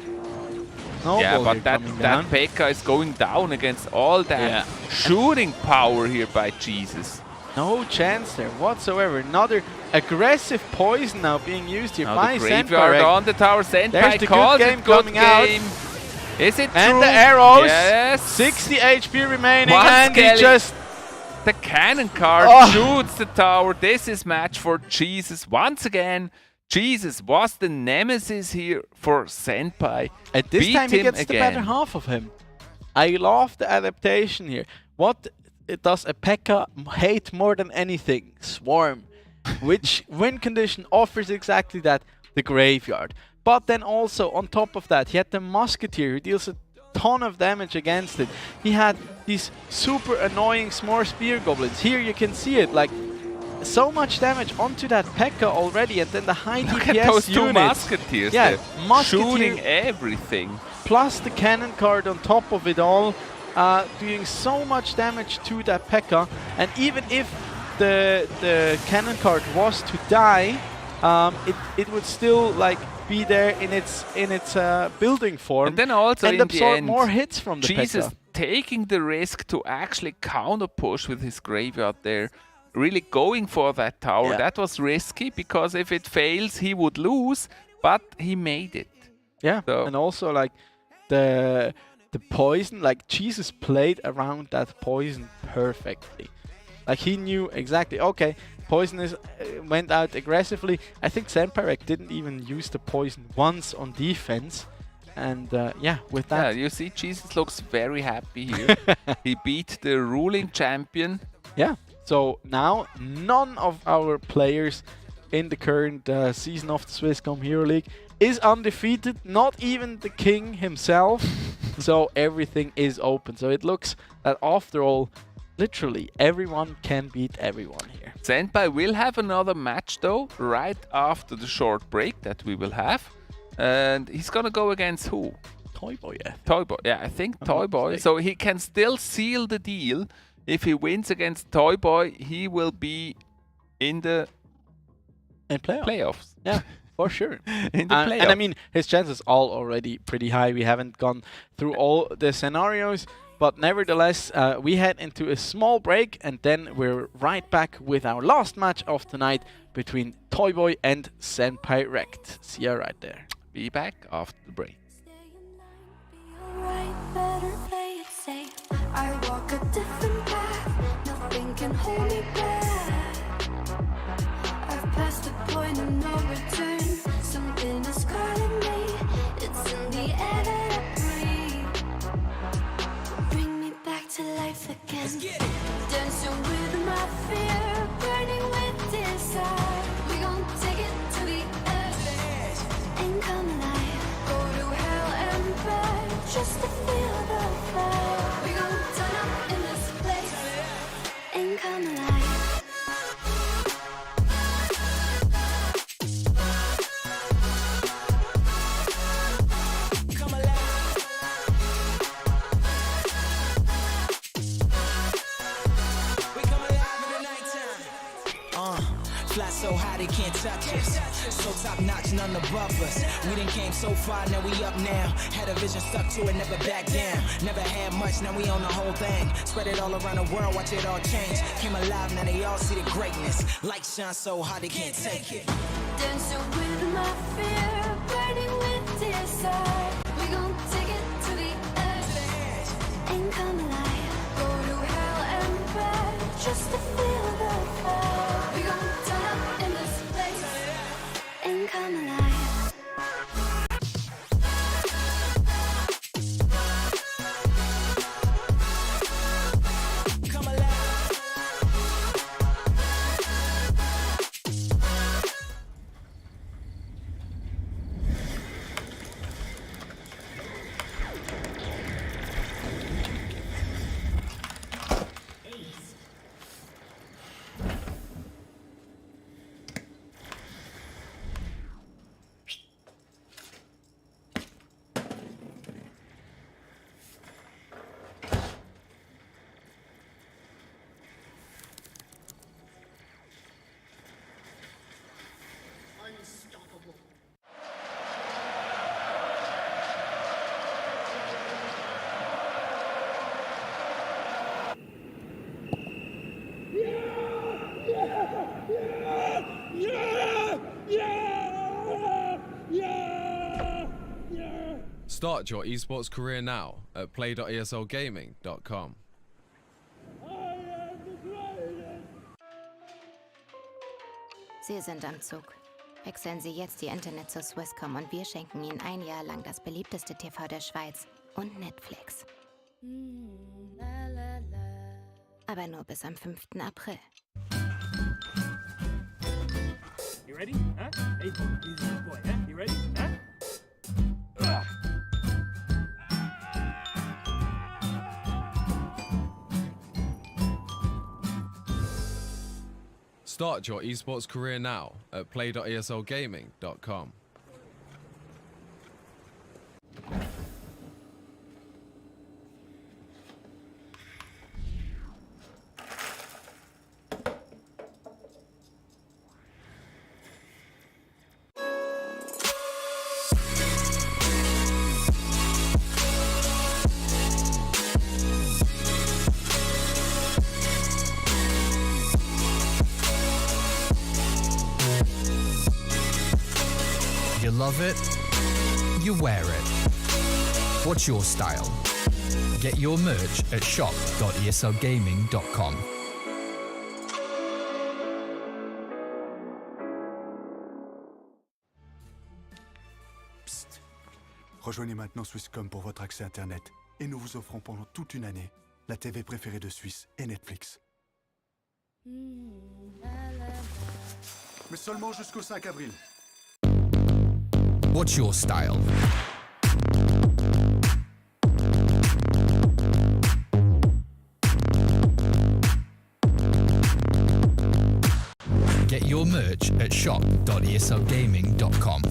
M: snowball
N: Yeah,
M: here
N: but
M: coming down.
N: that P.E.K.K.A. is going down against all that
M: Yeah.
N: shooting power here by Jesus.
M: No chance there whatsoever. Another aggressive poison now being used here
N: Now
M: by
N: the graveyard
M: Senpai.
N: on the tower.
M: There's
N: Senpai
M: the
N: calls
M: good game
N: it good
M: coming out.
N: game. Is it
M: And
N: true?
M: the arrows.
N: Yes.
M: 60 HP remaining,
N: One
M: and he
N: Skelly.
M: just
N: The cannon card
M: Oh.
N: shoots the tower. This is match for Jesus. Once again, Jesus was the nemesis here for Senpai.
M: And this
N: Beat
M: time he
N: him
M: gets the better
N: again.
M: half of him. I love the adaptation here. What does a P.E.K.K.A. hate more than anything? Swarm. Which win condition offers exactly that, the graveyard. But then also on top of that, he had the Musketeer who deals a ton of damage against it. He had these super annoying S'more Spear Goblins. Here you can see it, like so much damage onto that P.E.K.K.A. already, and then the high
N: Look
M: DPS
N: at those two
M: units.
N: musketeers
M: Yeah,
N: there,
M: Musketeer
N: shooting everything.
M: plus the cannon card on top of it all, doing so much damage to that P.E.K.K.A. And even if the cannon card was to die, it would still like be there in its building form,
N: And then also
M: and
N: in the
M: absorb
N: end,
M: more hits from the
N: Jesus
M: P.E.K.K.A.
N: taking the risk to actually counter push with his graveyard there, really going for that tower.
M: Yeah.
N: That was risky because if it fails, he would lose, but he made it.
M: Yeah,
N: So-
M: and also like the poison, like Jesus played around that poison perfectly. Like he knew exactly, okay, poison is went out aggressively. I think Senpai didn't even use the poison once on defense. And yeah, with
N: Yeah,
M: that,
N: you see, Jesus looks very happy here. He beat the ruling champion.
M: yeah. So now none of our players in the current season of the Swisscom Hero League is undefeated, not even the king himself. So everything is open. So it looks that after all, literally everyone can beat everyone here.
N: Senpai will have another match though, right after the short break that we will have. And he's gonna go against who?
M: Toy Boy, yeah.
N: Toy Boy, yeah, I think
M: I'm
N: Toy
M: not
N: Boy.
M: mistaken.
N: So he can still seal the deal. If he wins against Toy Boy, he will be in the
M: And
N: playoffs.
M: Yeah, for sure.
N: In the playoffs.
M: And I mean, his chances are already pretty high. We haven't gone through all the scenarios, but nevertheless, we head into a small break, and then we're right back with our last match of the night between Toy Boy and Senpai Rect. See ya right there.
N: Be back after the break.
G: Better play it safe. I walk a different path. Nothing can hold me back. I've passed the point of no return. Something is calling me. It's in the air that I breathe. Bring me back to life again. Dancing with my fear, burning with desire. We gon' take it to the edge and come alive. Go to hell and back just to feel the fire. We gon' turn up in this place and come alive.
D: Fly so high they can't touch us. So top notch, none above us. We done came so far, now we up now. Had a vision, stuck to it, never back down. Never had much, now we own the whole thing. Spread it all around the world, watch it all change. Came alive, now they all see the greatness. Light shine so hard they can't take it.
G: Dancing with my fear, burning with desire. We gon' take it to the edge and come alive. Go to hell and back just to feel the fire. We gon' turn up in this place and come alive.
H: Start your esports career now at play.eslgaming.com.
I: Sie sind am Zug. Wechseln Sie jetzt Ihr Internet zur Swisscom und wir schenken Ihnen ein Jahr lang das beliebteste TV der Schweiz und Netflix. Aber nur bis am 5. April.
J: You ready? Huh? Hey, easy boy. Huh? You ready? Huh?
H: Start your esports career now at play.eslgaming.com.
K: You love it, you wear it. What's your style? Get your merch at shop.eslgaming.com.
L: Psst. Rejoignez maintenant Swisscom pour votre accès Internet et nous vous offrons pendant toute une année la TV préférée de Suisse et Netflix. Mais seulement jusqu'au 5 avril.
K: What's your style? Get your merch at shop.eslgaming.com.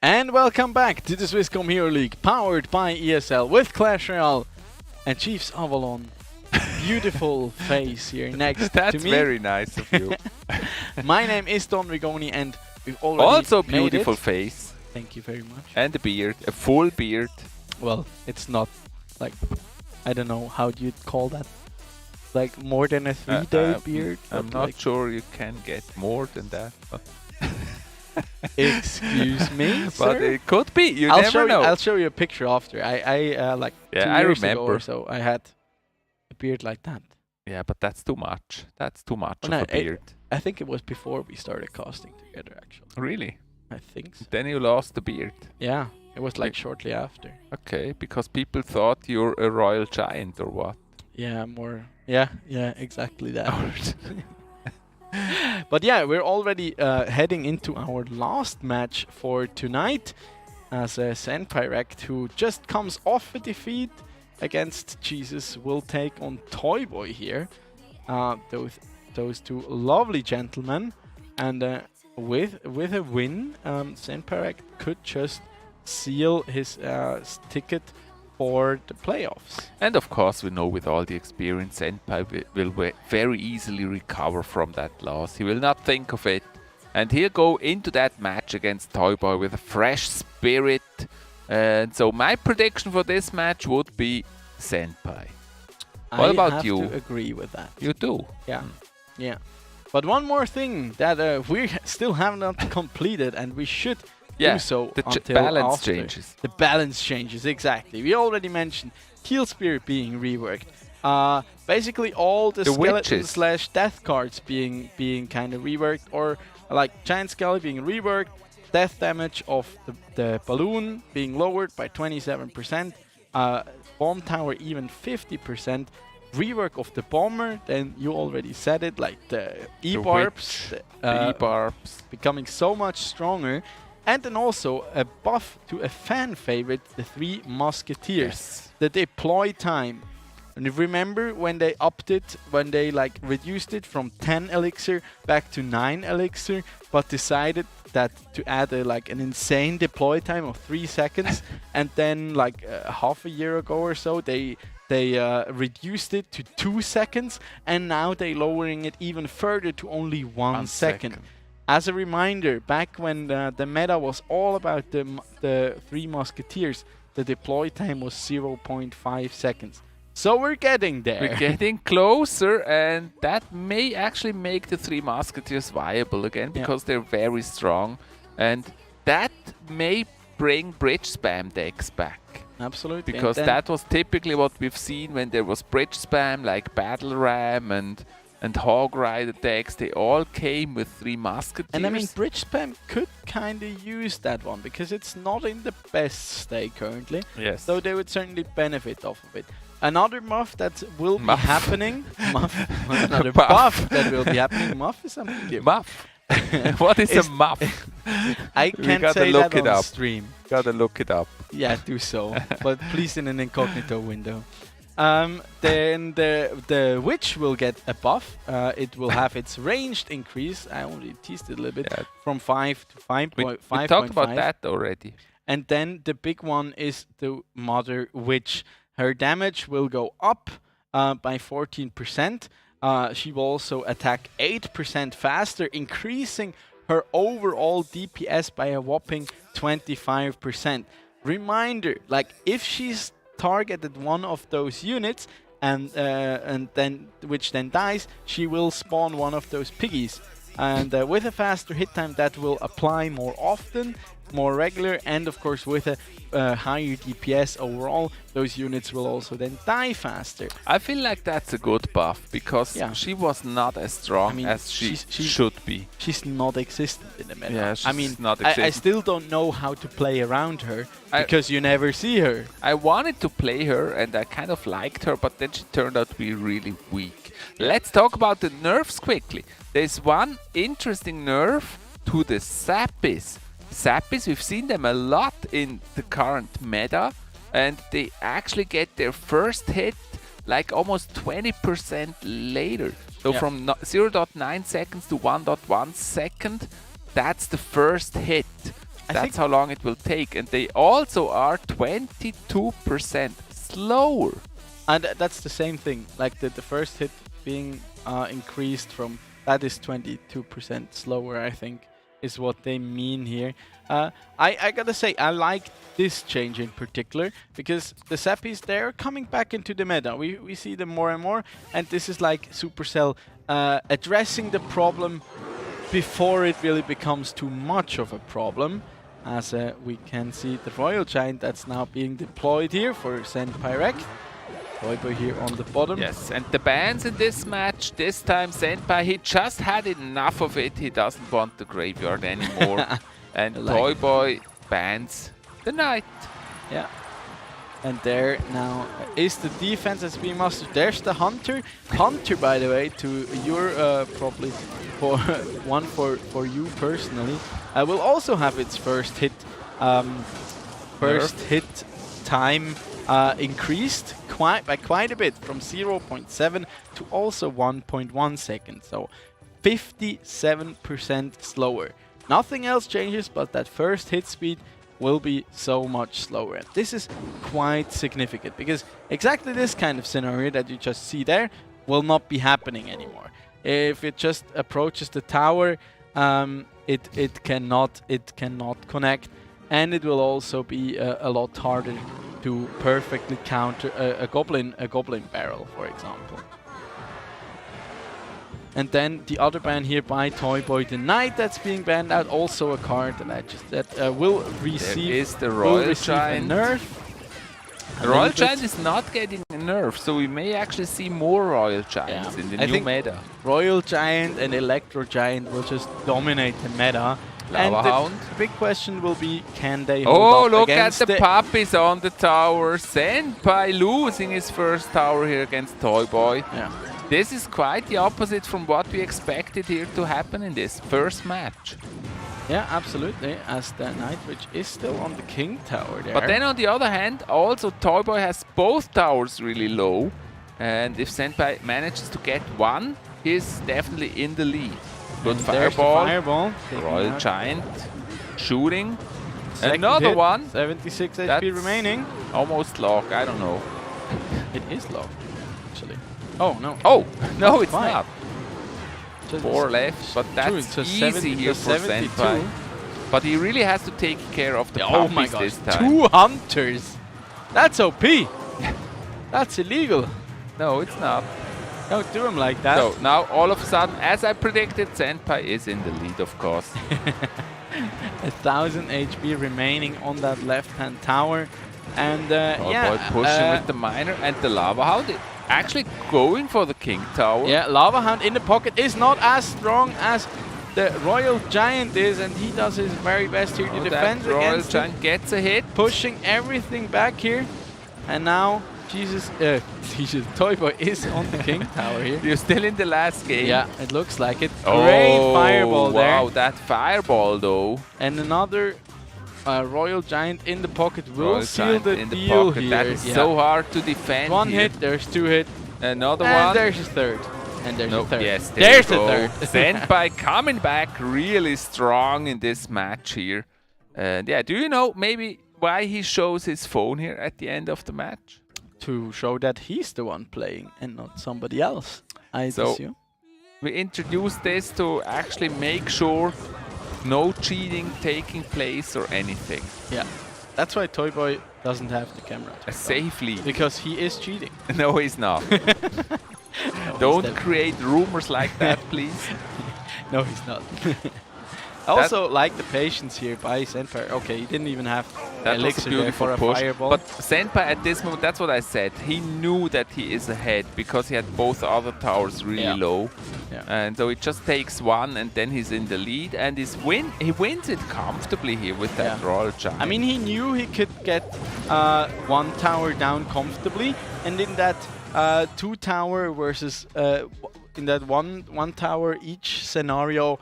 M: And welcome back to the Swisscom Hero League, powered by ESL with Clash Royale and Chiefs Avalon. Beautiful face here next to me.
N: That's very nice of you.
M: My name is Don Rigoni and we've already
N: Also
M: made
N: beautiful
M: it.
N: face.
M: Thank you very much.
N: And a beard, a full beard.
M: Well, it's not like, I don't know, how do you call that? Like more than a 3-day beard?
N: I'm not
M: like
N: sure you can get more than that. But
M: excuse me,
N: but
M: sir?
N: it could be. You
M: I'll
N: never know.
M: I'll show you a picture after. I like 2
N: I
M: years ago
N: remember.
M: or so, I had a beard like that.
N: Yeah, but that's too much. That's too much
M: Oh,
N: of
M: no,
N: a beard.
M: I think it was before we started casting together, actually.
N: Really?
M: I think so.
N: Then you lost the beard.
M: Yeah, it was like shortly after.
N: Okay, because people thought you're a royal giant or what?
M: Yeah, more. Yeah, exactly that. But yeah, we're already heading into our last match for tonight as Senpai Rect, who just comes off a defeat against Jesus, will take on Toy Boy here. Those two lovely gentlemen, and with a win, Senpai Rect could just seal his ticket for the playoffs.
N: And of course, we know with all the experience, Senpai will very easily recover from that loss. He will not think of it. And he'll go into that match against Toy Boy with a fresh spirit. And so my prediction for this match would be Senpai. What about you?
M: I have to agree with that.
N: You do?
M: Yeah. Yeah. But one more thing that we still have not completed, and we should do so until
N: balance
M: after.
N: changes.
M: The balance changes, exactly. We already mentioned Kill Spirit being reworked. Basically all the skeleton / death cards being kind of reworked, or like Giant Skelly being reworked, death damage of the balloon being lowered by 27%, Bomb Tower even 50%, rework of the bomber, then you already said it, like the E-barbs,
N: the E-barbs
M: becoming so much stronger. And then also a buff to a fan favorite, the Three Musketeers.
N: Yes.
M: The deploy time. And if remember when they upped it, when they like reduced it from 10 elixir back to 9 elixir, but decided that to add like an insane deploy time of 3 seconds, and then like half a year ago or so they reduced it to 2 seconds, and now they lowering it even further to only 1 second. As a reminder, back when the meta was all about the Three Musketeers, the deploy time was 0.5 seconds. So we're getting there.
N: We're getting closer, and that may actually make the Three Musketeers viable again, because they're very strong, and that may bring bridge spam decks back.
M: Absolutely.
N: Because that was typically what we've seen when there was bridge spam, like Battle Ram and Hog Rider decks. They all came with Three Musketeers.
M: And I mean, bridge spam could kind of use that one, because it's not in the best state currently.
N: Yes.
M: So they would certainly benefit off of it. Another muff that will be happening. Another buff that will be happening. Muff is something new.
N: Muff. What is a muff?
M: I can't say that on stream.
N: Gotta look it up.
M: Yeah, do so. But please in an incognito window. Then the witch will get a buff. It will have its ranged increase. I only teased it a little bit, from 5 to 5.5.
N: We talked about that already.
M: And then the big one is the Mother Witch. Her damage will go up by 14%. She will also attack 8% faster, increasing her overall DPS by a whopping 25%. Reminder, like if she's targeted one of those units and then which then dies, she will spawn one of those piggies. And with a faster hit time, that will apply more often, more regular, and of course with a higher DPS overall, those units will also then die faster.
N: I feel like that's a good buff, because she was not as strong as she should be.
M: She's not existent in the meta.
N: Yeah, she's not existent.
M: I still don't know how to play around her, because you never see her.
N: I wanted to play her and I kind of liked her, but then she turned out to be really weak. Let's talk about the nerfs quickly. There's one interesting nerf to the Sappies. Sappies, we've seen them a lot in the current meta, and they actually get their first hit like almost 20% later. So from 0.9 seconds to 1.1 second, that's the first hit. That's how long it will take. And they also are 22% slower.
M: And that's the same thing, like the first hit being increased from, that is 22% slower, I think, is what they mean here. I gotta say, I like this change in particular, because the Sappies, they're coming back into the meta. We see them more and more, and this is like Supercell addressing the problem before it really becomes too much of a problem. As we can see the Royal Giant that's now being deployed here for Senpai Rect. Toyboy here on the bottom.
N: Yes, and the bans in this match, this time Senpai, he just had enough of it. He doesn't want the graveyard anymore. And Toyboy bans the Knight.
M: Yeah. And there now is the defense that's being mastered. There's the Hunter. Hunter, by the way, to your probably for one for you personally, will also have its first hit hit time increased by quite a bit, from 0.7 to also 1.1 seconds. So 57% slower. Nothing else changes, but that first hit speed will be so much slower. And this is quite significant, because exactly this kind of scenario that you just see there will not be happening anymore. If it just approaches the tower, it cannot connect, and it will also be a lot harder to perfectly counter a goblin barrel, for example. And then the other ban here by Toyboy, the Knight that's being banned out, also a card that I just said will receive.
N: There is the Royal Giant.
M: A nerf.
N: The Royal Giant is not getting a nerf, so we may actually see more Royal Giants in the new meta.
M: Royal Giant and Electro Giant will just dominate the meta. And
N: Lava
M: the
N: Hound.
M: big question will be, can they hold
N: Oh,
M: up
N: look at
M: against
N: the puppies on the tower. Senpai losing his first tower here against Toy Boy.
M: Yeah.
N: This is quite the opposite from what we expected here to happen in this first match.
M: Yeah, absolutely, as the Night Witch is still on the King Tower there.
N: But then on the other hand, also Toy Boy has both towers really low. And if Senpai manages to get one, he's definitely in the lead. Good fireball. Royal Giant shooting.
M: Second
N: Another
M: hit,
N: one.
M: 76 HP
N: That's
M: remaining.
N: Almost lock, I don't know.
M: It is low, actually. Oh, no.
N: Oh, no, it's
M: fine.
N: not.
M: Just
N: 4 left, but that's easy here for
M: 72.
N: Senpai. But he really has to take care of the
M: Oh my
N: puppies
M: gosh,
N: this time.
M: 2 hunters. That's OP. That's illegal.
N: No, it's not.
M: Don't do him like that.
N: So now all of a sudden, as I predicted, Senpai is in the lead, of course.
M: 1000 HP remaining on that left-hand tower. And
N: Boy pushing with the miner and the Lava Hound actually going for the King Tower.
M: Yeah, Lava Hound in the pocket is not as strong as the Royal Giant is, and he does his very best here to defend
N: that Royal
M: against
N: Giant gets a hit.
M: Pushing everything back here. And now Jesus, Toy Boy is on the King Tower here.
N: You're still in the last game.
M: Yeah, it looks like it. Great fireball there.
N: Wow, that fireball though.
M: And another Royal Giant in the pocket will
N: Royal
M: seal
N: Giant
M: the
N: in the
M: deal
N: pocket.
M: here.
N: That is so hard to defend.
M: One
N: here.
M: hit, there's 2 hit.
N: Another
M: and
N: one.
M: There's his third. And there's a third.
N: Yes,
M: there's
N: a
M: third.
N: Senpai coming back really strong in this match here. And yeah, do you know maybe why he shows his phone here at the end of the match?
M: To show that he's the one playing and not somebody else, I assume.
N: We introduced this to actually make sure no cheating taking place or anything.
M: Yeah, that's why Toy Boy doesn't have the camera.
N: A safe lead.
M: Because he is cheating.
N: No, he's not. Don't create rumors like that, please.
M: No, he's not. I also like the patience here by Senpai. Okay, he didn't even have
N: that
M: elixir
N: was a beautiful
M: for a
N: push.
M: fireball.
N: But Senpai at this moment, that's what I said. He knew that he is ahead because he had both other towers really low.
M: Yeah.
N: And so it just takes one and then he's in the lead. And he wins it comfortably here with that Royal Giant.
M: I mean, he knew he could get 1 tower down comfortably. And in that 2 tower versus in that one tower each scenario,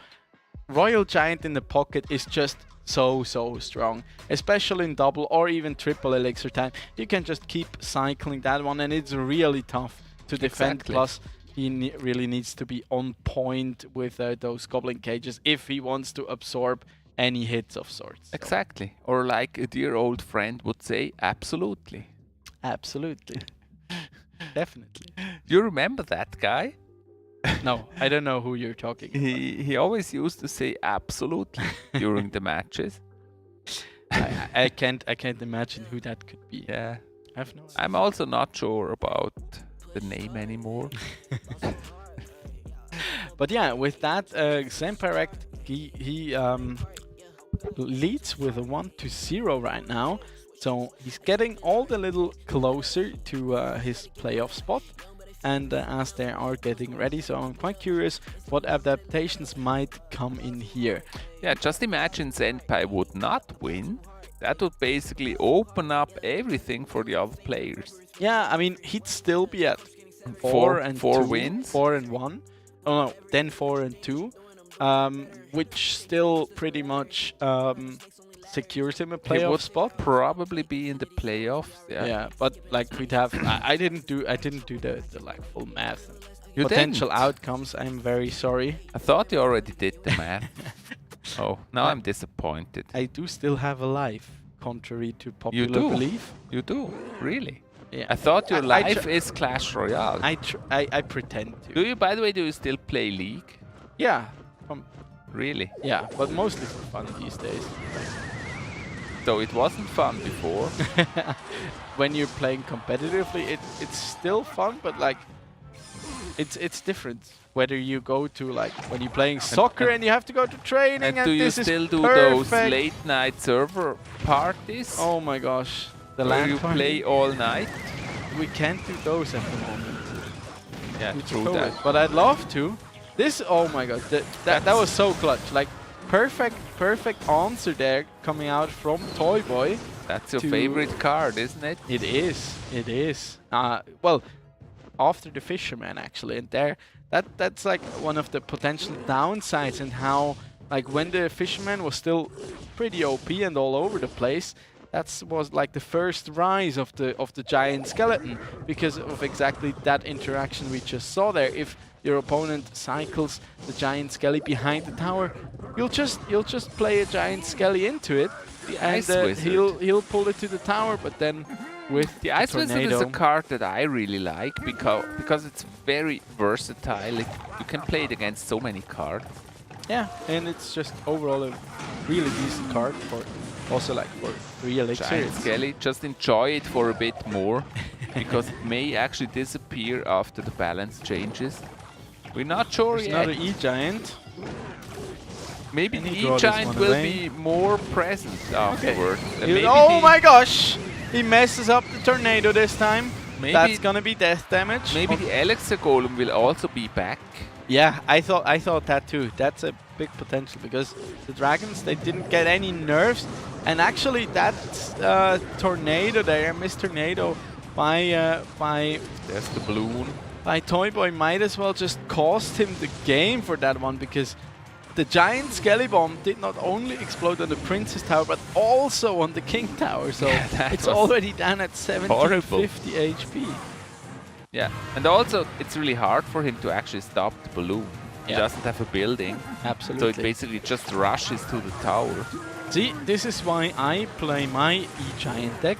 M: Royal Giant in the pocket is just so strong, especially in double or even triple elixir time. You can just keep cycling that one, and it's really tough to defend.
N: Exactly.
M: Plus, he really needs to be on point with those goblin cages if he wants to absorb any hits of sorts.
N: Exactly. Or like a dear old friend would say, absolutely.
M: Absolutely. Definitely.
N: You remember that guy?
M: No, I don't know who you're talking about.
N: He always used to say absolutely during the matches.
M: I can't imagine who that could be.
N: Yeah.
M: I have no idea.
N: I'm also not sure about the name anymore.
M: But yeah, with that, Senpai he leads with a 1-0 right now. So he's getting all the little closer to his playoff spot. And as they are getting ready, so I'm quite curious what adaptations might come in here.
N: Yeah, just imagine Senpai would not win. That would basically open up everything for the other players.
M: Yeah, I mean, he'd still be at 4 and
N: 4
M: 2,
N: wins.
M: 4 and 1. Oh no, then 4 and 2, which still pretty much secures him a playoff spot.
N: Probably be in the playoffs.
M: Yeah, but like we'd have. I didn't do the like full math.
N: You
M: Potential
N: didn't?
M: outcomes. I'm very sorry.
N: I thought you already did the math. Oh, now I'm disappointed.
M: I do still have a life, contrary to popular belief.
N: You do, really?
M: Yeah.
N: I thought your life is Clash Royale.
M: I pretend to.
N: Do you, by the way, do you still play League?
M: Yeah.
N: Really?
M: Yeah, but mostly for fun these days.
N: So it wasn't fun before.
M: When you're playing competitively, it's still fun, but like it's different. Whether you go to like when you're playing soccer and you have to go to training, and
N: do you
M: this
N: still
M: is
N: do
M: perfect.
N: those late night server parties?
M: Oh my gosh, the
N: where
M: LAN
N: you
M: party?
N: play all night?
M: We can't do those at the moment.
N: Yeah,
M: Due to
N: true
M: COVID.
N: that.
M: But I'd love to. This, oh my god, that was so clutch. Like perfect answer there coming out from Toy Boy.
N: That's your favorite card, isn't it?
M: It is. It is. Well, after the Fisherman actually, and that's like one of the potential downsides, and how like when the Fisherman was still pretty OP and all over the place. That was like the first rise of the giant skeleton, because of exactly that interaction we just saw there. If your opponent cycles the giant skelly behind the tower, you'll just play a giant skelly into it, and he'll pull it to the tower. But then with
N: the Ice Wizard is a card that I really like because it's very versatile. You can play it against so many cards.
M: Yeah, and it's just overall a really decent card for. Also, like for 3 elixir.
N: Giant Skelly, just enjoy it for a bit more, because it may actually disappear after the balance changes. We're not sure
M: There's
N: yet.
M: Another E-Giant.
N: Maybe the E-Giant will be more present afterwards.
M: Oh my gosh! He messes up the tornado this time. Maybe that's gonna be death damage.
N: Maybe the Elixir Golem will also be back.
M: Yeah, I thought that too. That's a big potential, because the dragons, they didn't get any nerfs, and actually that tornado there, Miss Tornado by
N: there's the balloon
M: by Toy Boy might as well just cost him the game for that one, because the giant Skelly Bomb did not only explode on the Princess Tower but also on the King Tower, so it's already down at 750 HP.
N: Yeah, and also it's really hard for him to actually stop the balloon. He doesn't have a building.
M: Absolutely.
N: So it basically just rushes to the tower.
M: See, this is why I play my E-Giant deck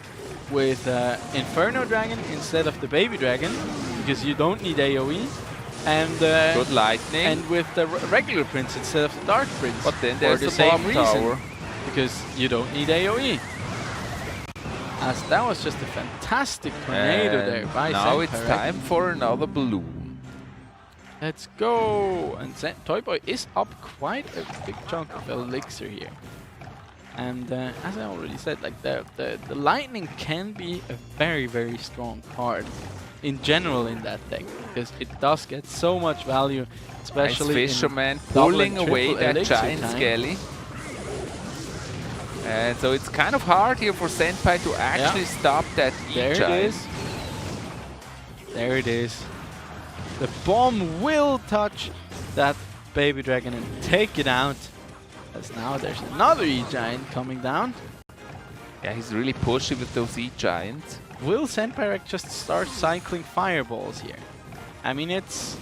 M: with Inferno Dragon instead of the Baby Dragon, because you don't need AoE. And
N: good lightning.
M: And with the regular Prince instead of the Dark Prince.
N: But then there's
M: the
N: same
M: bomb reason,
N: tower.
M: because you don't need AoE. As that was just a fantastic tornado there by
N: now
M: Senpai,
N: it's
M: right?
N: time for another balloon.
M: Let's go! And Toy Boy is up quite a big chunk of elixir here. And as I already said, like the lightning can be a very, very strong card in general in that deck, because it does get so much value, especially
N: nice Fisherman
M: in
N: pulling away that giant skelly. And so it's kind of hard here for Senpai to actually stop that E-Giant.
M: There it is. There it is. The bomb will touch that Baby Dragon and take it out. As now there's another E-Giant coming down.
N: Yeah, he's really pushing with those E-Giants.
M: Will Senpai just start cycling fireballs here? I mean, it's...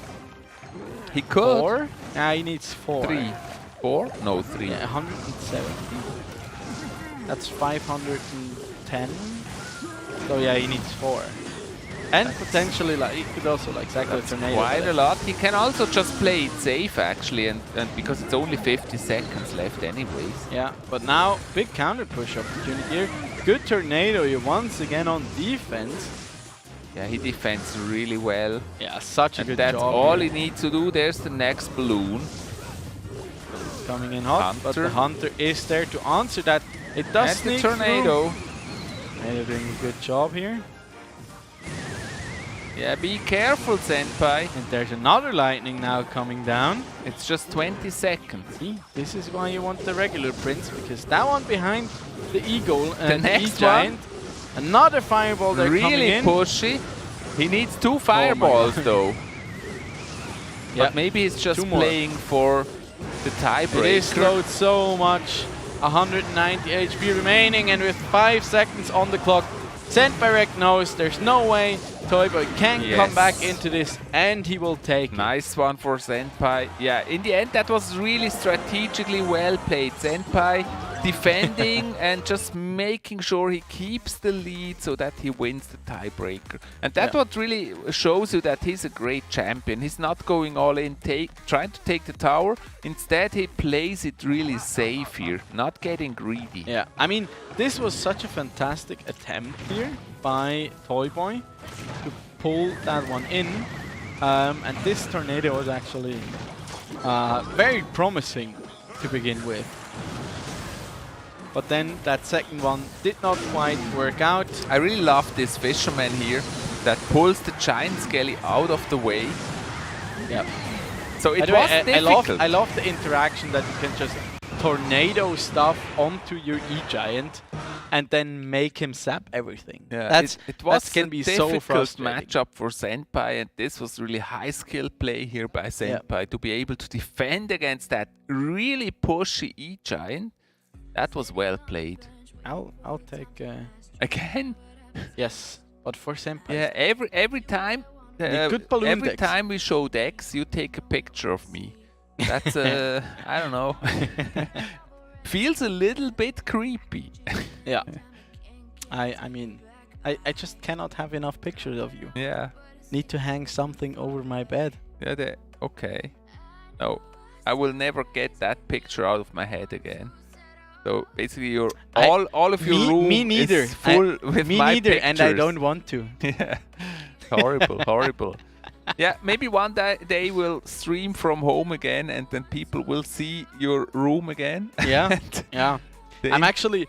N: He could.
M: 4? Nah, he needs 4.
N: 3. 4? No, 3.
M: Yeah, 170. That's 510. So yeah, he needs 4. And potentially, like, he could also like cycle a tornado.
N: Quite a lot. He can also just play it safe actually, and because it's only 50 seconds left anyways.
M: Yeah, but now big counter push opportunity here. Good tornado here once again on defense.
N: Yeah, he defends really well.
M: Yeah, such a good job.
N: And that's all he needs to do. There's the next balloon.
M: Coming in hot, but the Hunter is there to answer that. It does sneak
N: the tornado.
M: Tornado doing a good job here.
N: Yeah, be careful, Senpai.
M: And there's another lightning now coming down.
N: It's just 20 seconds.
M: See, this is why you want the regular Prince, because that one behind the Eagle and
N: the
M: next giant. Another fireball there
N: really
M: coming in.
N: Pushy. He needs 2 fireballs though. But maybe he's just playing for the tiebreaker.
M: It is slowed so much. 190 HP remaining, and with 5 seconds on the clock, Senpai knows there's no way Toy Boy can come back into this, and he will take
N: Nice one for Senpai. Yeah, in the end that was really strategically well played. Senpai defending and just making sure he keeps the lead so that he wins the tiebreaker. And that's what really shows you that he's a great champion. He's not going all in, trying to take the tower. Instead, he plays it really safe here, not getting greedy.
M: Yeah, I mean, this was such a fantastic attempt here by Toy Boy to pull that one in. And this tornado was actually very promising to begin with. But then that second one did not quite work out.
N: I really love this Fisherman here that pulls the giant skelly out of the way.
M: Yep.
N: So it was difficult.
M: I love the interaction that you can just tornado stuff onto your E-Giant and then make him sap everything.
N: Yeah, it was
M: that can be so
N: difficult
M: frustrating.
N: matchup for Senpai, and this was really high skill play here by Senpai to be able to defend against that really pushy E-Giant. That was well played.
M: I'll take
N: Again?
M: Yes, but for Senpai.
N: Yeah, every time.
M: good balloon
N: every
M: decks.
N: time we show decks, you take a picture of me. That's I don't know. Feels a little bit creepy.
M: Yeah. I mean, I just cannot have enough pictures of you.
N: Yeah.
M: Need to hang something over my bed.
N: Yeah. Okay. No, I will never get that picture out of my head again. So basically, all of your room is full with
M: me
N: my
M: neither,
N: pictures.
M: and I don't want to.
N: Yeah. Horrible. Yeah, maybe one day we'll stream from home again, and then people will see your room again.
M: Yeah, yeah. I'm actually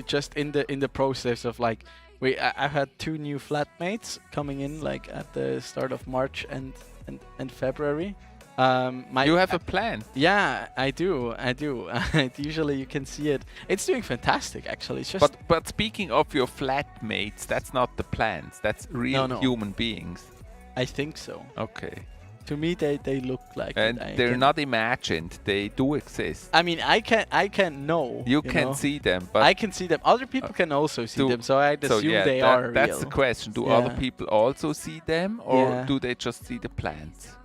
M: just in the process of like I've had 2 new flatmates coming in like at the start of March and February.
N: You have a plan?
M: Yeah, I do. Usually you can see it. It's doing fantastic, actually. It's just.
N: But speaking of your flatmates, that's not the plans. That's real human beings.
M: I think so.
N: Okay.
M: To me, they look like.
N: And they're not imagined. They do exist.
M: I mean, I can know.
N: You can see them, but
M: I can see them. Other people can also see them, so I'd assume they are real.
N: That's the question. Do other people also see them, or do they just see the plants?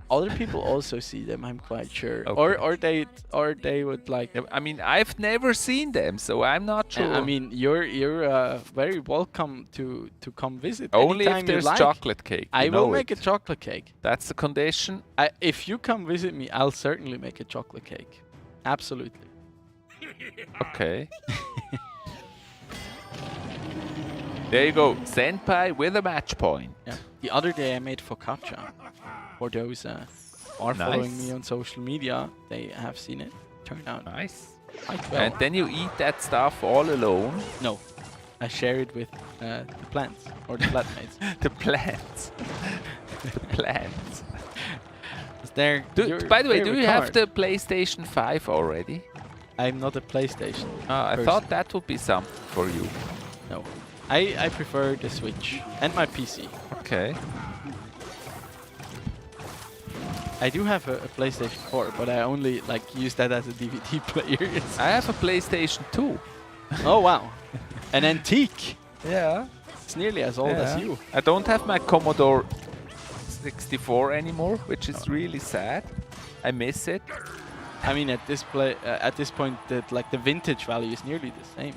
M: Other people also see them, I'm quite sure.
N: Okay.
M: Or they would like.
N: I mean, I've never seen them, so I'm not sure.
M: I mean, you're very welcome to come visit.
N: Only
M: anytime
N: if there's
M: you like.
N: chocolate cake.
M: I will make a chocolate cake.
N: That's the condition.
M: If you come visit me, I'll certainly make a chocolate cake. Absolutely.
N: Okay. There you go, Senpai with a match point.
M: Yeah. The other day I made focaccia. For those are following me on social media, they have seen it. Turned out
N: nice.
M: Quite well.
N: And then you eat that stuff all alone?
M: No, I share it with the plants or the flatmates.
N: The plants. The plants.
M: By
N: by the way, do you have the PlayStation 5 already?
M: I'm not a PlayStation.
N: I thought that would be something for you.
M: No, I prefer the Switch and my PC.
N: Okay.
M: I do have a PlayStation 4, but I only use that as a DVD player.
N: I have a PlayStation 2.
M: Oh wow, an antique.
N: Yeah.
M: It's nearly as old as you.
N: I don't have my Commodore 64 anymore, which is really sad. I miss it.
M: I mean, at this point, the vintage value is nearly the same.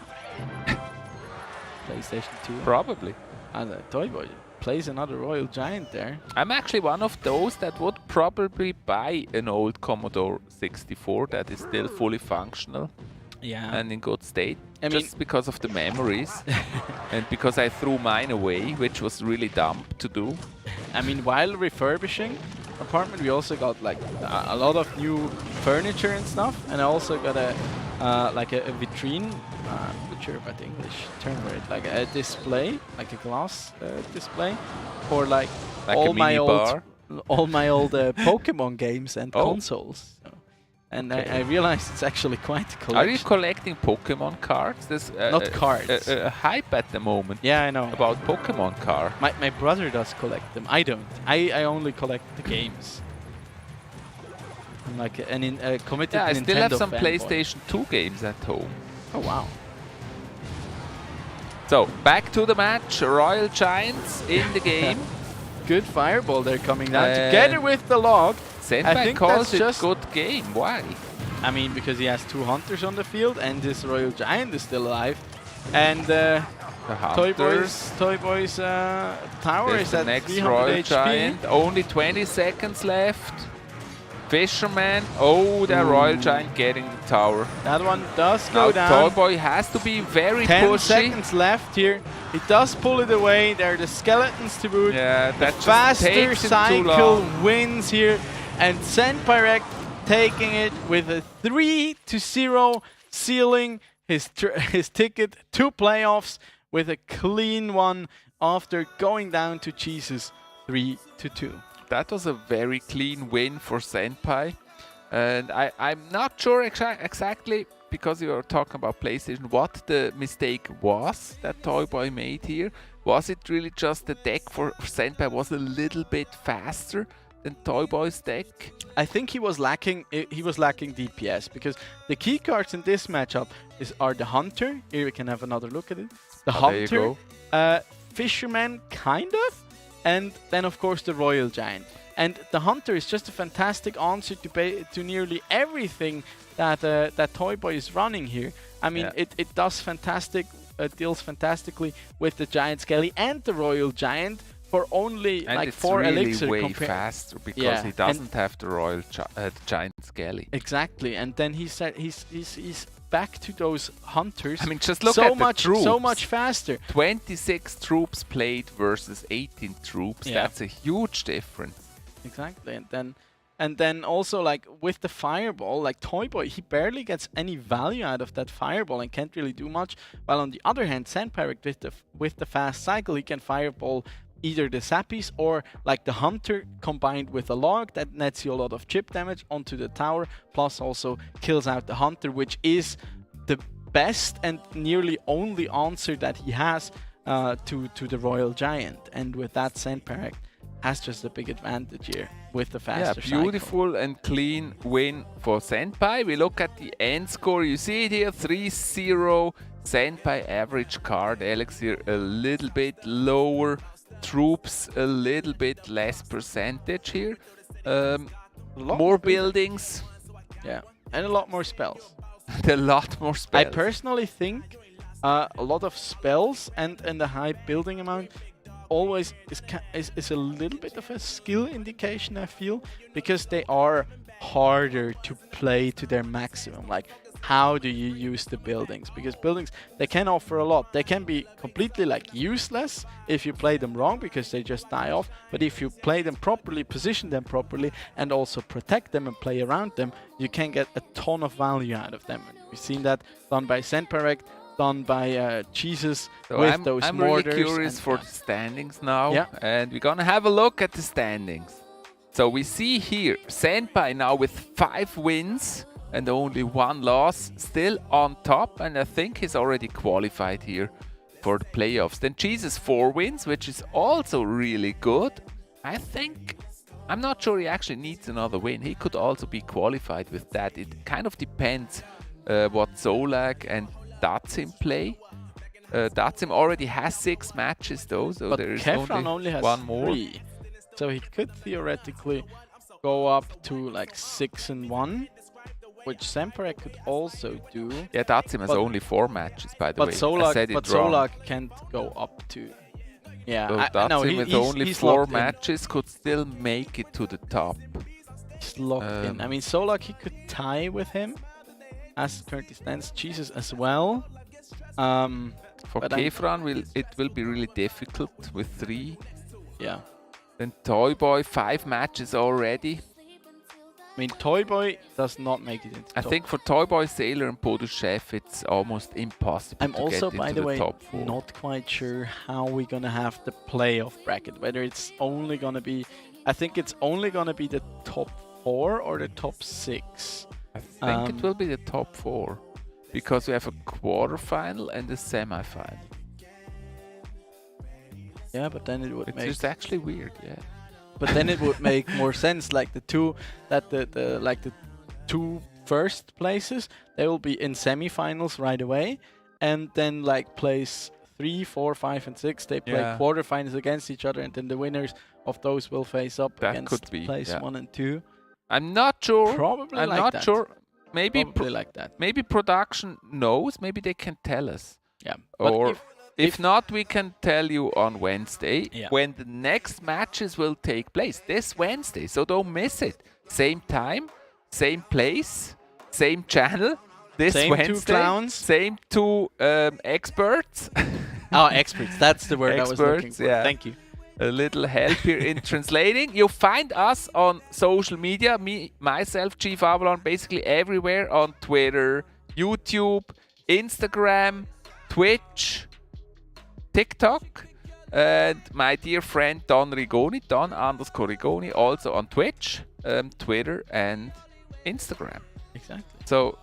M: PlayStation 2.
N: Probably.
M: And Toy Boy plays another Royal Giant there.
N: I'm actually one of those that would probably buy an old Commodore 64 that is still fully functional.
M: Yeah.
N: And in good state.
M: I
N: just because of the memories. And because I threw mine away, which was really dumb to do.
M: I mean, while refurbishing apartment, we also got a lot of new furniture and stuff, and I also got a vitrine, not sure about the English term for it, like a display, like a glass display, for all my old Pokemon games and consoles. So. And okay. I realized it's actually quite a collection.
N: Are you collecting Pokemon cards? There's
M: not cards.
N: A hype at the moment.
M: Yeah, I know.
N: About Pokemon cards.
M: My brother does collect them. I don't. I only collect the games. I'm like a committed Nintendo
N: I still have some
M: fanboy.
N: PlayStation 2 games at home.
M: Oh wow.
N: So, back to the match. Royal Giants in the game.
M: Good fireball they're coming down together with the log.
N: I think calls it just good game. Why?
M: I mean, because he has 2 hunters on the field and this Royal Giant is still alive. And Toy Boy's tower is at
N: next
M: 300
N: Royal
M: HP.
N: Giant. Only 20 seconds left. Fisherman. Oh, the Royal Giant getting the tower.
M: That one does go
N: now
M: down.
N: Toy Boy has to be very
M: 10
N: pushy.
M: seconds left here. He does pull it away. There are the skeletons to boot.
N: Yeah, that
M: the faster cycle
N: long.
M: wins here. And Senpai taking it with a 3-0, sealing his ticket to playoffs with a clean one after going down to Jesus 3-2.
N: That was a very clean win for Senpai. And I'm not sure exactly, because you are talking about PlayStation, what the mistake was that Toy Boy made here. Was it really just the deck for Senpai was a little bit faster than Toy Boy's deck?
M: I think he was lacking DPS, because the key cards in this matchup are the Hunter. Here we can have another look at it. The Hunter, Fisherman, kind of, and then of course the Royal Giant. And the Hunter is just a fantastic answer to nearly everything that Toy Boy is running here. I mean, it does fantastic, deals fantastically with the Giant Skelly and the Royal Giant for only
N: and
M: like
N: it's
M: 4
N: really
M: elixir.
N: way faster because he doesn't have the Royal Giant Skelly.
M: Exactly, and then he's back to those Hunters.
N: I mean, just look at the troops.
M: So much faster.
N: 26 troops played versus 18 troops.
M: Yeah.
N: That's a huge difference.
M: Exactly, and then also like with the Fireball, like Toy Boy, he barely gets any value out of that Fireball and can't really do much. While on the other hand, Sandpirate with the fast cycle, he can Fireball either the Zappies or like the Hunter combined with a Log that nets you a lot of chip damage onto the tower, plus also kills out the Hunter, which is the best and nearly only answer that he has to the Royal Giant. And with that, Sandpirate has just a big advantage here with the faster
N: beautiful
M: cycle.
N: and clean win for Senpai. We look at the end score. You see it here, 3-0. Senpai average card elixir a little bit lower. Troops a little bit less percentage here. More buildings.
M: Yeah, and a lot more spells.
N: A lot more spells.
M: I personally think a lot of spells and the high building amount always is a little bit of a skill indication, I feel, because they are harder to play to their maximum. Like, how do you use the buildings? Because buildings, they can offer a lot. They can be completely like useless if you play them wrong, because they just die off. But if you play them properly, position them properly, and also protect them and play around them, you can get a ton of value out of them. And we've seen that done by Sandpirate, done by Jesus with those
N: I'm
M: mortars.
N: really curious for the standings now, and we're gonna have a look at the standings. So we see here Senpai now with 5 wins and only 1 loss, still on top, and I think he's already qualified here for the playoffs. Then Jesus 4 wins, which is also really good. I'm not sure he actually needs another win. He could also be qualified with that. It kind of depends what Solak and Datsim play. Datsim already has 6 matches though, so there is
M: only has
N: 1 more.
M: 3. So he could theoretically go up to like 6-1, which Sandpirate could also do.
N: Yeah, Datsim has only 4 matches, by the way.
M: Solak can't go up to. Yeah,
N: so Datsim with only
M: he's
N: 4 matches could still make it to the top.
M: He's locked in. I mean, Solak, he could tie with him, as it currently stands. Jesus as well.
N: For Kefran, it will be really difficult with 3.
M: Yeah.
N: Then Toy Boy, 5 matches already.
M: I mean, Toy Boy does not make it into
N: I think for Toy Boy, Sailor and Podu Chef, it's almost impossible
M: I'm
N: to
M: also,
N: get
M: by
N: into
M: the way,
N: top 4.
M: not quite sure how we're going to have the playoff bracket. Whether it's only going to be... I think it's only going to be the top 4 or the top 6.
N: I think it will be the top 4. Because we have a quarterfinal and a semi-final.
M: Yeah, but then it would make...
N: It's actually weird, yeah.
M: But then it would make more sense, like the 2 first places, they will be in semi-finals right away, and then like place 3, 4, 5, and 6, they play quarterfinals against each other, and then the winners of those will face up against place 1 and 2.
N: I'm not sure.
M: Probably
N: I'm
M: like
N: not
M: that.
N: sure. Maybe
M: like that.
N: Maybe production knows. Maybe they can tell us.
M: Yeah.
N: Or if not, we can tell you on Wednesday when the next matches will take place. This Wednesday, so don't miss it. Same time, same place, same channel. This
M: same
N: Wednesday,
M: 2 clowns,
N: same 2 experts.
M: Experts. That's the word I was looking for.
N: Yeah.
M: Thank you.
N: A little help here in translating. You'll find us on social media, myself, Chief Avalon, basically everywhere on Twitter, YouTube, Instagram, Twitch, TikTok, and my dear friend Don Rigoni, Don_Rigoni, also on Twitch, Twitter, and Instagram.
M: Exactly.
N: So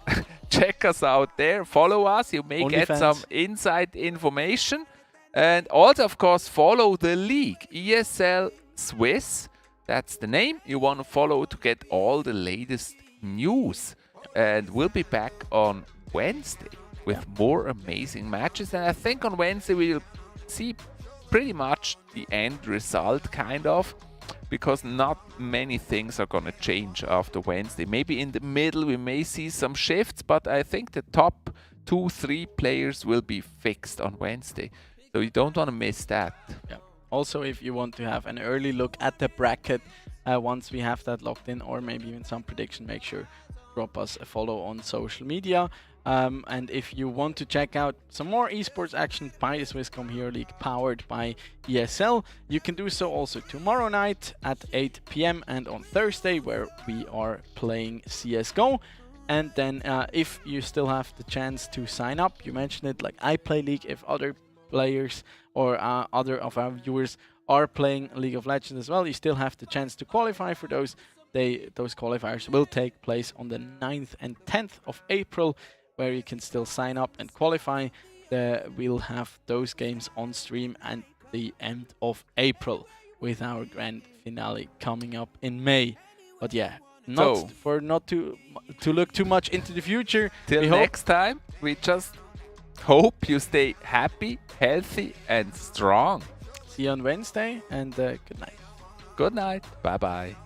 N: check us out there, follow us, you may get
M: OnlyFans.
N: some inside information. And also, of course, follow the league, ESL Swiss. That's the name you want to follow to get all the latest news. And we'll be back on Wednesday with more amazing matches. And I think on Wednesday we'll see pretty much the end result, kind of, because not many things are gonna change after Wednesday. Maybe in the middle we may see some shifts, but I think the top 2-3 players will be fixed on Wednesday. So you don't want to miss that.
M: Yeah. Also, if you want to have an early look at the bracket once we have that locked in, or maybe even some prediction, make sure drop us a follow on social media. And if you want to check out some more esports action by the Swisscom Hero League powered by ESL, you can do so also tomorrow night at 8 p.m. and on Thursday, where we are playing CSGO. And then if you still have the chance to sign up, you mentioned it, like I Play League, if other players or other of our viewers are playing League of Legends as well, you still have the chance to qualify for those. Those qualifiers will take place on the 9th and 10th of April, where you can still sign up and qualify. We'll have those games on stream at the end of April, with our grand finale coming up in May. But yeah, not to look too much into the future.
N: Till next time, we just hope you stay happy, healthy, and strong.
M: See you on Wednesday, and good night.
N: Good night. Bye-bye.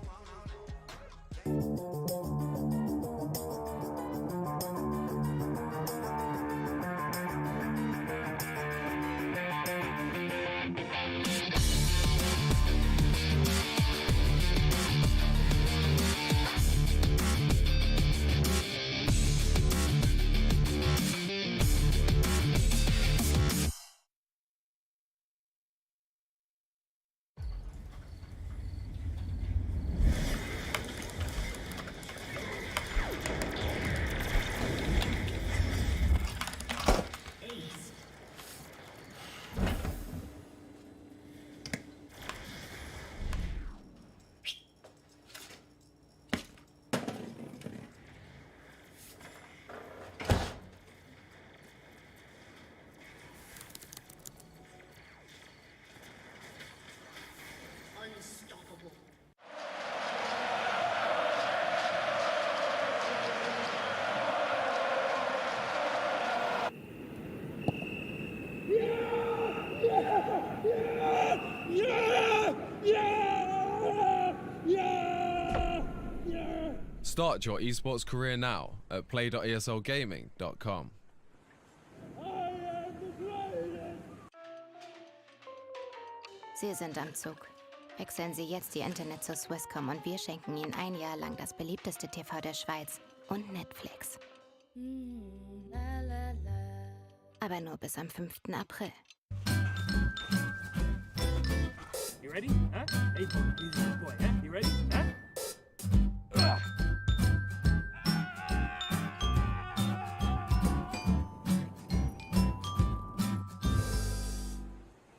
H: Start your esports career now at play.eslgaming.com.
I: Sie sind am Zug. Wechseln Sie jetzt Ihr Internet zu Swisscom und wir schenken Ihnen ein Jahr lang das beliebteste TV der Schweiz und Netflix. Aber nur bis am 5. April.
J: You ready? Huh? Hey, he's a good boy, huh? You ready? Huh?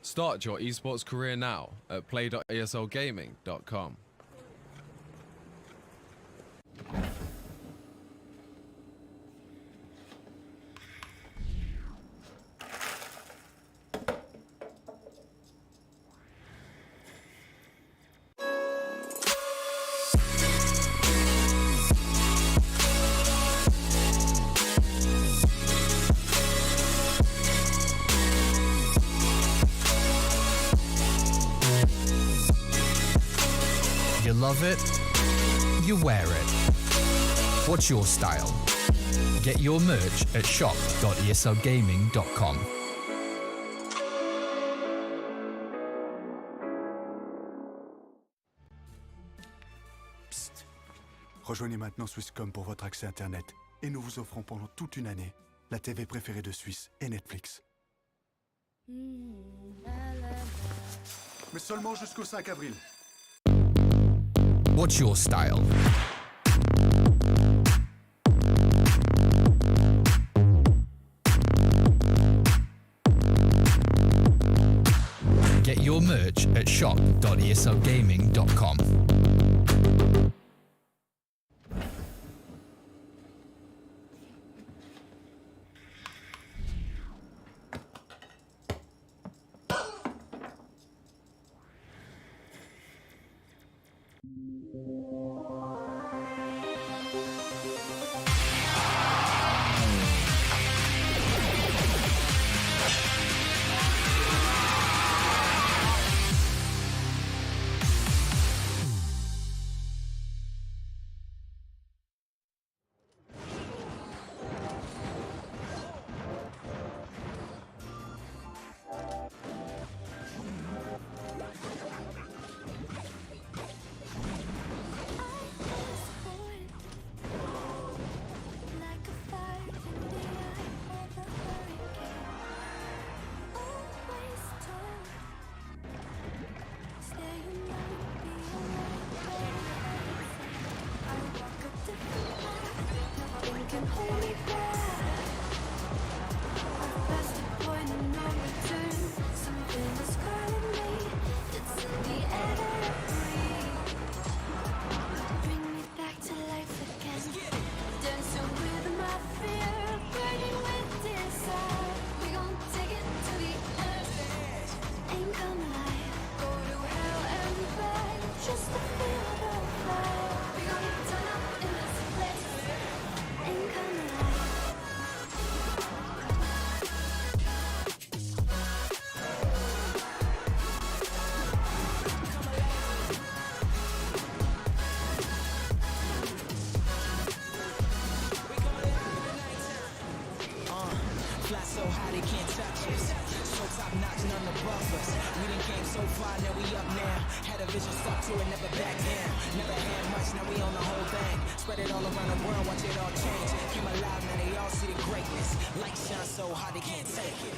H: Start your esports career now at play.eslgaming.com.
K: You love it, you wear it. What's your style? Get your merch at shop.eslgaming.com.
L: Psst. Rejoignez maintenant Swisscom pour votre accès Internet et nous vous offrons pendant toute une année la TV préférée de Suisse et Netflix. Mais seulement jusqu'au 5 avril.
K: What's your style? Get your merch at shop.eslgaming.com.
D: so far, now we up now. Had a vision, stuck to it, never back down. Never had much, now we own the whole thing. Spread it all around the world, watch it all change. Came alive, now they all see the greatness. Light shine so hard they can't take it.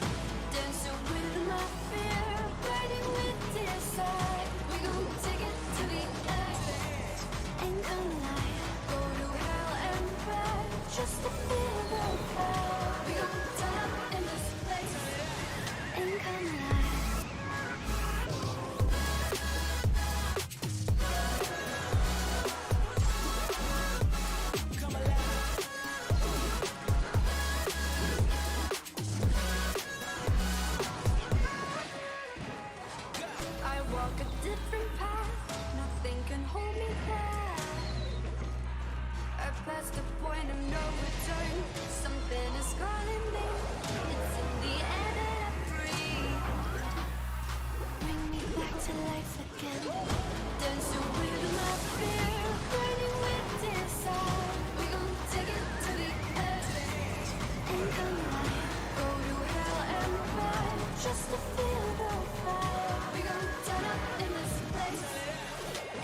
C: Dancing with my fear, fighting with desire. We gon' take it to the edge. Ain't gonna lie, go to hell and back just to feel the fire. We gon' turn up in this place. Ain't gonna lie. I walk a different path, nothing can hold me back. I passed the point of no return, something is calling me. It's in the air that I breathe. Bring me back to life again. Dancing with my fear, burning with desire. We gon' take it to the edge. Ain't gonna lie, go to hell and back just to feel the fire. We gon' turn up in this place.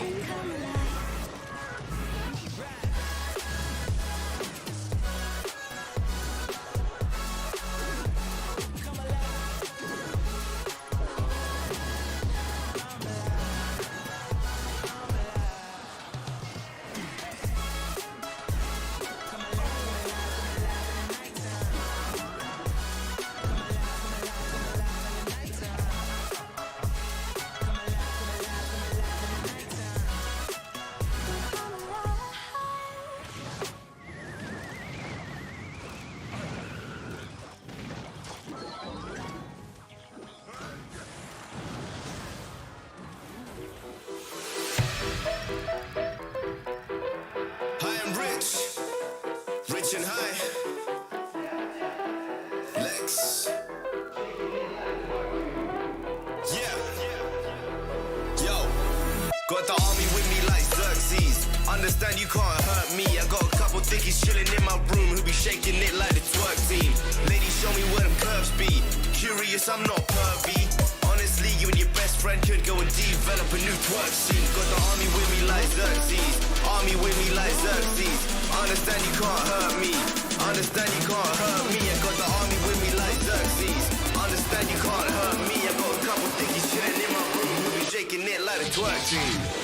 C: Ain't gonna lie.
E: High and rich, rich and high. Lex. Yeah. Yo, got the army with me like Xerxes. Understand you can't hurt me. I got a couple thickies chilling in my room who be shaking it like the twerk team. Ladies, show me where them curves be. Curious, I'm not pervy. Honestly, you and your best friend could go and develop a new twerk scene. Got the army with me like Xerxes. Army with me like Xerxes. Understand you can't hurt me. Understand you can't hurt me. I got the army with me like Xerxes. Understand you can't hurt me. I got a couple thickies chilling in my room who be shaking it like the twerk team.